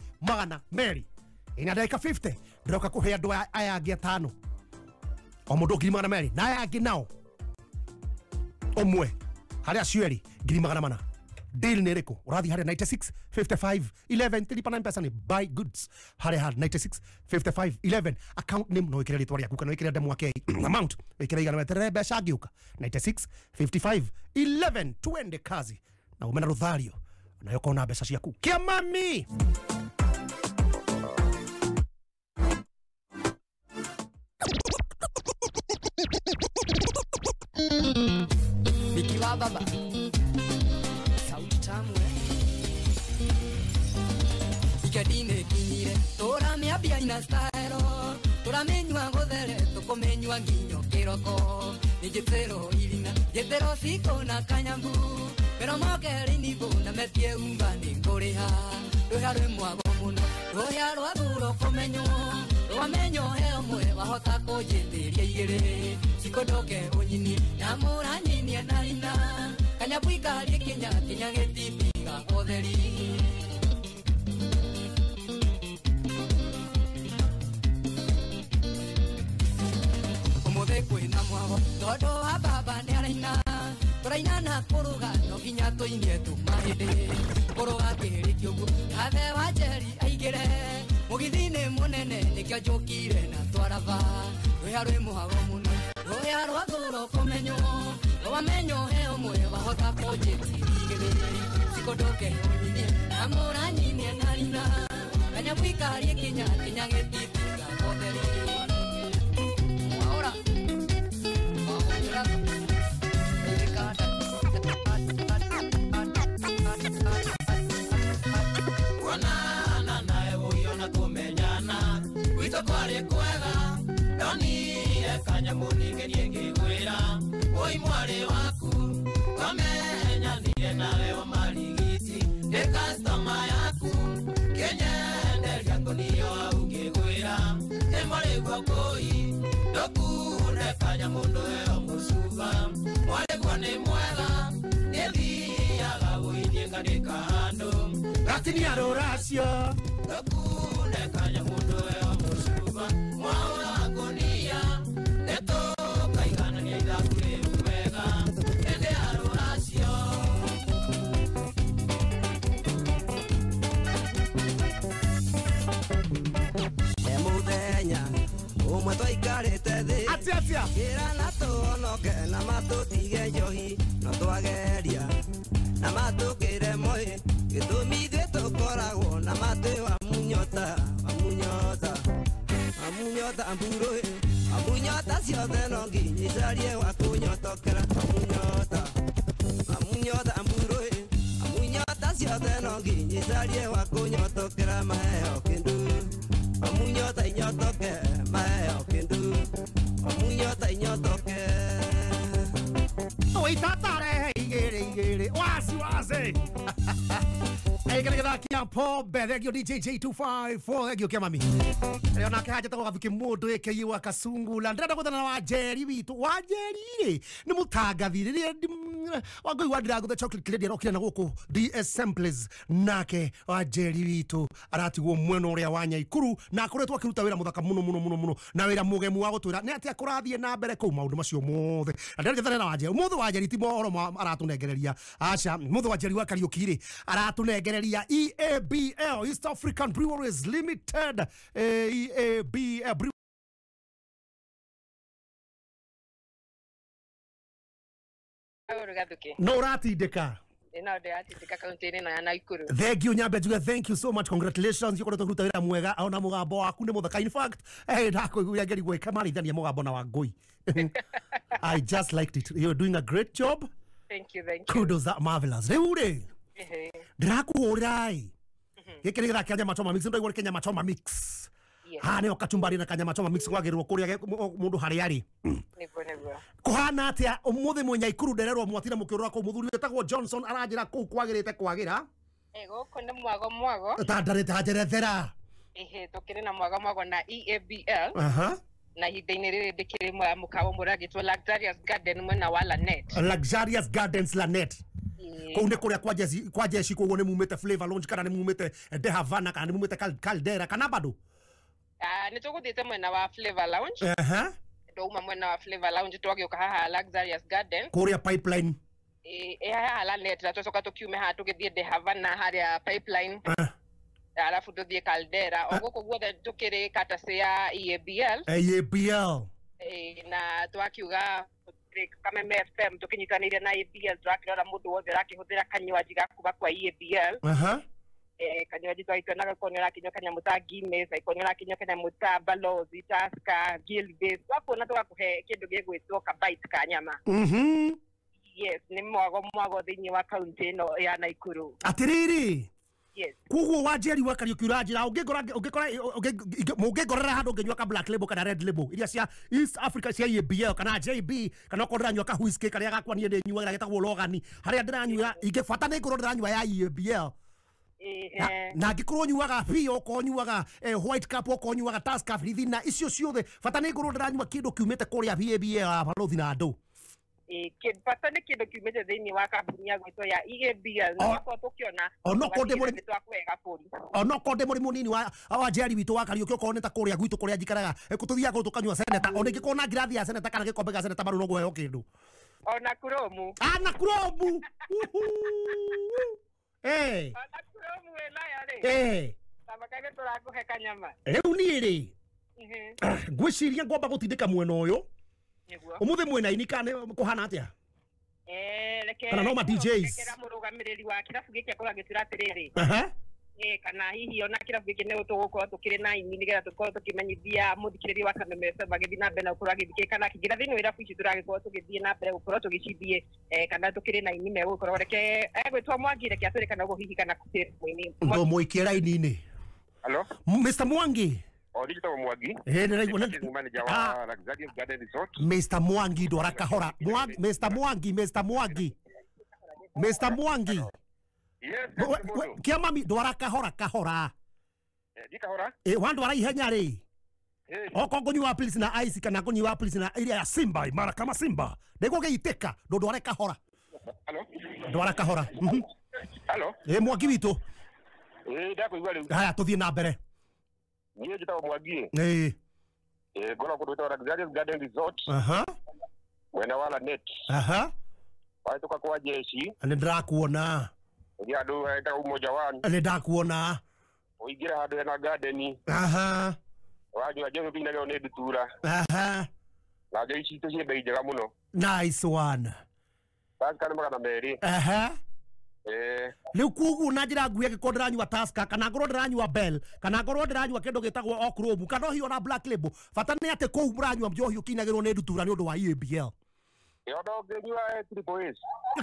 meri ina ndaika 50 ndoka kuhe andu aya angi atano o mundu ngiri meri na aya angi nao omwe haria cieri ngiri mana deal ni riku urathi haria 965511 tilipa na mpesa ni buy goods haria 965511 account name no ikire ritwa riaku kana ikire demo wake amount ikire igana weterere mbeca ngiuka 965511 twende kazi na umena ruthario na yoko na mbeca ciaku kia mami nikiwa baba sauti tamu ina style turamenywa guthere tukumenywa nginyo kiroko ni jitero ilina jitero siko na kanyambu pero mokeri ni bona metie umba ni kuriha ruha rwe mwago muno ruha rwa buro kumenyo wamenyo he mwe wahota kujitiria igere sikodoke unyini na murani ni analina kanyabwika likinya kinya getipiga gotheri kwina mwago todo ababa ni araina turaina na kuruga no ginya tuinie tumahinde kuruga kiri kiugu athe wa Jeri aigire mugithini munene nikio njukire na twarava ruya rwi muhago muno ruya rwa thuro kumenyo wamenyo he umwe wahota kujitiria sikodoke unyinye na muranyinye narina kanya kwikari kinya kinya getipiga gotheri kwari kwega ndani kanyamungi ngengigwira oi mwari waku kamenya ndiye nawe wa marigiti de customer yaku kenyende yangu niyo ungigwira emare gwakoi dokune kanyamundu yo musuba mwari gwane mwega nedia gabuinye ngandika hando ratini arorasio dokune kanyamundu yo mwaura agonia neto kaigana ni idakure umega ende arorasio emudenya umwe toikarite thi atia kira na tuonoke na matutige njohi no twageria na matukire moi gitumi thwe tukoragwo na matu wa munyota amunyota mburo amunyota ciothe no nginyicarie wa kunyotokera amunyota mburo amunyota ciothe no nginyicarie wa kunyotokera maheo kindu amunyota inyotoke maheo kindu amunyota inyotoke oitatare igere wasi Egelegakia pombe thegio DJ Jey254 thegio kia mami leo nakaja tako Gathuki Mundu Wakasungula ndenda guthana wa Jeri witu wa Jeri ni mutagathire wagoi wa Drago the chocolate lady rokira na guku DS samples nake wa Jeri witu aratigwo mweno uria wa Nyaikuru na akoretwo akiruta wira muthaka muno na wira mugemu wa gutwira ni ati akurathie na mbere ku maundu macio mothe ndenda guthana na wa Jeri muthu wa Jeri ti mohoro aratunengereria acha muthu wa Jeri wa Kariukire aratunengereria EABL East African Breweries Limited EABL no ratindika ina de atindika kaunti-ini na Naikuru. Thank you nyambe juga, thank you so much, congratulations you koretwo kuruta wira mwega ona mugambo waku ni muthaka. In fact ndakuiguria ngeri gweka marithania mugambo na wa ngui. I just liked it, you're doing a great job. Thank you. Kudos, that marvelous. Reure ndirakuhurirai gikiri gira kenya machoma mix ndo igore kenya machoma mix hane okachumbari na kanya machoma mix gwagirwo kuria mundu hari ari niguo kuhana atia umuthi Nyaikuru ndererwo mwatira mukirwa ko muthuri wetagwo Johnson aranjira ku kwagirite kwagira guko ni mwago tandarite ajerethera tukiri na mwago na EABL na hidini riri ndikiri mukawo muragitwo Luxurious Garden mwena wa Lanet. Luxurious Gardens Lanet kou nä kå rä a kwa jeshi koguo nä mumä te Flavor Lounge kana nä mumä te De Havana kana nä mumä te Caldera kana bado nä tå gå thiä te mwena wa Flavor Lounge ndåuma mwena wa Flavor Lounge twagä å ka haha Luxurious Garden kå rä a Pipeline haha Lanet na twacoka tå kiume haha tå gä thiä De Havana harä a Pipeline alafu tå thiä Caldera o gå kå guothe tå kä rä katacä ya EABL na twakiuga Kameme FM tukinyitanire na EABL turakirora mundu wothe rakihuthira kanywaji gakuba kwa EABL kanywaji twaitanaga konera kinyo kanya mutangi mesa ikonera kinyo kanya mutabalozi taska gilbase wakona tugakuhe kindu gigwitwo ka bite ka nyama yes ni mwago thiini wa kaunti no ya Naikuru atiriri Yes. Kuguo wa Jey wa Kariuki urajira ungikora handu nginywa ka black label kana red label iria cia East Africa cia EBL kana JB kana ukoranywa ka whisky karia gakwa nie ndi nyuaga getagwo Logani haria ndiranyua ingibata ni ngoro ndiranyua ya EBL na ngikorwo nyuaga pio ko nyuaga white cup ko nyuaga Tusker frithina icio ciothe bata ni ngoro ndiranyua kindu kiumite kuria EBL barothi na andu bata nä kä ndå kiumä thä wa kambuni ya gwätwo ya EABL nako tå kä ona onoko ndä må rä må nini wa Jey witå wa Kariuki okorwo nä ta kå rä a gwitå kå rä a njikaraga kå tå thiaga tå kanyua seneta ona ingä korwo na ngirathi ya seneta kana gä kombe ga seneta marå no guheo kä ndå ona kuromu na kuromu ona kuromu we nayo rä tamakaga tå rakå he kanyama rä u niä rä ngwä ciria ngomba gå tindä ka mwena å yå umuthi mwena-ini kana kuhana atia kana no ma DJs kera murugamiriri wa kirabu giki akora gitira atiriri kana hihi ona kirabu giki ne utugukorwo tukiri na ini nigetha tukorwo tukimenyithia muthikiriri wa Kameme FM agithii na mbere gukorwo agithikiri kana kingira thiini wa irabu ici turagikorwo tugithii na mbere gukorwo tugicithie kana tukiri na ini megukorwo reke gwitwo Mwangi reke atwire kana uguo hihi kana kutiri mwini ndo muikie raini-ini. Hello Mr. Mwangi Origito Mwangi. Manager wa Luxurious Garden Resort. Mr. Mwangi ndo arakahora. Mr. Mwangi. Yes. Kia mami ndo arakahora kahora. Dikahora? Wandu araihenya ri. Oko ngonywa please na ice kana ngonywa please na area ya Simba mara kama Simba. Ndego geiteka ndo arakahora. Hello? Ndo arakahora. Hello? Mwangi witu. Ndakuigwa riu. Haya tuthie na mbere. Niye jitagwo Mwangi. Ngora kundu witagwo Luxurious Garden Resort. Mwena wa net. Waituka kwa jeshi. Nĩ ndirakuona. Ngi andu enda umoja wanu. Nĩ ndakuona. Uingira handu hena garden. Wanyua njohi mbinaga ni ndutura. Na njohi citu ciĩ mbei njega muno. Nice one. Tusker nĩ magana merĩ. Riu kugu na njira nguye giko ndiranyua Tusker kana ngoro ndiranyua Bell kana ngoro ndiranyua kindu gitagwo Okrobu kana hiyo na Black Label bata ni ate kou muranyua njohi ukinagirwo ni ndutura ni undu wa EBL yodo ngenyua Triple S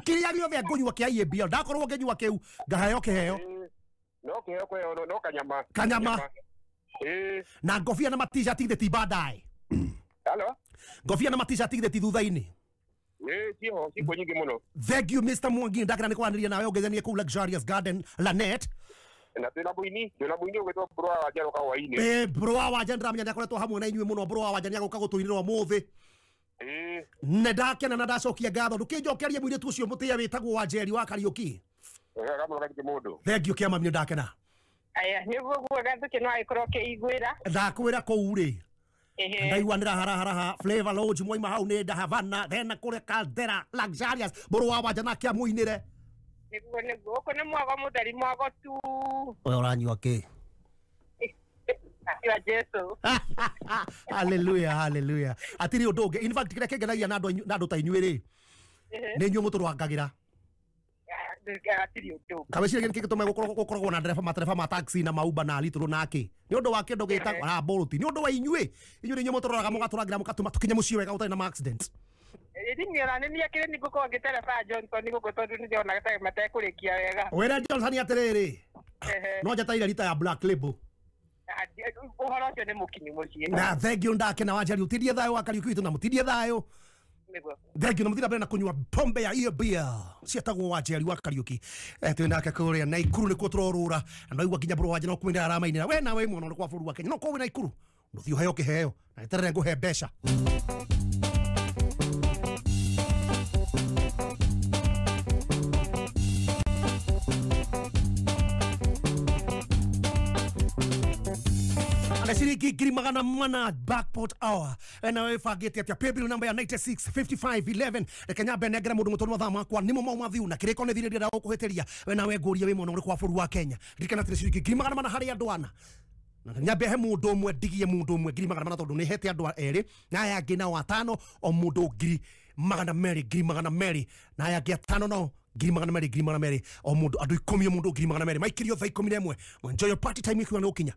kiria giothe ngonyua kia EBL ndakorwo ngenyua kiu ngaheo kiheo no kiheo kwe no kanyama na ngofia na matisha tigitheti badai hello ngofia na matisha tigitheti thutha-ini ciho cikwo nyingĩ mũno. Thank you Mr. Mwangi ndakira nĩ kwaranĩria nawe ũngethanie kũu Luxurious Garden Lanet. Na twĩna mũini ũgwĩtwo Bro wa Wanja roka hwainĩ. Bro wa Wanja ndĩramenya nĩakoretwo hamwe na inyuĩ mũno. Bro wa Wanja nĩagũka gũtũinĩra ũmũthĩ. Nĩ ndakena na ndacokia ngatho ndũkĩnjokerie mũirĩtu ũcio mũtĩa wĩtagwo wa Jey wa Kariuki. Thank you kĩama nĩ ndakena. Aya nĩguo Gathuki no agĩkorwo kĩiguĩra. Ndakwĩra kũu rĩ. Ndaiwanira haraha Flavor Lodge mwaima hau ni Havana then kure Caldera Luxurious Bro wa Wanja na kia muinire niguo ko ni mwago mutheri mwago tu oyo uranyua ki ya Jesu hallelujah atiri undu in fact kire kengenagia na andu ta inyuĩ ri ni nyuĩ mũtũrwangagira kabecire gĩkĩ gĩtũme gũkoragwo na matereba ma taxi na mauba na litro nake nĩ ũndũ wa kĩndũ gĩtagwo Bolt nĩ ũndũ wa inyuĩ nĩ mũtũroraga mũgatũrangira mũgatũma tũkinye mũciĩ wega ũtarĩ na accident ndiniona nĩ niakĩrĩ nĩ ngũkorwo ngĩtereba Johnson nĩ gũkũ tondũ nĩ ndĩrona matekũrĩkia wega wĩra Johnson atĩrĩrĩ no njataire rita ya Black Label ũhoro ũcio nĩ mũkinyu mũciĩ na thank you ndakena wa Jey ũtindie thayũ wa Kariuki witũ na mũtindie thayũ thank you na muthira mbere na kunyua pombe ya EBL ciatagwo wa Jey wa Kariuki twinake kuria na ikuru nikuo turorura na igwa kinya Bro Wanja no kumindira aramainira we nawe mwana kwa bũrũri wa Kenya no kwa na ikuru nduthi uheo kiheo na eterere nguhe mbeca Shiriki kiri magana mana backport hour na we fagete atia paybill number ya 965511 rekenya benegra mundu mutono thama kwa nimo mau mathiu na kireko ne thire ndira gukuheteria we na we nguria we mwana uri kwa bũrũri wa Kenya ndikana tire shiriki kiri magana mana hari andu ana na nyambe he mundu umwe ndigie mundu umwe ngiri magana mana tondu ni hete andu eri na aya ngina watano o mundu ngiri magana meri na aya ngi atano no ngiri magana meri o mundu andu 10 mundu ngiri magana meri maikirio thaa 11 enjoy your party time ikiwa ukinya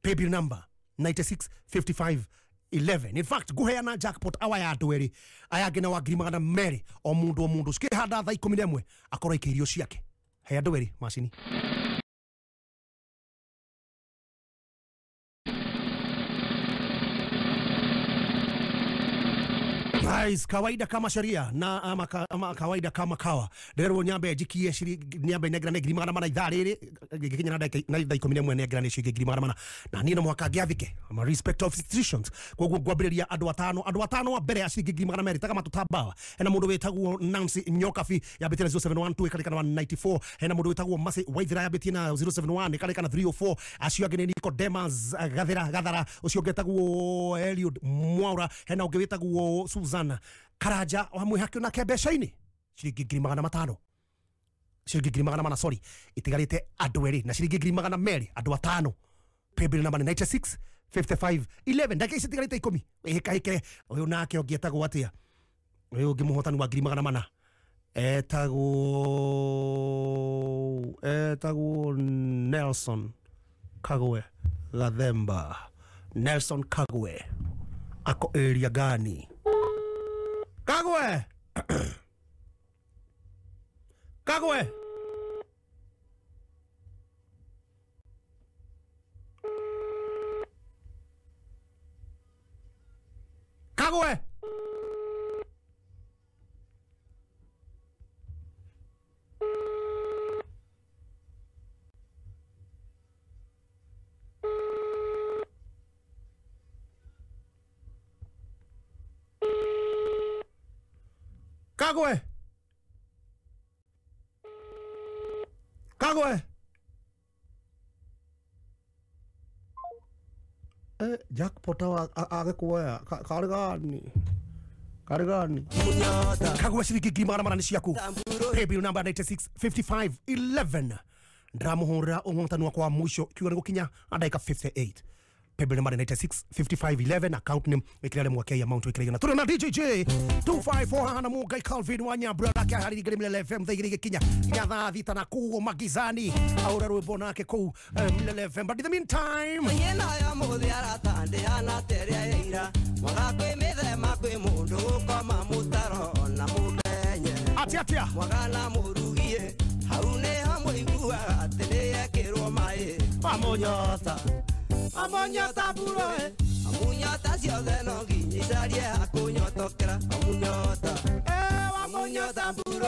paybill number 965511 in fact guheana jackpot awa ya andu eri aya ngina wa ngiri magana meri o mundu skihanda thaa 11 akorwo ikirio ciake he andu eri macini Guys, kawaida kama sheria na ama kawaida kama kawa. Ndero nyambe jikie nyambe negra negri magana mana idhariri gikinya na daika 11 negra ne shigiri magana mana. Na nino mwaka Gathuki ama respect of institutions. Kwa gwabiriria andu atano wa mbere ashigiri magana meri taka matutabawa. Hena mundu wetagwo Nancy Nyokafi ya betina 0712 kalika na 94. Hena mundu wetagwo Masi Waithira ya betina 071 kalika na 304. Ashio agene Nicodemus Gathara ucio getagwo Eliud Mwaura. Hena unge wetagwo Suzana Karaja wamwe hakio na kebeshaini shiringi ngiri magana matano shiringi ngiri magana mana sorry itigarite andu eri na shiringi ngiri magana meri andu atano paybill number 96 55 11 ndake itigarite 10 ehikaike uyu nake ongietagwo atia uyu ungi muhotani wa ngiri magana mana etagwo Nelson Kagwe Gathemba Nelson Kagwe ako area gani Kagwe Kagwe Kagwe Kagwe Kagwe jackpot agekuoya karigani Kagwe shiringi ngiri magana mana ni ciaku paybill number 96 55 11 ndamuhurira umutani wakwa mwisho kiuga gukinya ndaika 58 paybill number 96 55 11 account name ikirale mwake ya amount ikirale na tuna na DJ Jey254 hana muga Calvin wanya brother ka hari gele FM thigirige kinya tha thita na kuo magizani aura rwimbo nake ku Mlele FM but in the meantime yena ya muthi aratande ana teria ira mwaga kwi mithema kwi mundu koma mutaro na mumenye atia mwaga na murugie hau ne hamwe igua atire kirwo mai amonyota buro amunyota ciothe no nginyicarie akunyotokera amunyota buro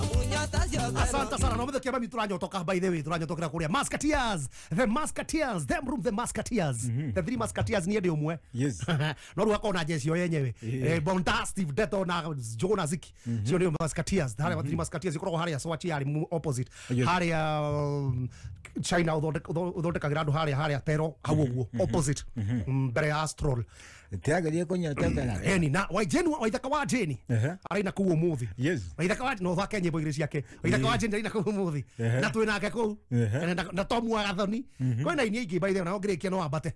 amunyota ciothe asante sana no muthe kema turanyotoka by the way turanyotokera kuria Musketeers them room the Musketeers the three Musketeers ni ende umwe yes no ruako na jeshi yenyewe Bontastive Deto na Jona Ziki sio ndio Musketeers hali three Musketeers iko hali ya Swachi hali opposite hali ya China udhotekagira andu haria pero hauguo opposite mbere ya Astral tiagarie kunyoteka na eni na waithaka wa Jeni arina kuo muthi yes waithaka wa no thake nyimbo igiri ciake waithaka wa Jeni arina kuo muthi na twi nake ku na tomu agathoni koina ini ingi by the na ongirikia no ambate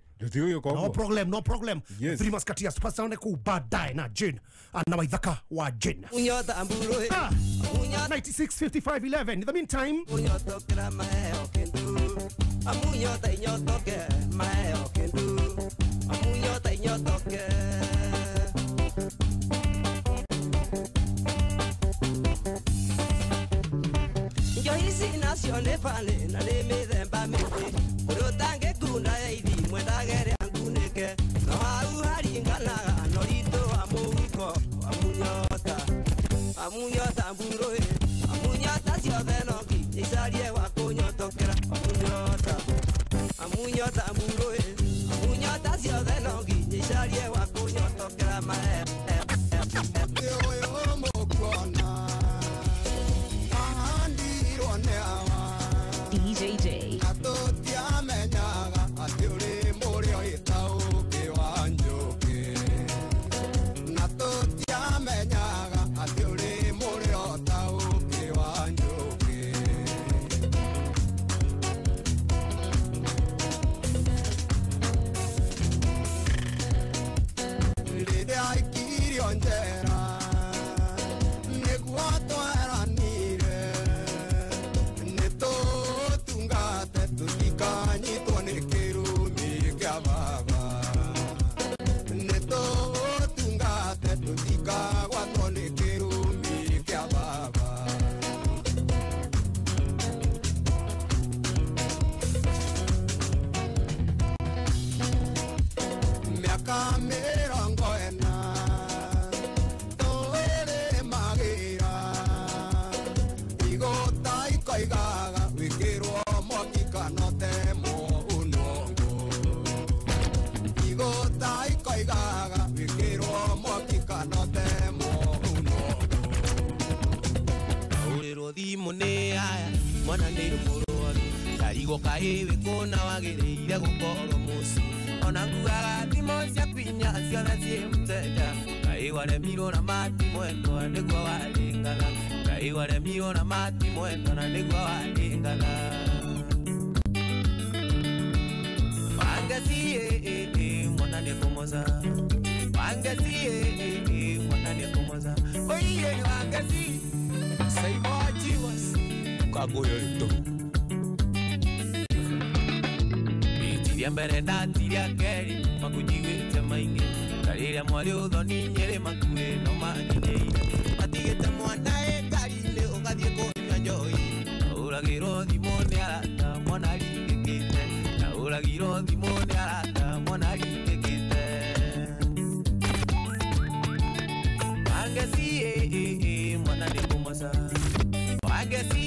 no problem three Musketeers pasane ku badai na Jeni na waithaka wa Jeni unyota mburo 96 55 11 in the meantime unyotokera maheo kendu amunyota inyotoke maheo kendu amunyota inyotoke Yohisi nacione pane na nĩ mĩthemba mĩingĩ ũrũtange kuna ya ithi mwendagere angunĩke no hau haringanaga no ritũ wa mũhuko amunyota mburo amunyota ciothe no ngicarie wa kũnyotokera amunyota mburo amunyota ciothe no ngicarie wa kũnyotokera maheo DJ Jey. mwana nĩ mũrũaru karigo kaĩwe kũna wagĩrĩire gũkorwo mũciĩ ona nguaga thimo cia kwinya ciothe ciĩ mteja kaĩ waremirwo na mati mwendwa nĩguo warĩngaga kaĩ waremirwo na mati mwendwa na nĩguo warĩngaga wangeci mwana nĩ kũmoza wangeci mwana nĩ kũmoza oiye wangeci saimajiwas kagoyo ya mbere ndatiria keri makujigwĩte maingĩ karĩrĩa mwarĩ ũthoni nyĩrĩ makuĩ no manyinyĩire matigĩte mwana ngari-inĩ ũgathiĩ kũnyua njohi ũragĩrwo thimũ nĩ arata mwana ringĩkĩte ũragĩrwo thimũ nĩ arata mwana ringĩkĩte wangeci mwana nĩ kũmoca wangeci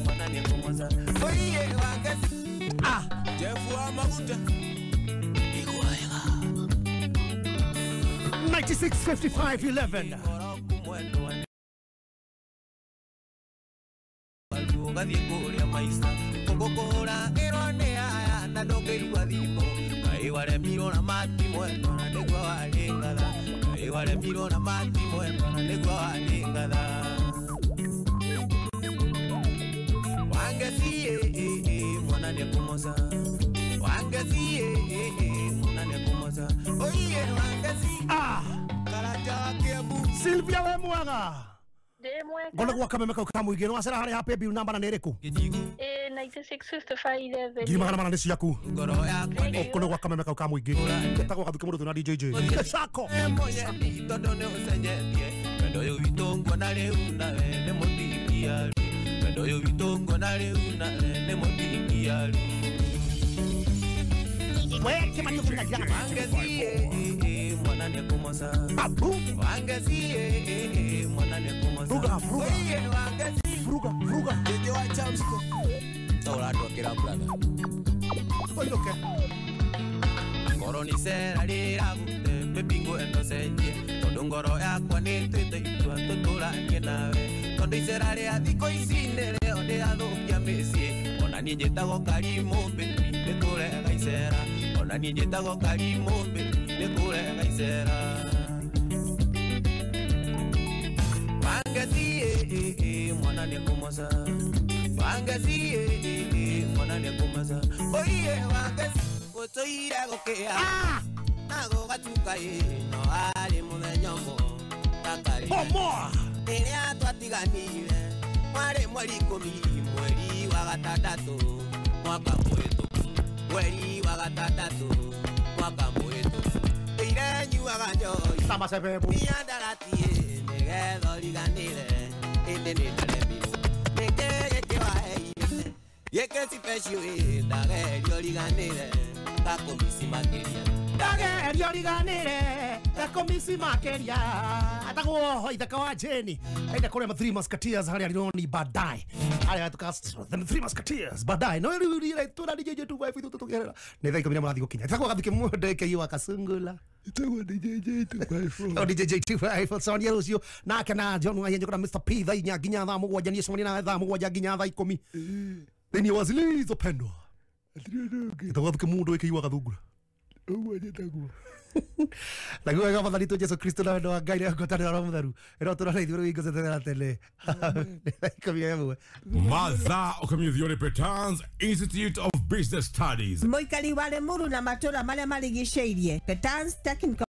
mwana nĩ kũmoca oiye wangeci Jefu Amaguta 965511 Gathiĩ kũrĩa maica ũgũkũra ĩrwo nĩ aya na ndũngĩigua thimo kaĩ waremirwo na mati mwendwa na nĩguo warĩ ngatha kaĩ waremirwo na mati mwendwa na nĩguo warĩ ngatha wangeci mwana nĩ kũmoca wangeci mwana nĩ kũmoca oiye wangeci karaja kĩambu Sylvia we mwega ngona gwa kamemeka ukamũingĩ no acera harĩ happy bill number na nĩ ĩrĩkũ 965511 ngimagana mana nĩ ciaku ngona gwa kamemeka ukamũingĩ getagwo Gathuki Mundu na DJ Chako tondũ nĩ ũcenjetie wendo ũyũ witũ nguona rĩu nawe nĩ mũtingia wendo ũyũ witũ nguona rĩu nawe nĩ mũtingia Weke manyo kuna jana wangeci mwana nĩ kũmoca wangeci mwana nĩ kũmoca Fruga Jeje wa Chamsko Tauratokera brother Oiroke Koroni sera rĩragute pepingo endocenjie tondũ ngoro yakwa nĩ twĩte itua tũtũranie nawe tondũ icera rĩa thikũ ici nĩ rĩo rĩathũkia mĩciĩ ona niĩ njĩtagwo Karimũ mbĩri nĩ kũrega icera ona niĩ njĩtagwo Karimũ mbĩri nĩ kũrega icera wangeci mwana nĩ kũmoca wangeci mwana nĩ kũmoca oiye wangeci gũtũire gũkĩa na gũgatuka no harĩ mũthenya ũmwe takarĩ rĩrĩa twatiganire mwarĩ mweri 10 mweri wa gatandatũ mwaka mũhĩtũku mweri wa gatandatũ mwaka mũhĩtũku ĩire nyuaga njohi niandaratie nĩgetha ũriganĩre ĩndĩ nĩ ndaremirwo nĩkĩ gĩkĩ waheire gĩkĩ special ndagerio ũriganĩre gakomisi makĩria ndagerio ũriganĩre gakomisi makĩria atagwo ithaka wa Jeni aida kũrĩa Three Musketeers harĩa Rironi baadaye harĩa tukast the Three Musketeers baadaye no rĩu tuna DJ254 tutogerera nĩ thaiko mĩna mũrathiĩ gũkinya itagwo Gathuki Mundu Wakasungula itagwo DJ254 DJ254 Sonia Lucio nake na John Wayenje kuna Mr P thainya nginya thaa mũgwanja niĩ cemania na thaa mũgwanja nginya thaa 10 thĩinĩ wa zilizopendwa itagwo Gathuki Mundu Wakasungula Lagu wega mathani tu Jesu Kristo na wendo wa Ngai na ngwatanĩro na mũtheru ĩro tũrona ithuĩ rĩu ingĩcetera tene Mathaa ũkamĩthio nĩ Petans Institute of Business Studies mũikari wa Limuru na matũra marĩa marigicĩirie Petans Technical